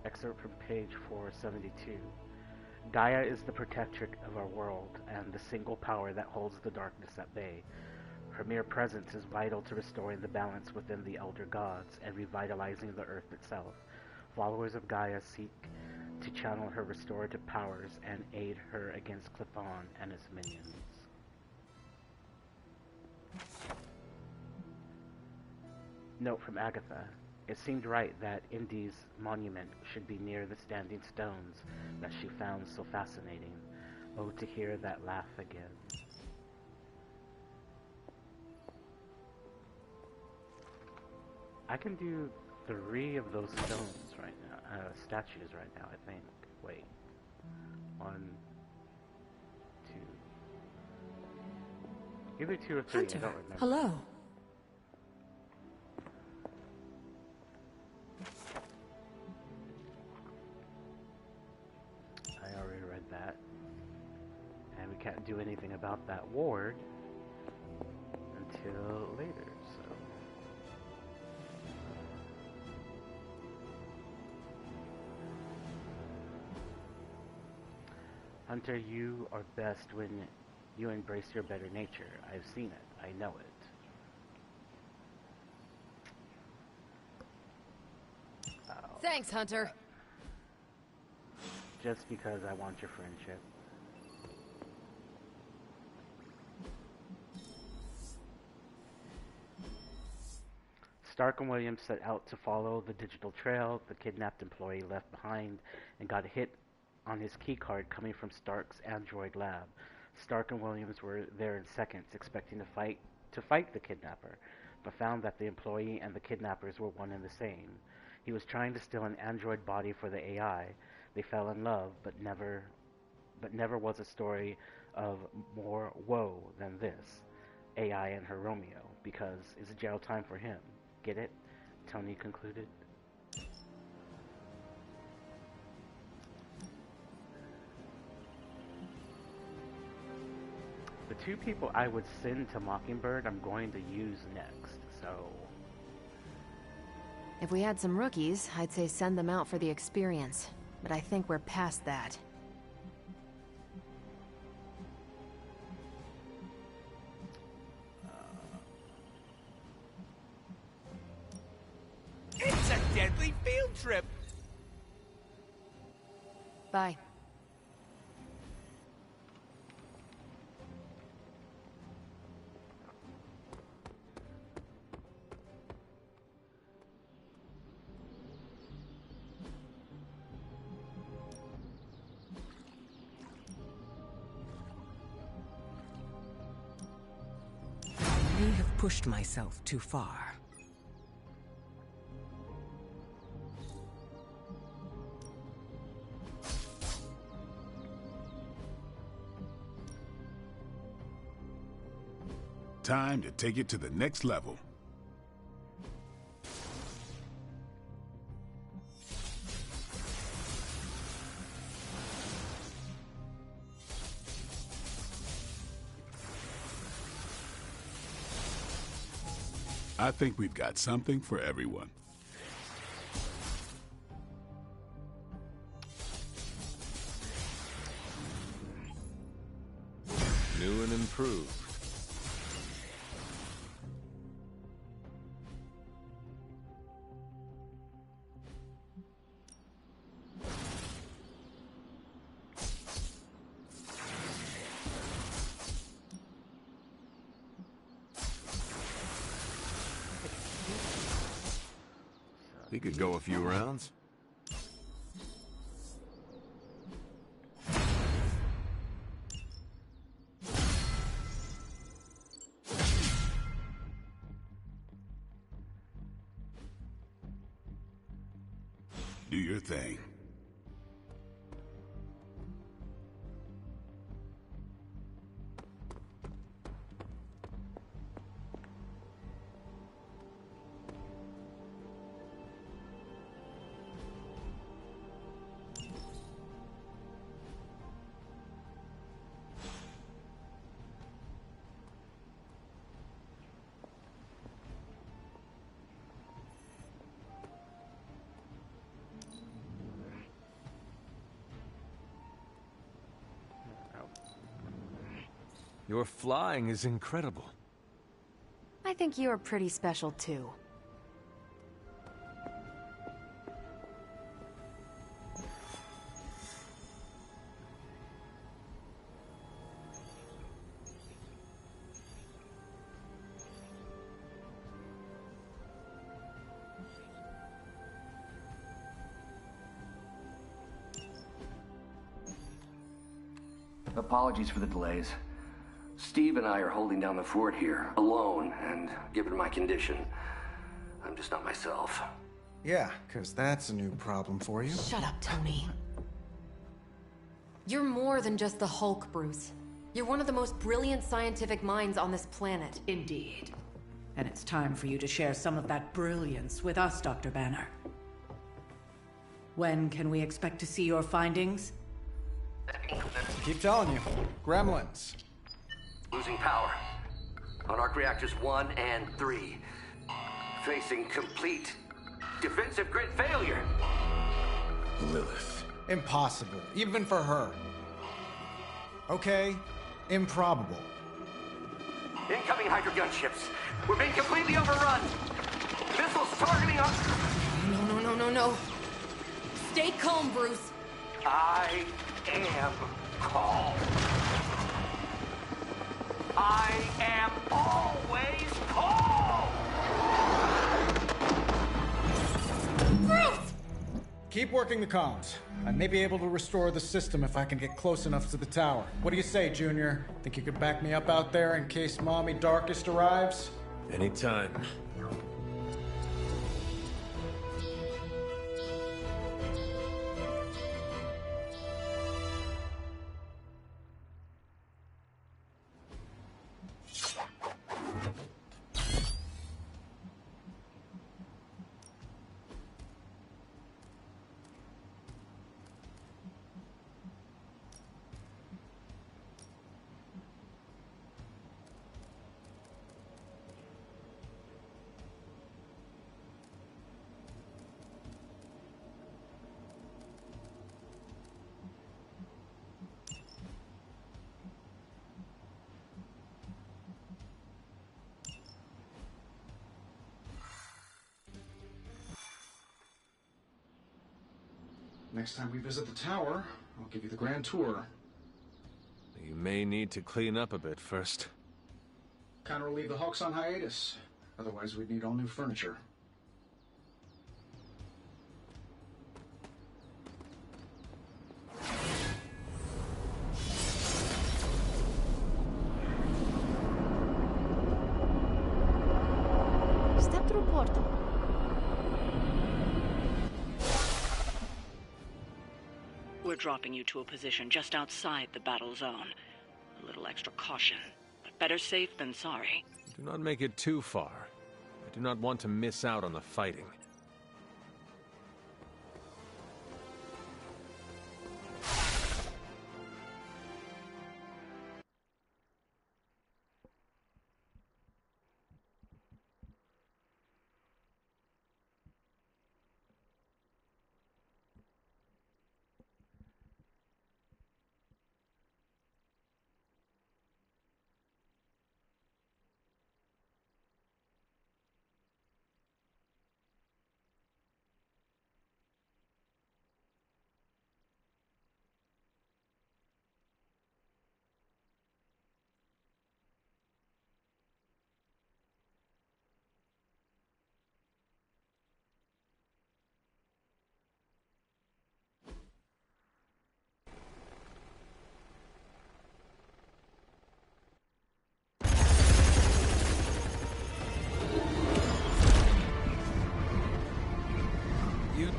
Excerpt from page 472. Gaia is the protector of our world and the single power that holds the darkness at bay. Her mere presence is vital to restoring the balance within the elder gods and revitalizing the earth itself. Followers of Gaia seek to channel her restorative powers and aid her against Clithon and its minions. Note from Agatha. It seemed right that Indy's monument should be near the standing stones that she found so fascinating. Oh, to hear that laugh again. I can do 3 of those stones right now, statues right now, I think. Wait. 1, 2. Either 2 or 3, Hunter, I don't remember. hello. I already read that. And we can't do anything about that ward until later, so... Hunter, you are best when you embrace your better nature. I've seen it. I know it. Oh. Thanks, Hunter. Just because I want your friendship. Stark and Williams set out to follow the digital trail the kidnapped employee left behind and got a hit on his keycard coming from Stark's android lab. Stark and Williams were there in seconds, expecting to fight the kidnapper, but found that the employee and the kidnappers were one and the same. He was trying to steal an android body for the AI. They fell in love, but never was a story of more woe than this. AI and her Romeo, because it's jail time for him. Get it? Tony concluded. The 2 people I would send to Mockingbird I'm going to use next, so... If we had some rookies, I'd say send them out for the experience. But I think we're past that. It's a deadly field trip! Bye. I may have pushed myself too far. Time to take it to the next level. I think we've got something for everyone. New and improved. We could go a few rounds. Do your thing. Your flying is incredible. I think you're pretty special too. Apologies for the delays. Steve and I are holding down the fort here, alone, and given my condition, I'm just not myself. Yeah, because that's a new problem for you. Shut up, Tony. You're more than just the Hulk, Bruce. You're one of the most brilliant scientific minds on this planet. Indeed. And it's time for you to share some of that brilliance with us, Dr. Banner. When can we expect to see your findings? Keep telling you. Gremlins. Losing power. On arc reactors 1 and 3. Facing complete defensive grid failure. Lilith. Impossible, even for her. Okay, improbable. Incoming Hydra gunships. We're being completely overrun. Missiles targeting us. No. Stay calm, Bruce. I am calm. I am always calm! Bruce! Keep working the comms. I may be able to restore the system if I can get close enough to the tower. What do you say, Junior? Think you could back me up out there in case Mommy Darkest arrives? Anytime. Next time we visit the tower, I'll give you the grand tour. You may need to clean up a bit first. Kind of relieve the Hawks on hiatus. Otherwise, we'd need all new furniture. Step through portal. We're dropping you to a position just outside the battle zone. A little extra caution, but better safe than sorry. Do not make it too far. I do not want to miss out on the fighting.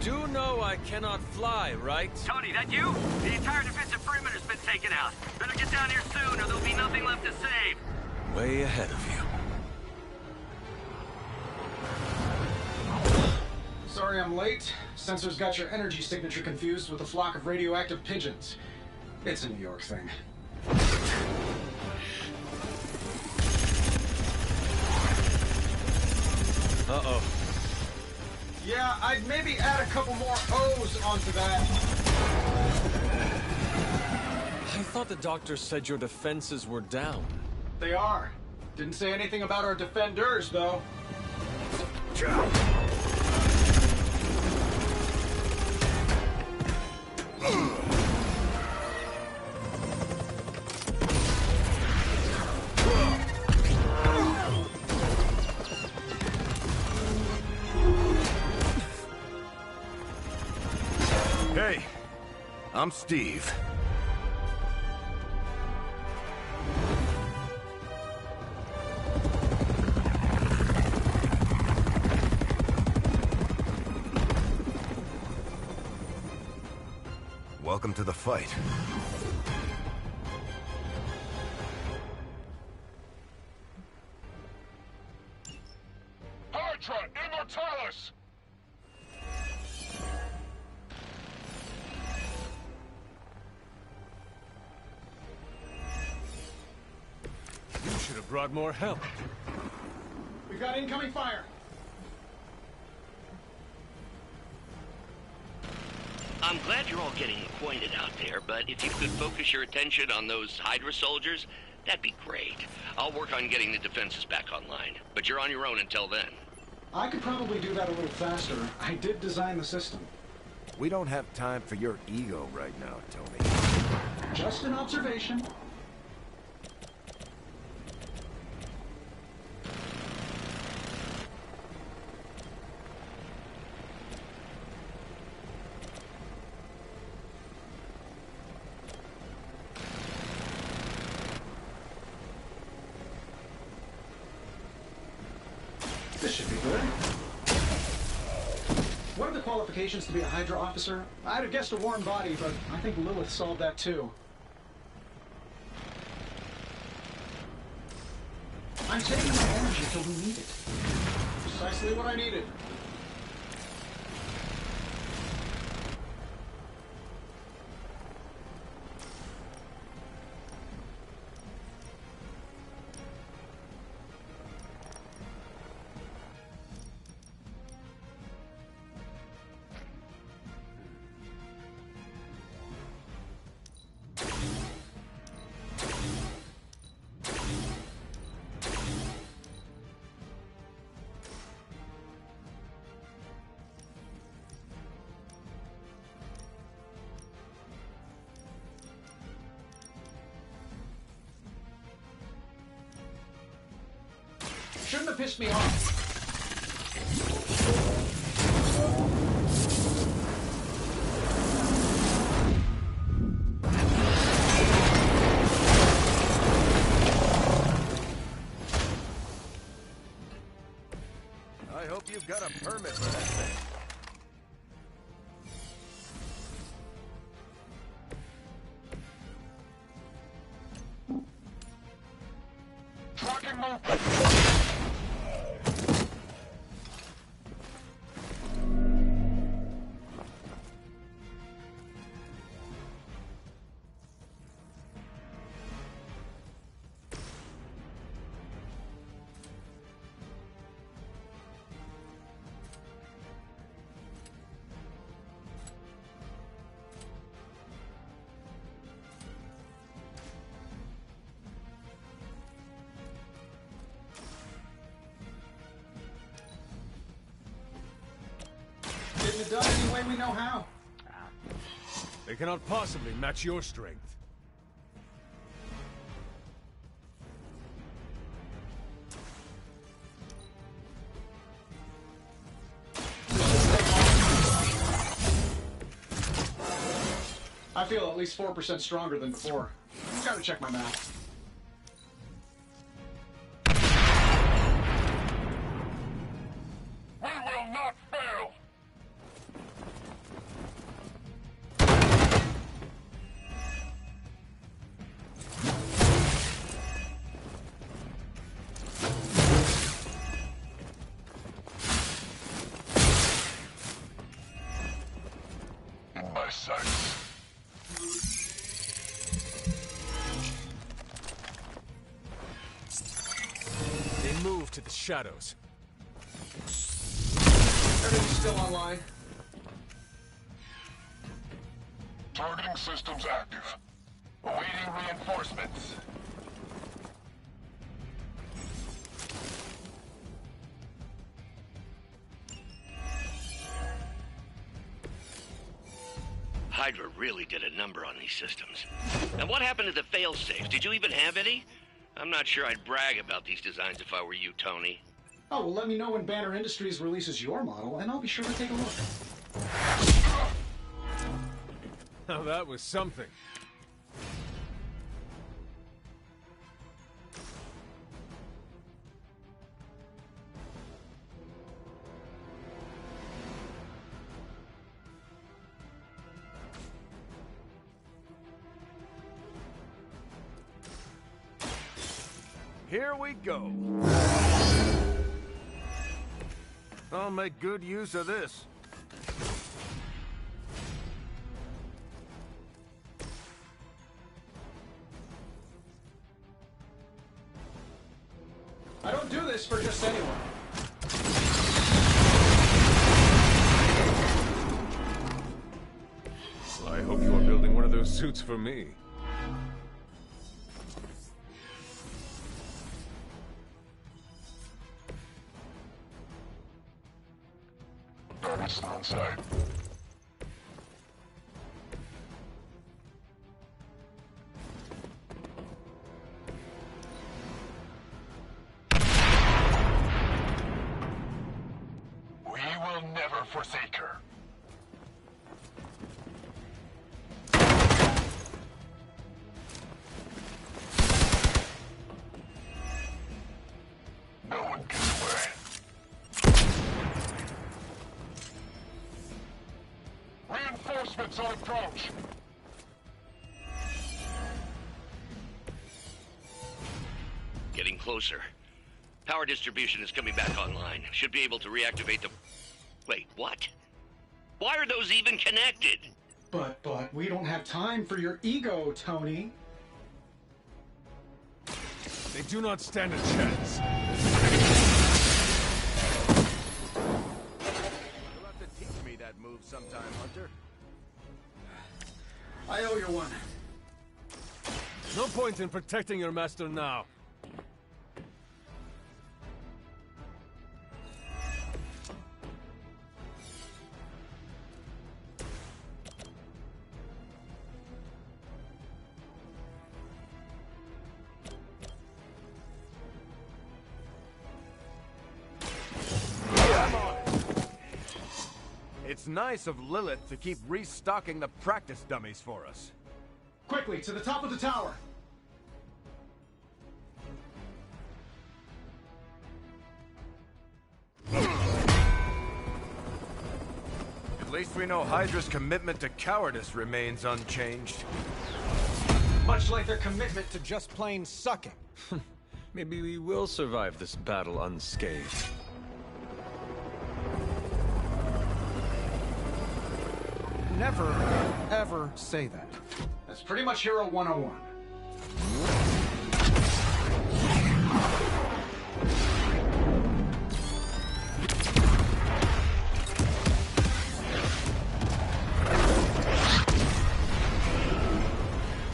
do know I cannot fly, right? Tony, that you? The entire defensive perimeter's been taken out. Better get down here soon, or there'll be nothing left to save. Way ahead of you. Sorry I'm late. Sensors got your energy signature confused with a flock of radioactive pigeons. It's a New York thing. Uh-oh. Yeah, I'd maybe add a couple more O's onto that. I thought the doctor said your defenses were down. They are. Didn't say anything about our defenders, though. Hey, I'm Steve. Welcome to the fight. Hydra, Immortalis! You should have brought more help. We've got incoming fire. I'm glad you're all getting acquainted out there, but if you could focus your attention on those Hydra soldiers, that'd be great. I'll work on getting the defenses back online, but you're on your own until then. I could probably do that a little faster. I did design the system. We don't have time for your ego right now, Tony. Just an observation. This should be good. What are the qualifications to be a Hydra officer? I'd have guessed a warm body, but I think Lilith solved that too. I'm taking my energy till we need it. Precisely what I needed. Shouldn't have pissed me off. I hope you've got a permit for that thing. Tracking movement! Getting it done any way we know how. They cannot possibly match your strength. I feel at least 4% stronger than before. Gotta check my math. We will not fail! my sights. They move to the shadows. Everything's still online. Targeting systems active. Awaiting reinforcements. Hydra really did a number on these systems. And what happened to the fail-safes? Did you even have any? I'm not sure I'd brag about these designs if I were you, Tony. Oh, well, let me know when Banner Industries releases your model, and I'll be sure to take a look. Now that was something. Here we go. I'll make good use of this. I don't do this for just anyone. Well, I hope you are building one of those suits for me. Target's on site. We will never forsake her. No one gets away. Reinforcements on approach. Getting closer. Power distribution is coming back online. Should be able to reactivate the... Wait, what? Why are those even connected? But, we don't have time for your ego, Tony. They do not stand a chance. You'll have to teach me that move sometime, Hunter. I owe you one. No point in protecting your master now. It's nice of Lilith to keep restocking the practice dummies for us. Quickly, to the top of the tower. At least we know Hydra's commitment to cowardice remains unchanged. Much like their commitment to just plain sucking. Maybe we will survive this battle unscathed. Never, ever say that. That's pretty much Hero 101.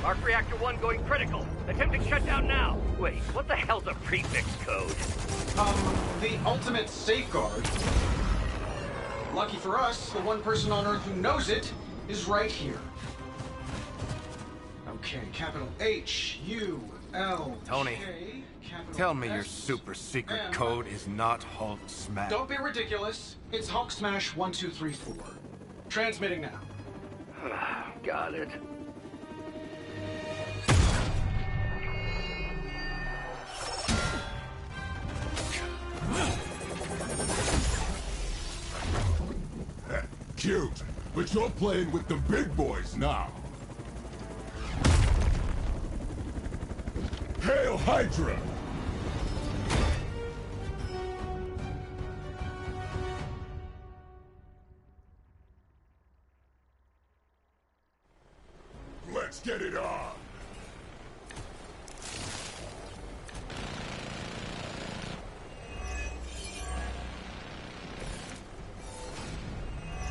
Arc Reactor 1 going critical. Attempting shutdown now. Wait, what the hell's a prefix code? The ultimate safeguard. Lucky for us, the one person on Earth who knows it is right here. Okay, capital H-U-L-K. Tony, capital tell me your S super secret M. code is not Hulk Smash. Don't be ridiculous. It's Hulk Smash 1234. Transmitting now. Got it. Cute, but you're playing with the big boys now. Hail Hydra! Let's get it on!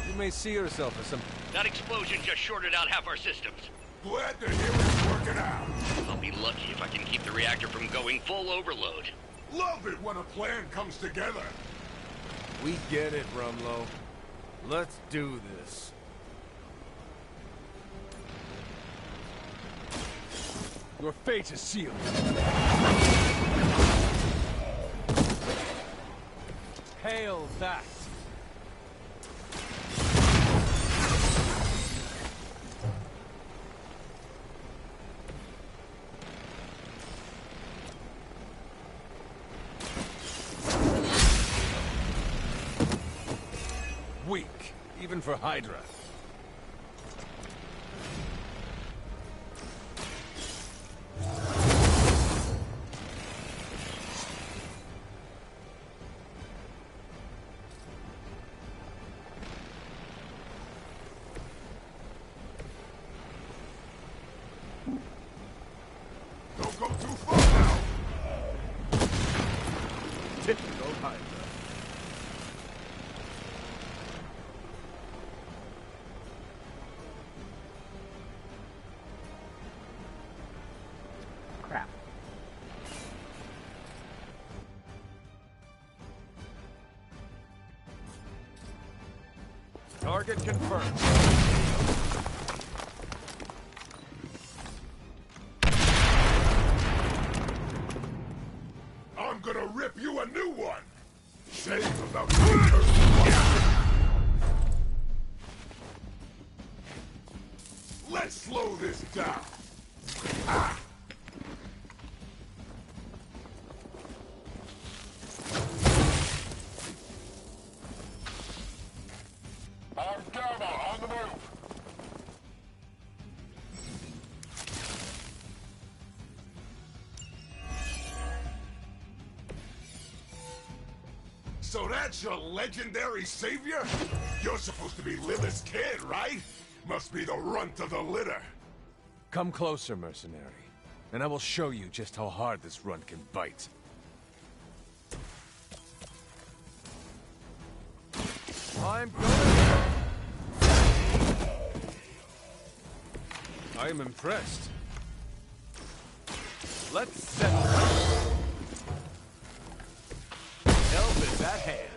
You may see yourself as some... That explosion just shorted out half our systems. Glad to hear it's working out. I'll be lucky if I can keep the reactor from going full overload. Love it when a plan comes together. We get it, Rumlow. Let's do this. Your fate is sealed. Hail that! Weak, even for Hydra. Don't go too far now. Typical Hydra. Crap. Target confirmed. I'm gonna rip you a new one. Save about Let's slow this down. Ah. I'm Gamma, on the move. So that's your legendary savior? You're supposed to be Lilith's kid, right? Must be the runt of the litter. Come closer, mercenary, and I will show you just how hard this runt can bite. I'm going. I am impressed. Let's settle. Help is at hand.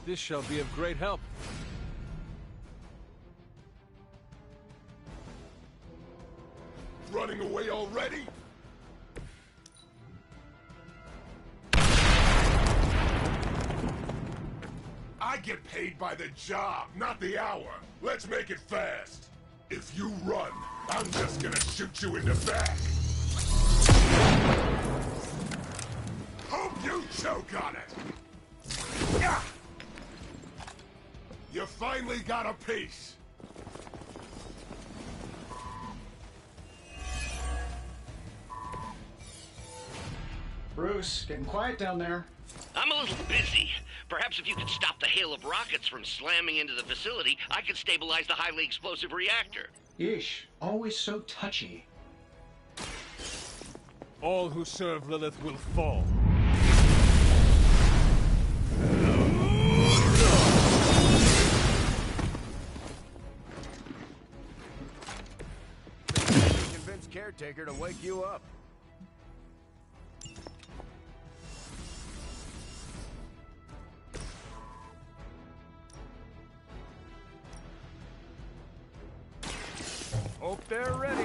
This shall be of great help. Running away already? I get paid by the job, not the hour. Let's make it fast. If you run, I'm just gonna shoot you in the back. Hope you choke on it. Yeah. You finally got a piece. Bruce, getting quiet down there. I'm a little busy. Perhaps if you could stop the hail of rockets from slamming into the facility, I could stabilize the highly explosive reactor. Yeesh, always so touchy. All who serve Lilith will fall. Convince Caretaker to wake you up. Hope they're ready.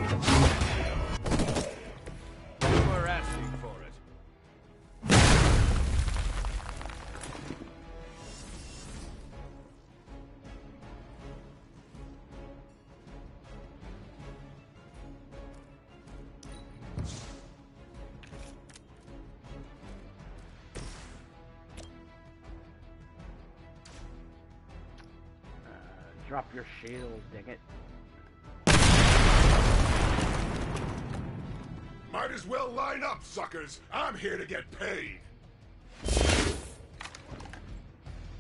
We're at Drop your shield, dang it. Might as well line up, suckers. I'm here to get paid.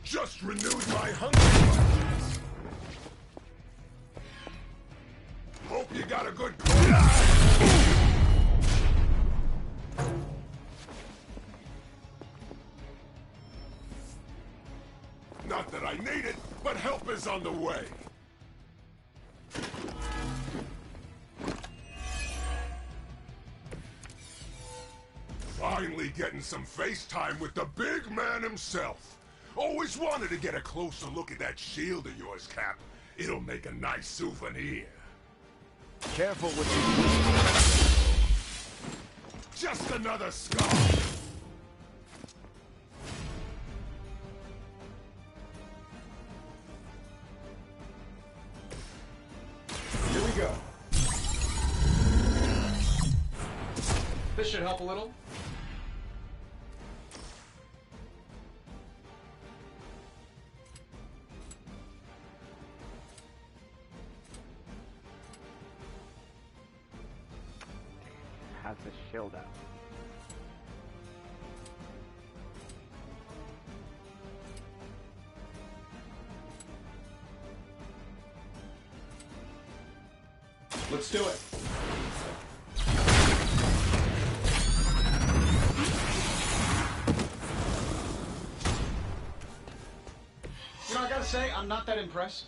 Just renewed my hunger punches. Hope you got a good Not that I need it, but help is on the way. Finally getting some face time with the big man himself. Always wanted to get a closer look at that shield of yours, Cap. It'll make a nice souvenir. Careful with you. Just another scar. Here we go. This should help a little. Has his shield out. Let's do it. You know, I gotta say, I'm not that impressed.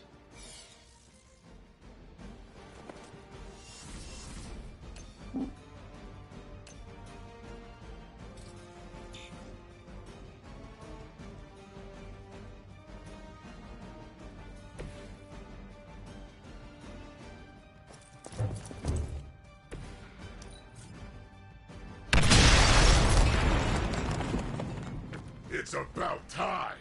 It's about time.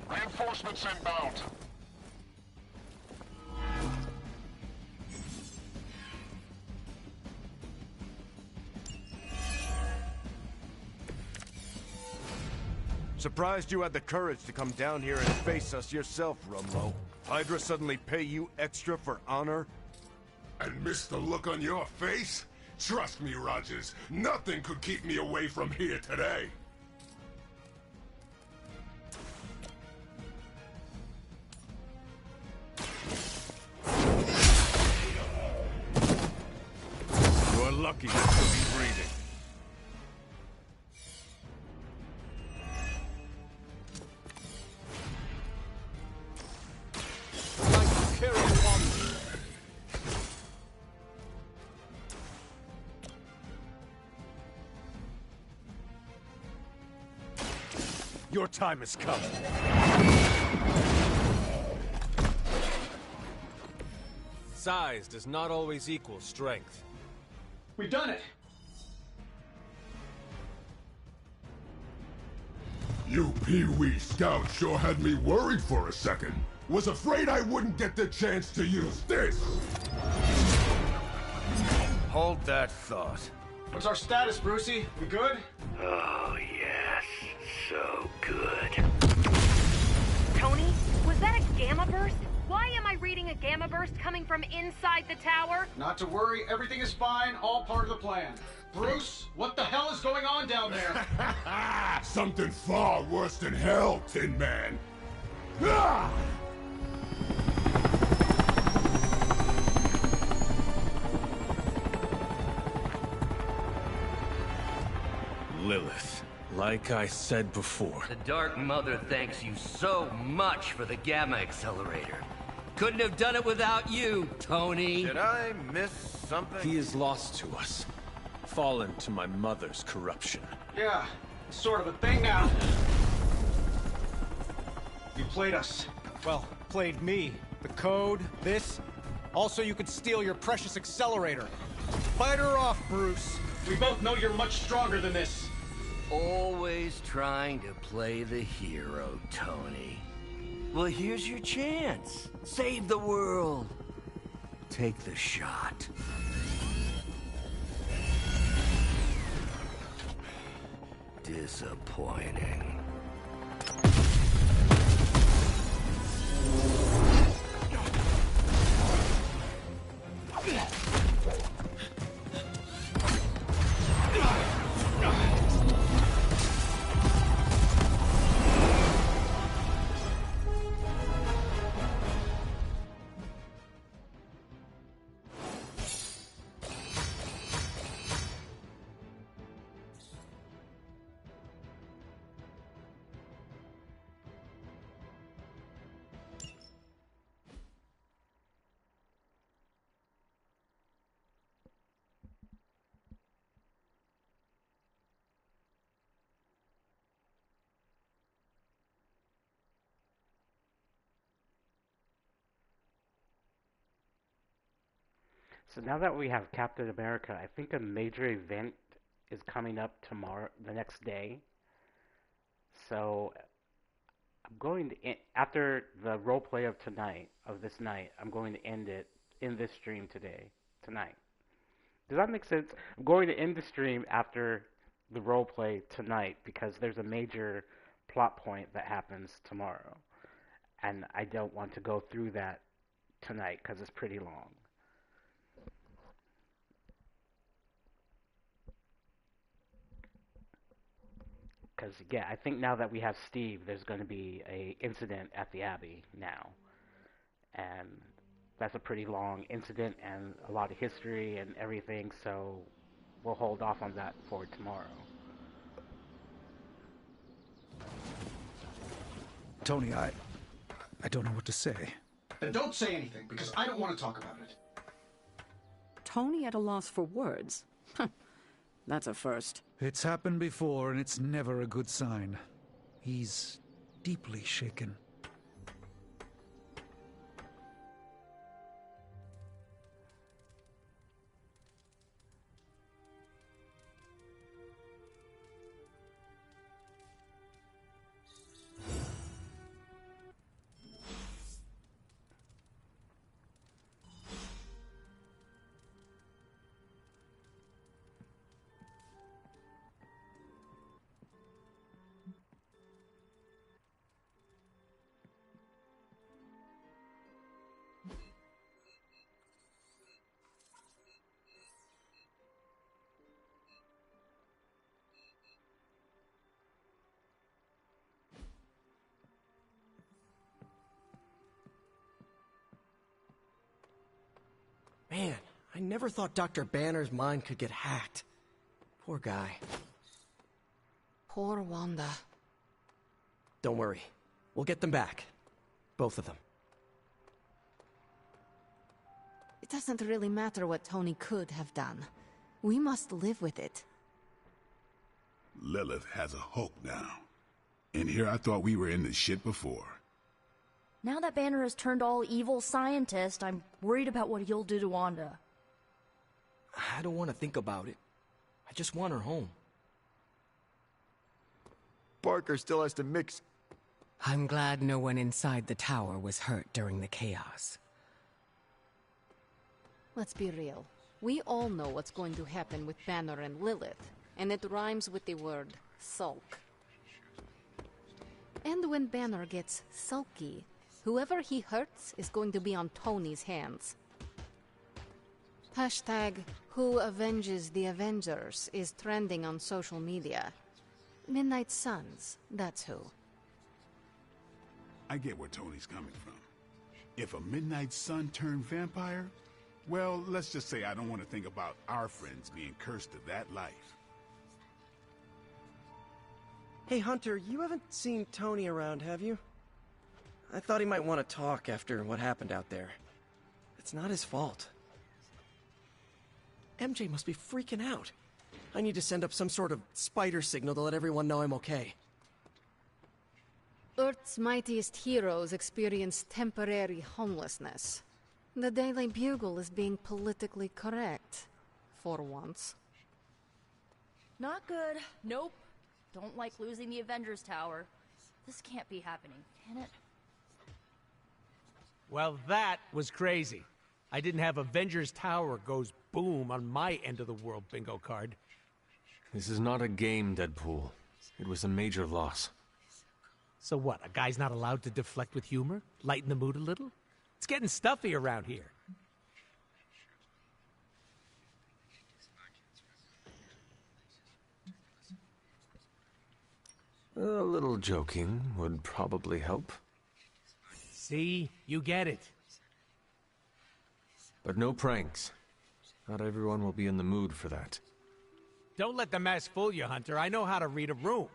Reinforcements inbound. Surprised you had the courage to come down here and face us yourself, Rumlow. Hydra suddenly pay you extra for honor? And miss the look on your face? Trust me, Rogers, nothing could keep me away from here today. You're lucky to be breathing. Your time has come. Size does not always equal strength. We've done it! You Pee-wee Scout sure had me worried for a second. Was afraid I wouldn't get the chance to use this. Hold that thought. What's our status, Brucey? We good? Oh, yes. So good. Tony, was that a gamma burst? Why am I reading a gamma burst coming from inside the tower? Not to worry, everything is fine, all part of the plan. Bruce, what the hell is going on down there? Something far worse than hell, Tin Man. Ah! Lilith, like I said before. The Dark Mother thanks you so much for the Gamma Accelerator. Couldn't have done it without you, Tony. Did I miss something? He is lost to us. Fallen to my mother's corruption. Yeah, sort of a thing now. You played us. Well, played me. The code, this. Also, you could steal your precious accelerator. Fight her off, Bruce. We both know you're much stronger than this. Always trying to play the hero, Tony. Well, here's your chance. Save the world. Take the shot. Disappointing. So now that we have Captain America, I think a major event is coming up tomorrow, the next day. So I'm going to after the roleplay of tonight, of this night, I'm going to end it in this stream tonight. Does that make sense? I'm going to end the stream after the roleplay tonight because there's a major plot point that happens tomorrow, and I don't want to go through that tonight because it's pretty long. Because, yeah, I think now that we have Steve, there's going to be a incident at the Abbey now. And that's a pretty long incident and a lot of history and everything, so we'll hold off on that for tomorrow. Tony, I don't know what to say. Then don't say anything, because I don't want to talk about it. Tony at a loss for words? That's a first. It's happened before, and it's never a good sign. He's deeply shaken. Man, I never thought Dr. Banner's mind could get hacked. Poor guy. Poor Wanda. Don't worry. We'll get them back. Both of them. It doesn't really matter what Tony could have done. We must live with it. Lilith has a Hulk now. And here I thought we were in the shit before. Now that Banner has turned all evil scientist, I'm worried about what he'll do to Wanda. I don't want to think about it. I just want her home. Parker still has to mix. I'm glad no one inside the tower was hurt during the chaos. Let's be real. We all know what's going to happen with Banner and Lilith, and it rhymes with the word sulk. And when Banner gets sulky, whoever he hurts is going to be on Tony's hands. Hashtag Who Avenges the Avengers is trending on social media. Midnight Suns, that's who. I get where Tony's coming from. If a Midnight Sun turned vampire, well, let's just say I don't want to think about our friends being cursed to that life. Hey, Hunter, you haven't seen Tony around, have you? I thought he might want to talk after what happened out there. It's not his fault. MJ must be freaking out. I need to send up some sort of spider signal to let everyone know I'm okay. Earth's mightiest heroes experience temporary homelessness. The Daily Bugle is being politically correct. For once. Not good. Nope. Don't like losing the Avengers Tower. This can't be happening, can it? Well, that was crazy. I didn't have Avengers Tower goes boom on my end of the world bingo card. This is not a game, Deadpool. It was a major loss. So what, a guy's not allowed to deflect with humor? Lighten the mood a little? It's getting stuffy around here. A little joking would probably help. See? You get it. But no pranks. Not everyone will be in the mood for that. Don't let the mess fool you, Hunter. I know how to read a room.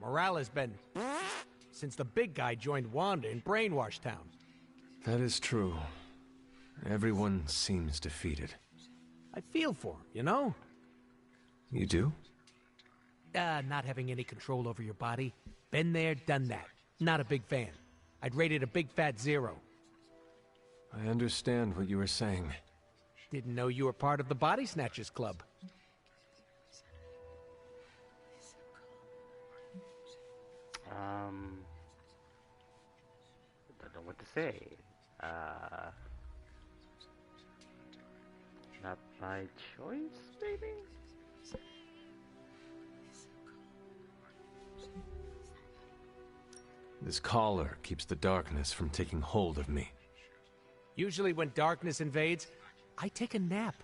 Morale has been... since the big guy joined Wanda in Brainwash Town. That is true. Everyone seems defeated. I feel for him, you know? You do? Not having any control over your body. Been there, done that. Not a big fan. I'd rate it a big fat 0. I understand what you were saying. Didn't know you were part of the Body Snatchers Club. Don't know what to say. Not by choice, maybe? This collar keeps the darkness from taking hold of me. Usually when darkness invades, I take a nap.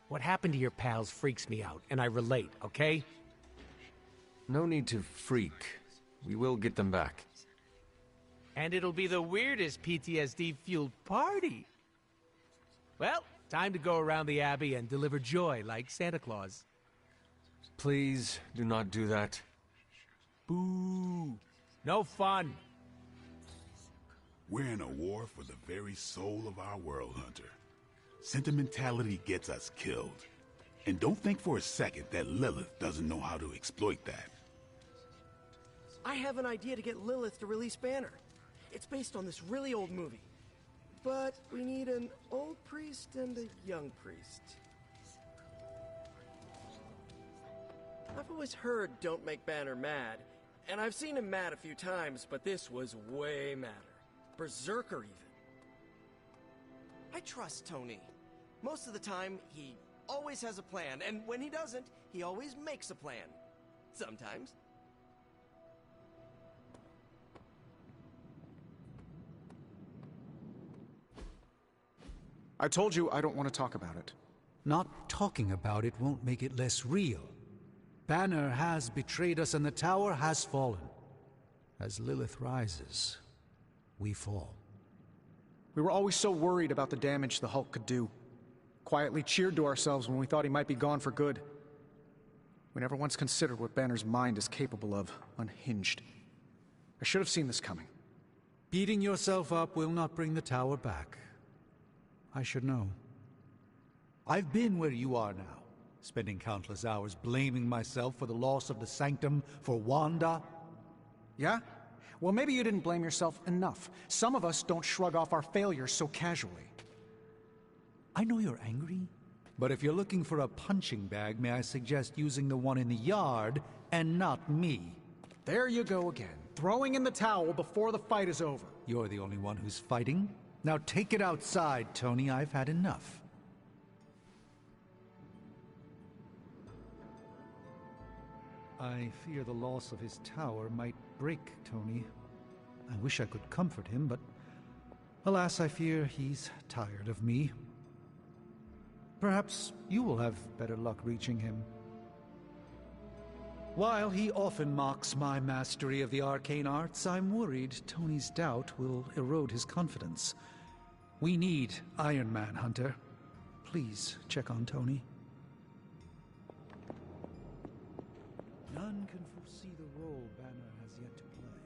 What happened to your pals freaks me out, and I relate, okay? No need to freak. We will get them back. And it'll be the weirdest PTSD-fueled party. Well, time to go around the Abbey and deliver joy like Santa Claus. Please, do not do that. Boo! No fun! We're in a war for the very soul of our world, Hunter. Sentimentality gets us killed. And don't think for a second that Lilith doesn't know how to exploit that. I have an idea to get Lilith to release Banner. It's based on this really old movie. But we need an old priest and a young priest. I've always heard don't make Banner mad, and I've seen him mad a few times, but this was way madder. Berserker, even. I trust Tony. Most of the time, he always has a plan, and when he doesn't, he always makes a plan. Sometimes. I told you I don't want to talk about it. Not talking about it won't make it less real. Banner has betrayed us and the tower has fallen. As Lilith rises, we fall. We were always so worried about the damage the Hulk could do. Quietly cheered to ourselves when we thought he might be gone for good. We never once considered what Banner's mind is capable of, unhinged. I should have seen this coming. Beating yourself up will not bring the tower back. I should know. I've been where you are now, spending countless hours blaming myself for the loss of the Sanctum for Wanda. Yeah? Well, maybe you didn't blame yourself enough. Some of us don't shrug off our failures so casually. I know you're angry, but if you're looking for a punching bag, may I suggest using the one in the yard and not me? There you go again, throwing in the towel before the fight is over. You're the only one who's fighting. Now take it outside, Tony. I've had enough. I fear the loss of his tower might break Tony. I wish I could comfort him, but alas, I fear he's tired of me. Perhaps you will have better luck reaching him. While he often mocks my mastery of the arcane arts, I'm worried Tony's doubt will erode his confidence. We need Iron Man, Hunter. Please check on Tony. None can foresee the role Banner has yet to play.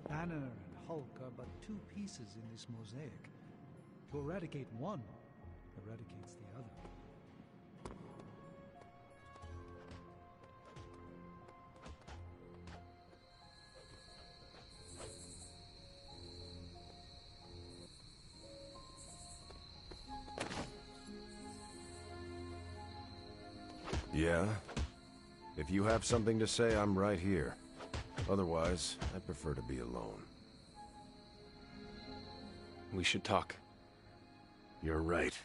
Banner and Hulk are but two pieces in this mosaic. To eradicate one, eradicates the other. Yeah? If you have something to say, I'm right here. Otherwise, I prefer to be alone. We should talk. You're right.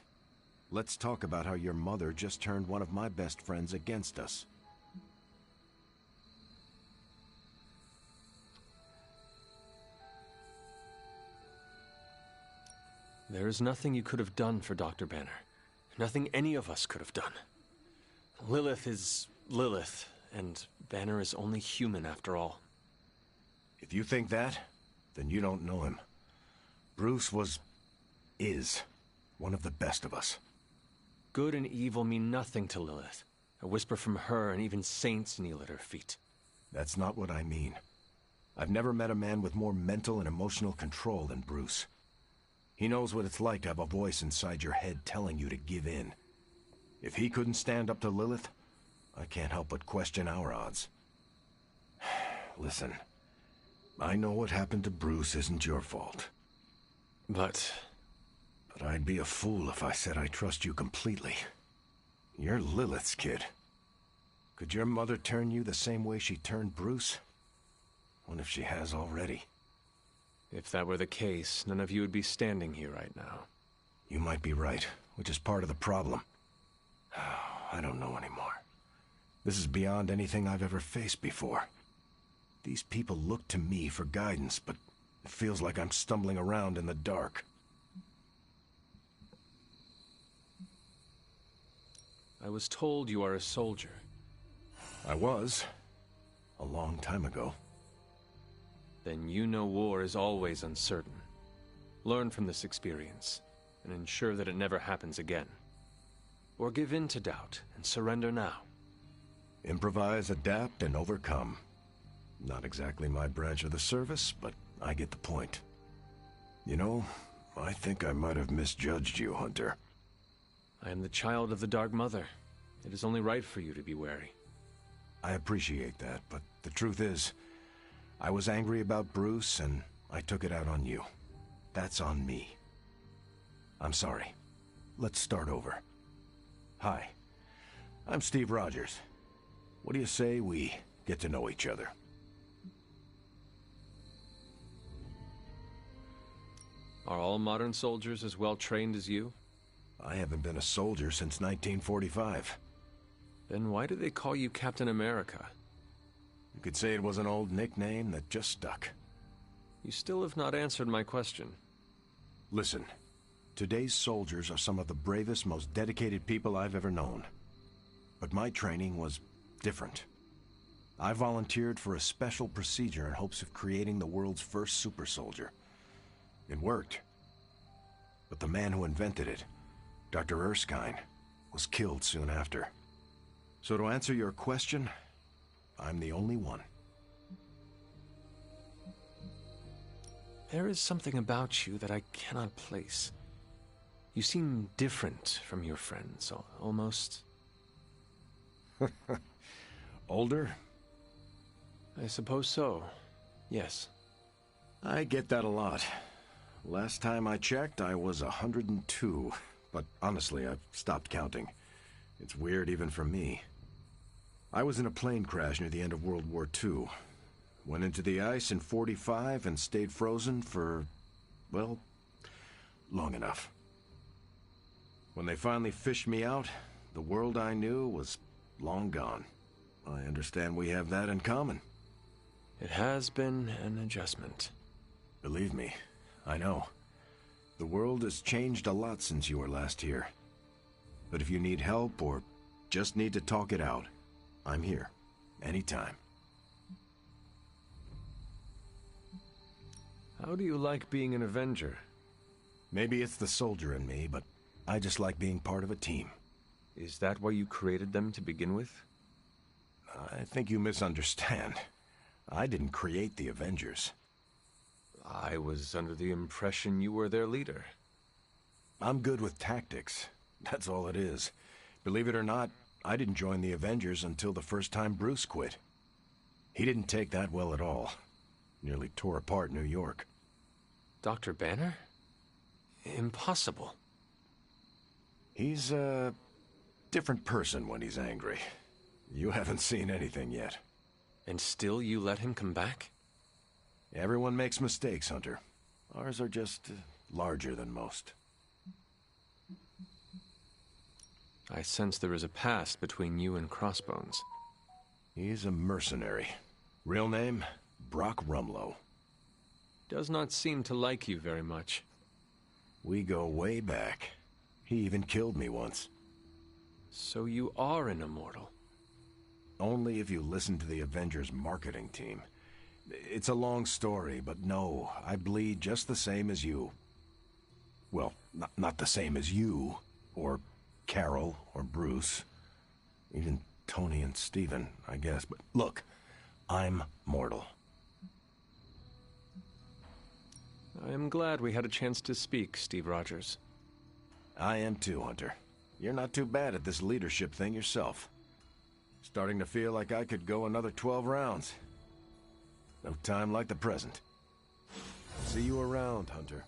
Let's talk about how your mother just turned one of my best friends against us. There is nothing you could have done for Dr. Banner. Nothing any of us could have done. Lilith is Lilith, and Banner is only human after all. If you think that, then you don't know him. Bruce is one of the best of us. Good and evil mean nothing to Lilith. A whisper from her, and even saints kneel at her feet. That's not what I mean. I've never met a man with more mental and emotional control than Bruce. He knows what it's like to have a voice inside your head telling you to give in. If he couldn't stand up to Lilith, I can't help but question our odds. Listen, I know what happened to Bruce isn't your fault. But I'd be a fool if I said I trust you completely. You're Lilith's kid. Could your mother turn you the same way she turned Bruce? What if she has already? if that were the case, none of you would be standing here right now. You might be right, which is part of the problem. I don't know anymore. This is beyond anything I've ever faced before. These people look to me for guidance, but it feels like I'm stumbling around in the dark. I was told you are a soldier. I was. A long time ago. Then you know war is always uncertain. Learn from this experience, and ensure that it never happens again. Or give in to doubt, and surrender now. Improvise, adapt, and overcome. Not exactly my branch of the service, but I get the point. You know, I think I might have misjudged you, Hunter. I am the child of the Dark Mother. It is only right for you to be wary. I appreciate that, but the truth is, I was angry about Bruce, and I took it out on you. That's on me. I'm sorry. Let's start over. Hi, I'm Steve Rogers. What do you say we get to know each other? Are all modern soldiers as well trained as you? I haven't been a soldier since 1945. Then why do they call you Captain America? You could say it was an old nickname that just stuck. You still have not answered my question. Listen, today's soldiers are some of the bravest, most dedicated people I've ever known. But my training was different. I volunteered for a special procedure in hopes of creating the world's first super soldier. It worked. But the man who invented it, Dr. Erskine, was killed soon after. So to answer your question, I'm the only one. There is something about you that I cannot place. You seem different from your friends, almost... Older? I suppose so, yes. I get that a lot. Last time I checked, I was 102, but honestly, I've stopped counting. It's weird even for me. I was in a plane crash near the end of World War II. Went into the ice in '45 and stayed frozen for, well, long enough. When they finally fished me out, the world I knew was long gone. I understand we have that in common. It has been an adjustment. Believe me, I know. The world has changed a lot since you were last here. But if you need help or just need to talk it out, I'm here, anytime. How do you like being an Avenger? Maybe it's the soldier in me, but I just like being part of a team. Is that why you created them to begin with? I think you misunderstand. I didn't create the Avengers. I was under the impression you were their leader. I'm good with tactics. That's all it is. Believe it or not, I didn't join the Avengers until the first time Bruce quit. He didn't take that well at all. Nearly tore apart New York. Dr. Banner? Impossible. He's a different person when he's angry. You haven't seen anything yet. And still you let him come back? Everyone makes mistakes, Hunter. Ours are just larger than most. I sense there is a past between you and Crossbones. He's a mercenary. Real name, Brock Rumlow. Does not seem to like you very much. We go way back. He even killed me once. So you are an immortal? Only if you listen to the Avengers marketing team. It's a long story, but no, I bleed just the same as you. Well, not the same as you, or Carol, or Bruce. Even Tony and Steven, I guess. But look, I'm mortal. I am glad we had a chance to speak, Steve Rogers. I am too, Hunter. You're not too bad at this leadership thing yourself. Starting to feel like I could go another 12 rounds. No time like the present. See you around, Hunter.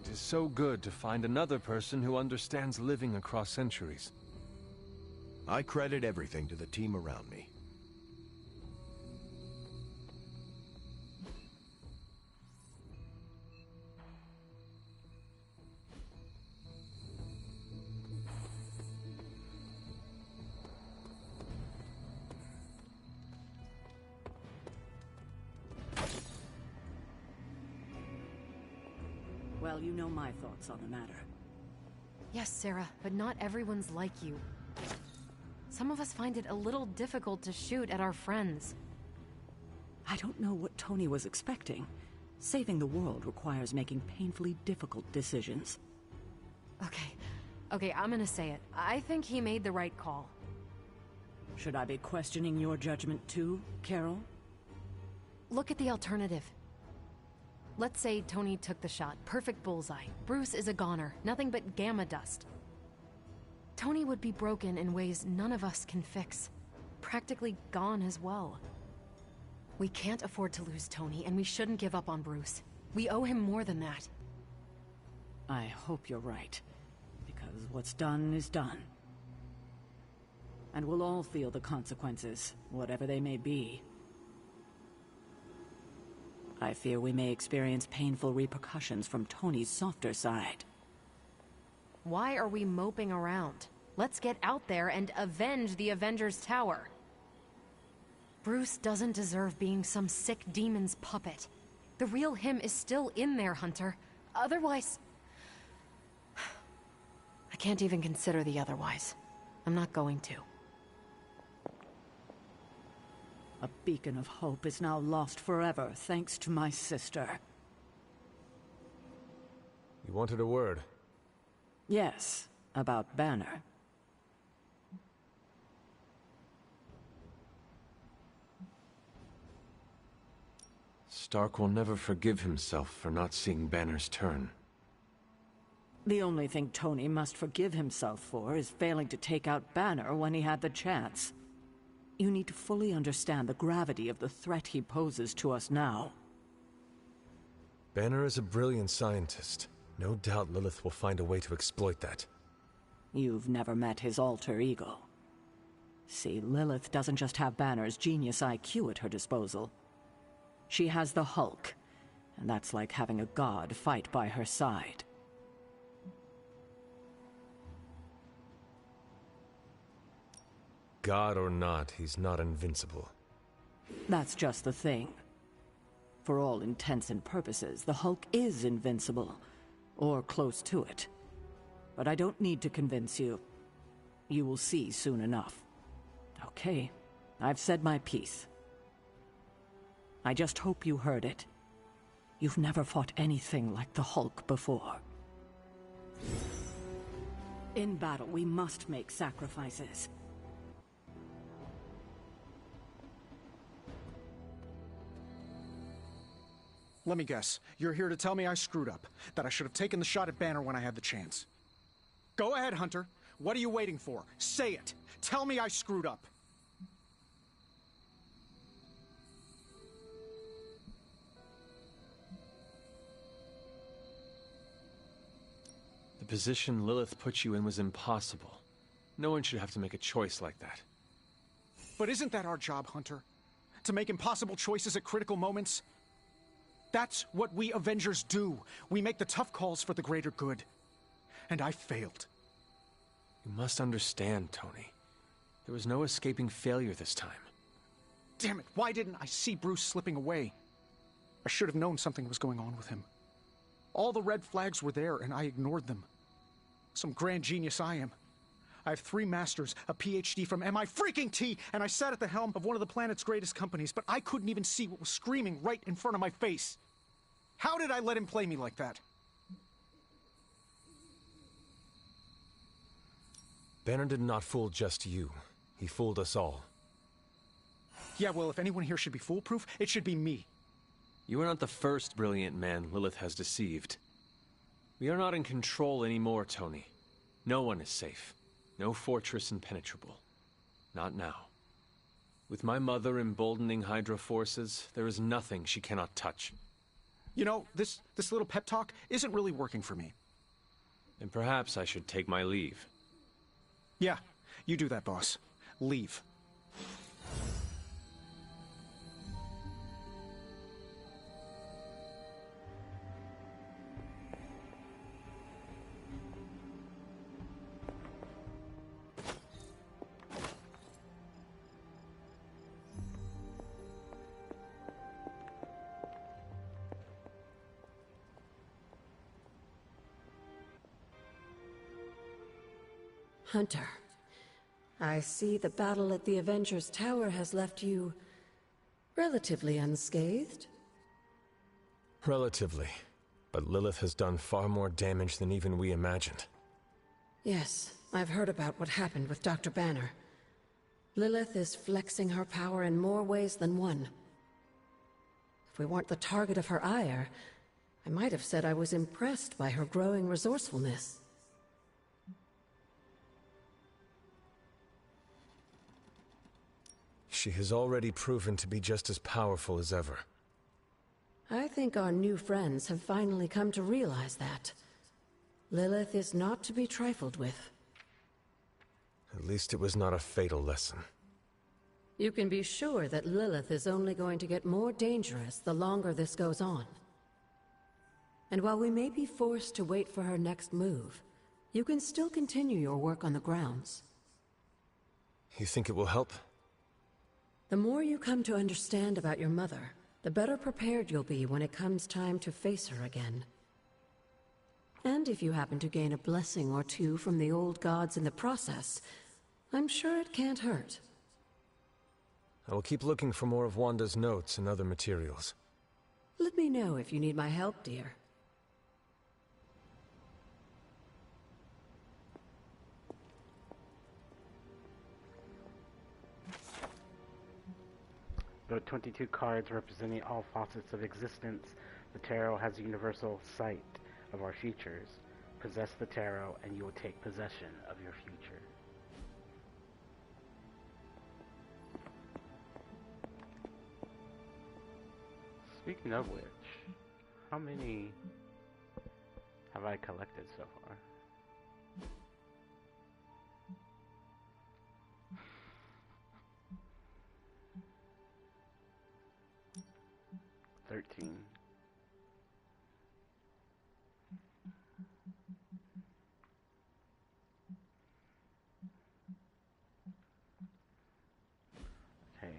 It is so good to find another person who understands living across centuries. I credit everything to the team around me. Well, you know my thoughts on the matter. Yes, Sarah, but not everyone's like you. Some of us find it a little difficult to shoot at our friends. I don't know what Tony was expecting. Saving the world requires making painfully difficult decisions. Okay, I'm gonna say it. I think he made the right call. Should I be questioning your judgment too, Carol? Look at the alternative. Let's say Tony took the shot. Perfect bullseye. Bruce is a goner. Nothing but gamma dust. Tony would be broken in ways none of us can fix. Practically gone as well. We can't afford to lose Tony, and we shouldn't give up on Bruce. We owe him more than that. I hope you're right, because what's done is done. And we'll all feel the consequences, whatever they may be. I fear we may experience painful repercussions from Tony's softer side. Why are we moping around? Let's get out there and avenge the Avengers Tower. Bruce doesn't deserve being some sick demon's puppet. The real him is still in there, Hunter. Otherwise... I can't even consider the otherwise. I'm not going to. A beacon of hope is now lost forever, thanks to my sister. You wanted a word? Yes, about Banner. Stark will never forgive himself for not seeing Banner's turn. The only thing Tony must forgive himself for is failing to take out Banner when he had the chance. You need to fully understand the gravity of the threat he poses to us now. Banner is a brilliant scientist. No doubt Lilith will find a way to exploit that. You've never met his alter ego. See, Lilith doesn't just have Banner's genius IQ at her disposal. She has the Hulk, and that's like having a god fight by her side. God or not, he's not invincible. That's just the thing. For all intents and purposes, the Hulk is invincible, or close to it. But I don't need to convince you. You will see soon enough. Okay, I've said my piece. I just hope you heard it. You've never fought anything like the Hulk before. In battle, we must make sacrifices. Let me guess. You're here to tell me I screwed up. That I should have taken the shot at Banner when I had the chance. Go ahead, Hunter. What are you waiting for? Say it. Tell me I screwed up. The position Lilith put you in was impossible. No one should have to make a choice like that. But isn't that our job, Hunter? To make impossible choices at critical moments? That's what we Avengers do. We make the tough calls for the greater good. And I failed. You must understand, Tony. There was no escaping failure this time. Damn it, why didn't I see Bruce slipping away? I should have known something was going on with him. All the red flags were there, and I ignored them. Some grand genius I am. I have 3 masters, a PhD from MI-freaking-T, and I sat at the helm of one of the planet's greatest companies, but I couldn't even see what was screaming right in front of my face. How did I let him play me like that? Banner did not fool just you. He fooled us all. Yeah, well, if anyone here should be foolproof, it should be me. You are not the first brilliant man Lilith has deceived. We are not in control anymore, Tony. No one is safe. No fortress impenetrable. Not now. With my mother emboldening Hydra forces, there is nothing she cannot touch. You know, this little pep talk isn't really working for me. And perhaps I should take my leave. Yeah, you do that, boss. Leave. Hunter, I see the battle at the Avengers Tower has left you relatively unscathed. Relatively. But Lilith has done far more damage than even we imagined. Yes, I've heard about what happened with Dr. Banner. Lilith is flexing her power in more ways than one. If we weren't the target of her ire, I might have said I was impressed by her growing resourcefulness. She has already proven to be just as powerful as ever. I think our new friends have finally come to realize that. Lilith is not to be trifled with. At least it was not a fatal lesson. You can be sure that Lilith is only going to get more dangerous the longer this goes on. And while we may be forced to wait for her next move, you can still continue your work on the grounds. You think it will help? The more you come to understand about your mother, the better prepared you'll be when it comes time to face her again. And if you happen to gain a blessing or two from the old gods in the process, I'm sure it can't hurt. I will keep looking for more of Wanda's notes and other materials. Let me know if you need my help, dear. There are 22 cards representing all facets of existence. The tarot has a universal sight of our futures. Possess the tarot and you will take possession of your future. Speaking of which, how many have I collected so far? $13. Okay.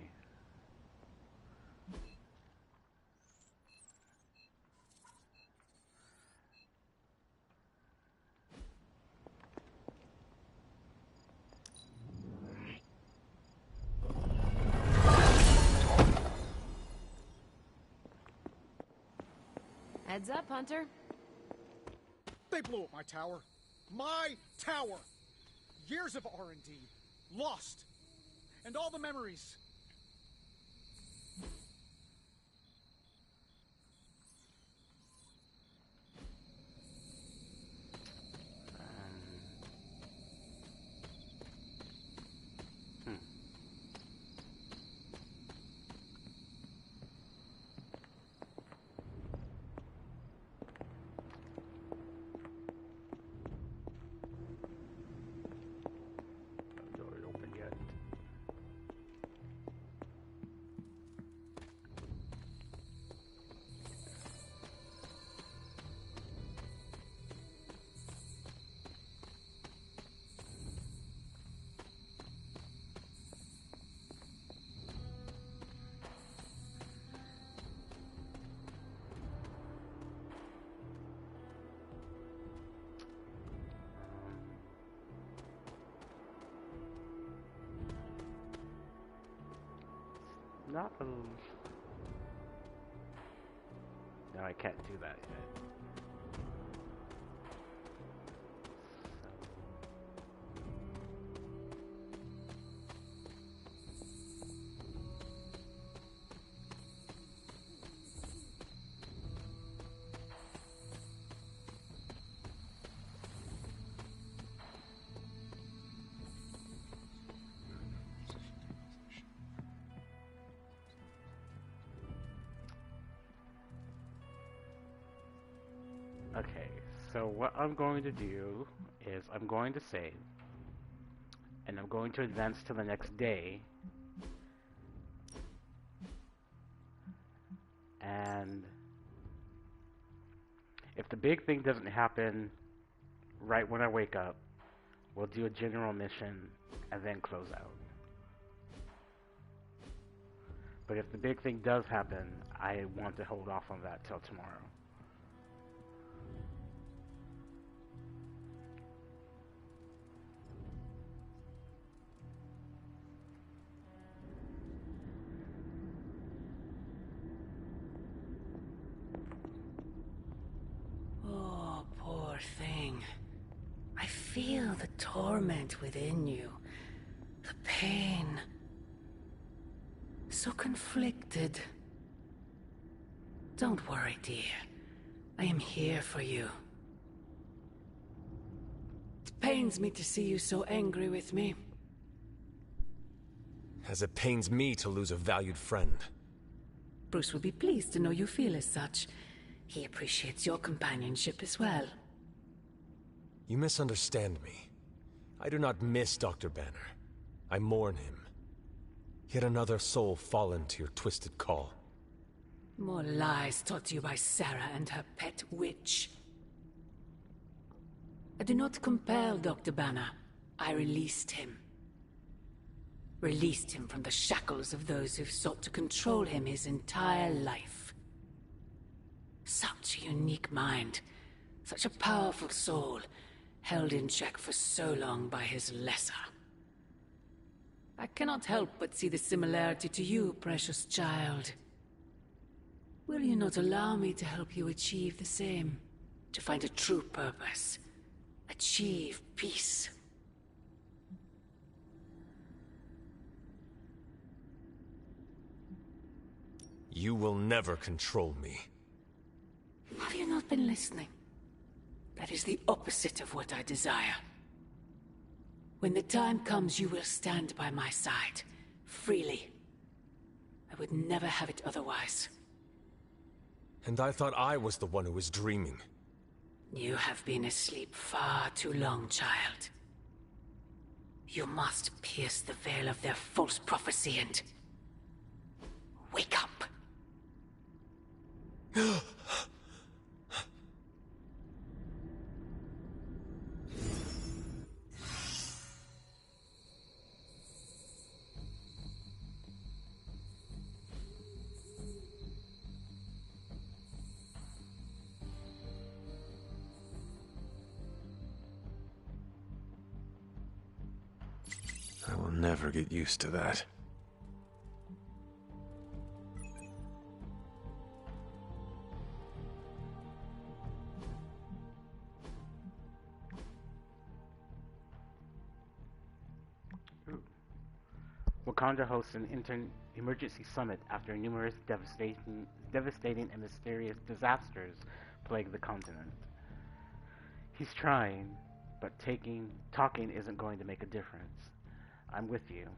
Heads up, Hunter. They blew up my tower. My tower! Years of R&D. Lost. And all the memories. No. No, I can't do that yet. Okay, so what I'm going to do is I'm going to save, and I'm going to advance to the next day, and if the big thing doesn't happen right when I wake up, we'll do a general mission and then close out. But if the big thing does happen, I want to hold off on that till tomorrow. Oh, poor thing. I feel the torment within you. The pain. So conflicted. Don't worry, dear. I am here for you. It pains me to see you so angry with me. As it pains me to lose a valued friend. Bruce will be pleased to know you feel as such. He appreciates your companionship as well. You misunderstand me. I do not miss Dr. Banner. I mourn him. Yet another soul fallen to your twisted call. More lies taught to you by Sarah and her pet witch. I do not compel Dr. Banner. I released him. Released him from the shackles of those who've sought to control him his entire life. Such a unique mind. Such a powerful soul. Held in check for so long by his lesser. I cannot help but see the similarity to you, precious child. Will you not allow me to help you achieve the same? To find a true purpose. Achieve peace. You will never control me. Have you not been listening? That is the opposite of what I desire. When the time comes, you will stand by my side, freely. I would never have it otherwise. And I thought I was the one who was dreaming. You have been asleep far too long, child. You must pierce the veil of their false prophecy and... wake up! I will never get used to that. Wakanda hosts an emergency summit after numerous devastating and mysterious disasters plague the continent. He's trying, but talking isn't going to make a difference. I'm with you,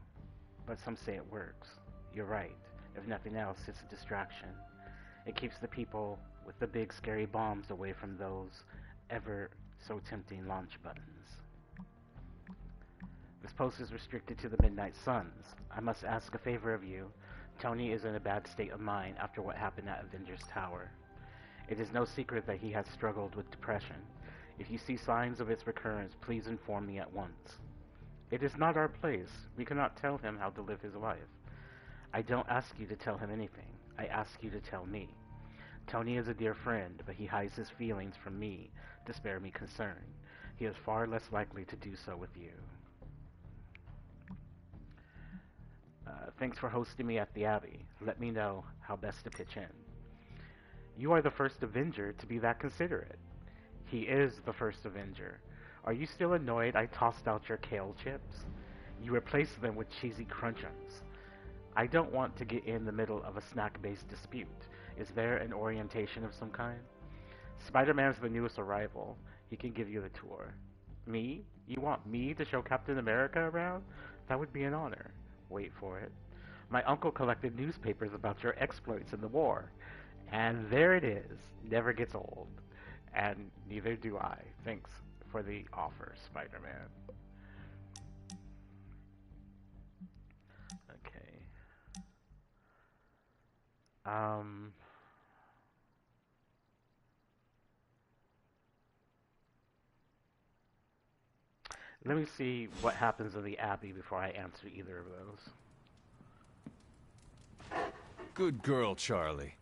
but some say it works. You're right. If nothing else, it's a distraction. It keeps the people with the big scary bombs away from those ever so tempting launch buttons. This post is restricted to the Midnight Suns. I must ask a favor of you. Tony is in a bad state of mind after what happened at Avengers Tower. It is no secret that he has struggled with depression. If you see signs of its recurrence, please inform me at once. It is not our place. We cannot tell him how to live his life. I don't ask you to tell him anything. I ask you to tell me. Tony is a dear friend, but he hides his feelings from me to spare me concern. He is far less likely to do so with you. Thanks for hosting me at the Abbey. Let me know how best to pitch in. You are the first Avenger to be that considerate. He is the first Avenger. Are you still annoyed I tossed out your kale chips? You replaced them with cheesy crunchums. I don't want to get in the middle of a snack-based dispute. Is there an orientation of some kind? Spider-Man's the newest arrival. He can give you the tour. Me? You want me to show Captain America around? That would be an honor. Wait for it. My uncle collected newspapers about your exploits in the war. And there it is. Never gets old. And neither do I. Thanks for the offer, Spider-Man. Okay. Let me see what happens in the Abbey before I answer either of those. Good girl, Charlie.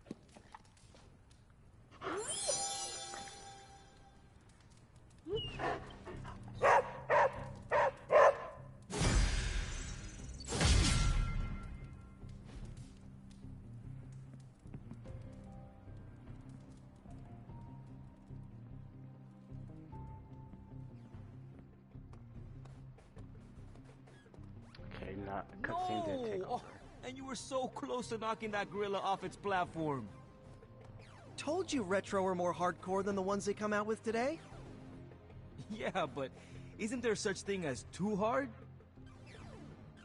Okay, not cutscene didn't take over. And you were so close to knocking that gorilla off its platform. Told you Retro are more hardcore than the ones they come out with today. Yeah, but isn't there such thing as too hard?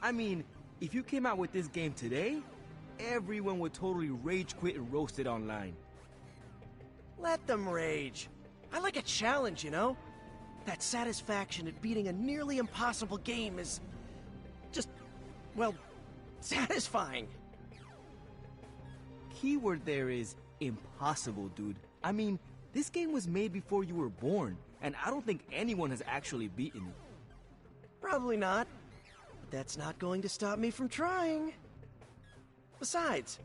I mean, if you came out with this game today, everyone would totally rage quit and roast it online. Let them rage. I like a challenge, you know? That satisfaction at beating a nearly impossible game is just, well, satisfying. Keyword there is impossible, dude. I mean, this game was made before you were born, and I don't think anyone has actually beaten it. Probably not. But that's not going to stop me from trying. Besides,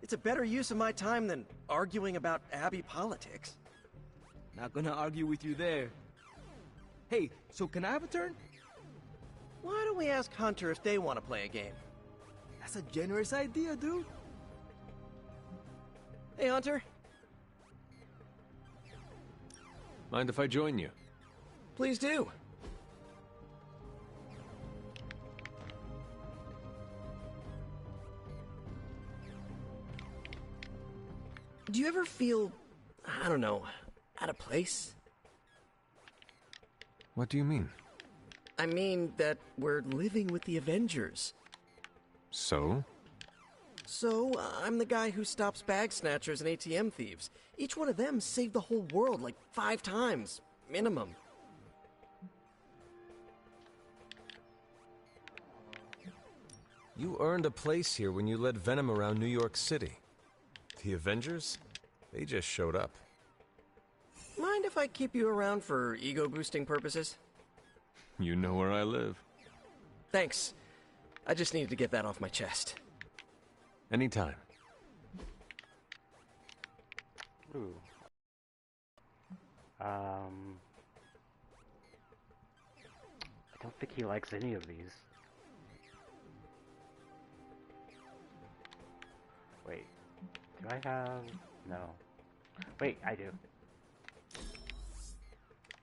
it's a better use of my time than arguing about Abbey politics. Not gonna argue with you there. Hey, so can I have a turn? Why don't we ask Hunter if they want to play a game? That's a generous idea, dude. Hey, Hunter. Mind if I join you? Please do. Do you ever feel, I don't know, out of place? What do you mean? I mean that we're living with the Avengers. So? So, I'm the guy who stops bag snatchers and ATM thieves. Each one of them saved the whole world like 5 times, minimum. You earned a place here when you led Venom around New York City. The Avengers? They just showed up. Mind if I keep you around for ego-boosting purposes? You know where I live. Thanks. I just needed to get that off my chest. Anytime. Ooh. I don't think he likes any of these. Wait. Do I have... No. Wait, I do.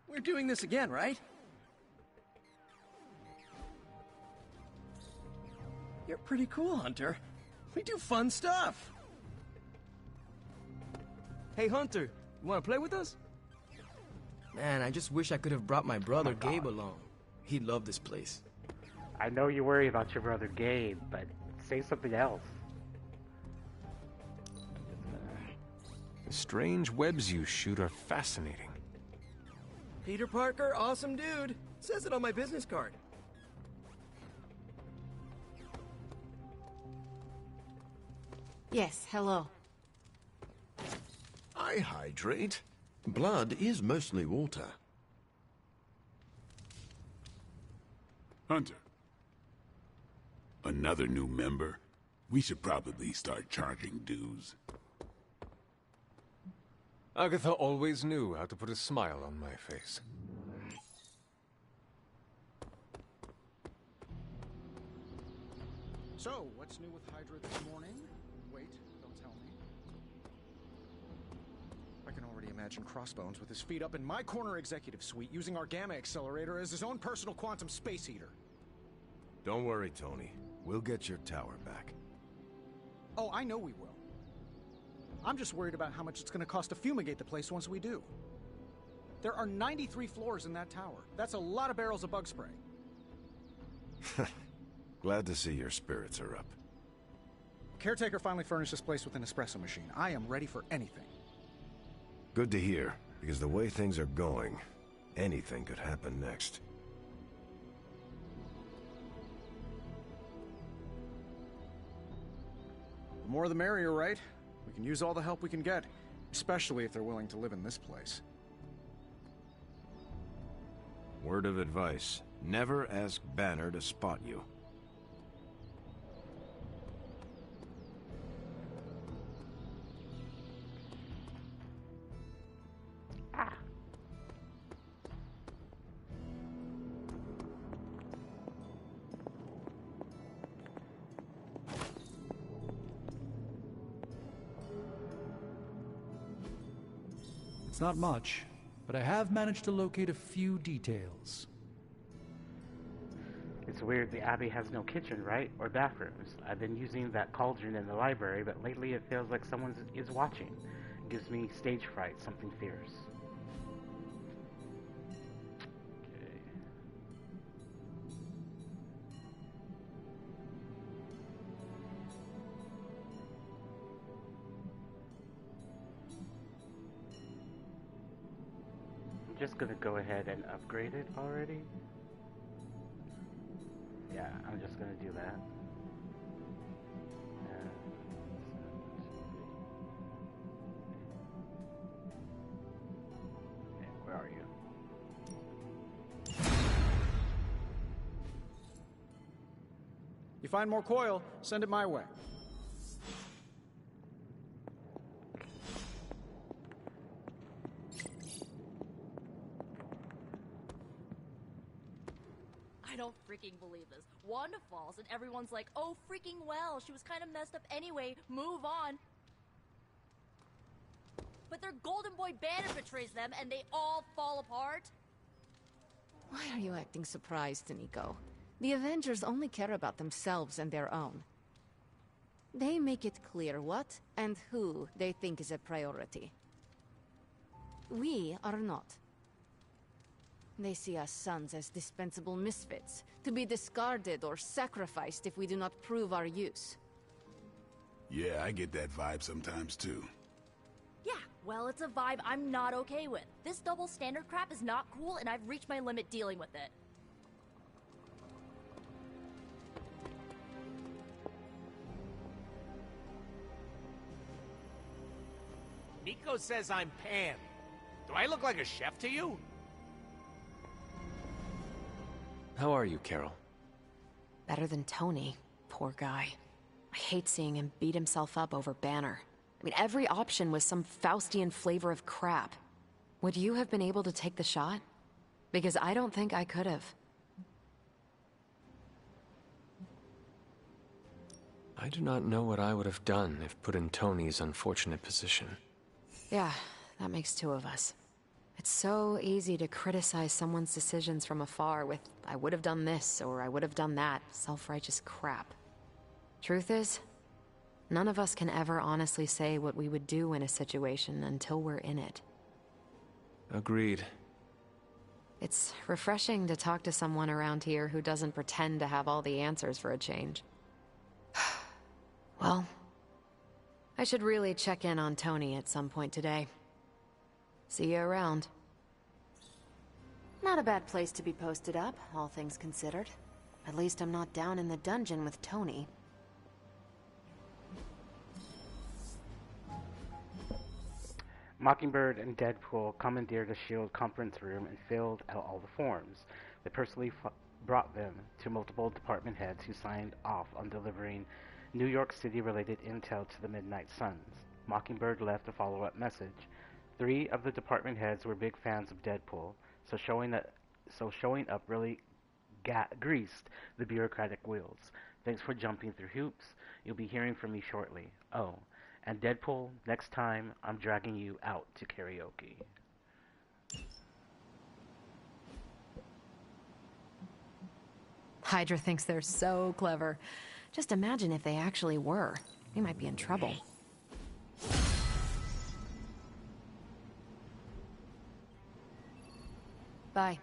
We're doing this again, right? You're pretty cool, Hunter. We do fun stuff. Hey, Hunter, you want to play with us? Man, I just wish I could have brought my brother Gabe along. He'd love this place. I know you worry about your brother Gabe, but say something else. The strange webs you shoot are fascinating. Peter Parker, awesome dude. Says it on my business card. Yes, hello. I hydrate. Blood is mostly water. Hunter. Another new member? We should probably start charging dues. Agatha always knew how to put a smile on my face. So, what's new with Hydra this morning? Wait, don't tell me. I can already imagine Crossbones with his feet up in my corner executive suite using our Gamma Accelerator as his own personal quantum space heater. Don't worry, Tony. We'll get your tower back. Oh, I know we will. I'm just worried about how much it's going to cost to fumigate the place once we do. There are 93 floors in that tower. That's a lot of barrels of bug spray. Glad to see your spirits are up. Caretaker finally furnished this place with an espresso machine. I am ready for anything. Good to hear, because the way things are going, anything could happen next. The more the merrier, right? We can use all the help we can get, especially if they're willing to live in this place. Word of advice, never ask Banner to spot you. It's not much, but I have managed to locate a few details. It's weird the Abbey has no kitchen, right? Or bathrooms. I've been using that cauldron in the library, but lately it feels like someone is watching. It gives me stage fright, something fierce. Just gonna go ahead and upgrade it already. Yeah, I'm just gonna do that. Okay, where are you? You find more coil, send it my way. I don't freaking believe this. Wanda falls and everyone's like, oh freaking well, she was kind of messed up anyway, move on. But their golden boy Banner betrays them and they all fall apart. Why are you acting surprised, Nico? The Avengers only care about themselves and their own. They make it clear what and who they think is a priority. We are not. They see us sons as dispensable misfits, to be discarded or sacrificed if we do not prove our use. Yeah, I get that vibe sometimes too. Yeah, well, it's a vibe I'm not okay with. This double standard crap is not cool and I've reached my limit dealing with it. Nico says I'm Pam. Do I look like a chef to you? How are you, Carol? Better than Tony. Poor guy. I hate seeing him beat himself up over Banner. I mean, every option was some Faustian flavor of crap. Would you have been able to take the shot? Because I don't think I could have. I do not know what I would have done if put in Tony's unfortunate position. Yeah, that makes two of us. It's so easy to criticize someone's decisions from afar with, I would have done this or I would have done that, self-righteous crap. Truth is, none of us can ever honestly say what we would do in a situation until we're in it. Agreed. It's refreshing to talk to someone around here who doesn't pretend to have all the answers for a change. Well, I should really check in on Tony at some point today. See you around. Not a bad place to be posted up, all things considered. At least I'm not down in the dungeon with Tony. Mockingbird and Deadpool commandeered a S.H.I.E.L.D. conference room and filled out all the forms. They personally brought them to multiple department heads who signed off on delivering New York City-related intel to the Midnight Suns. Mockingbird left a follow-up message. 3 of the department heads were big fans of Deadpool, so showing up really greased the bureaucratic wheels. Thanks for jumping through hoops. You'll be hearing from me shortly. Oh, and Deadpool, next time I'm dragging you out to karaoke. Hydra thinks they're so clever. Just imagine if they actually were. We might be in trouble. Bye.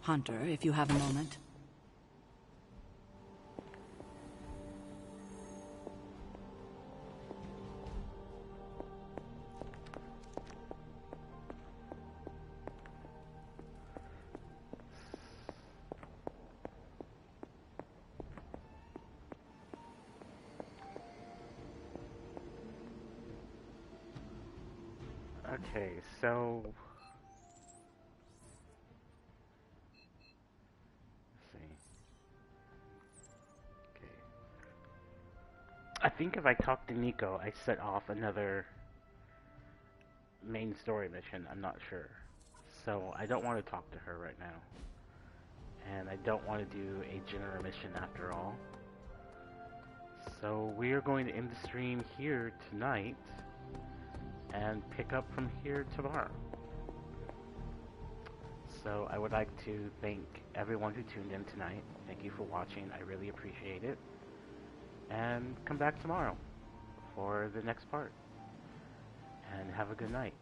Hunter, if you have a moment. Okay, so let's see. Okay. I think if I talk to Nico, I set off another main story mission. I'm not sure. So I don't want to talk to her right now. And I don't want to do a general mission after all. So we are going to end the stream here tonight and pick up from here tomorrow. So I would like to thank everyone who tuned in tonight. Thank you for watching. I really appreciate it. And come back tomorrow for the next part. And have a good night.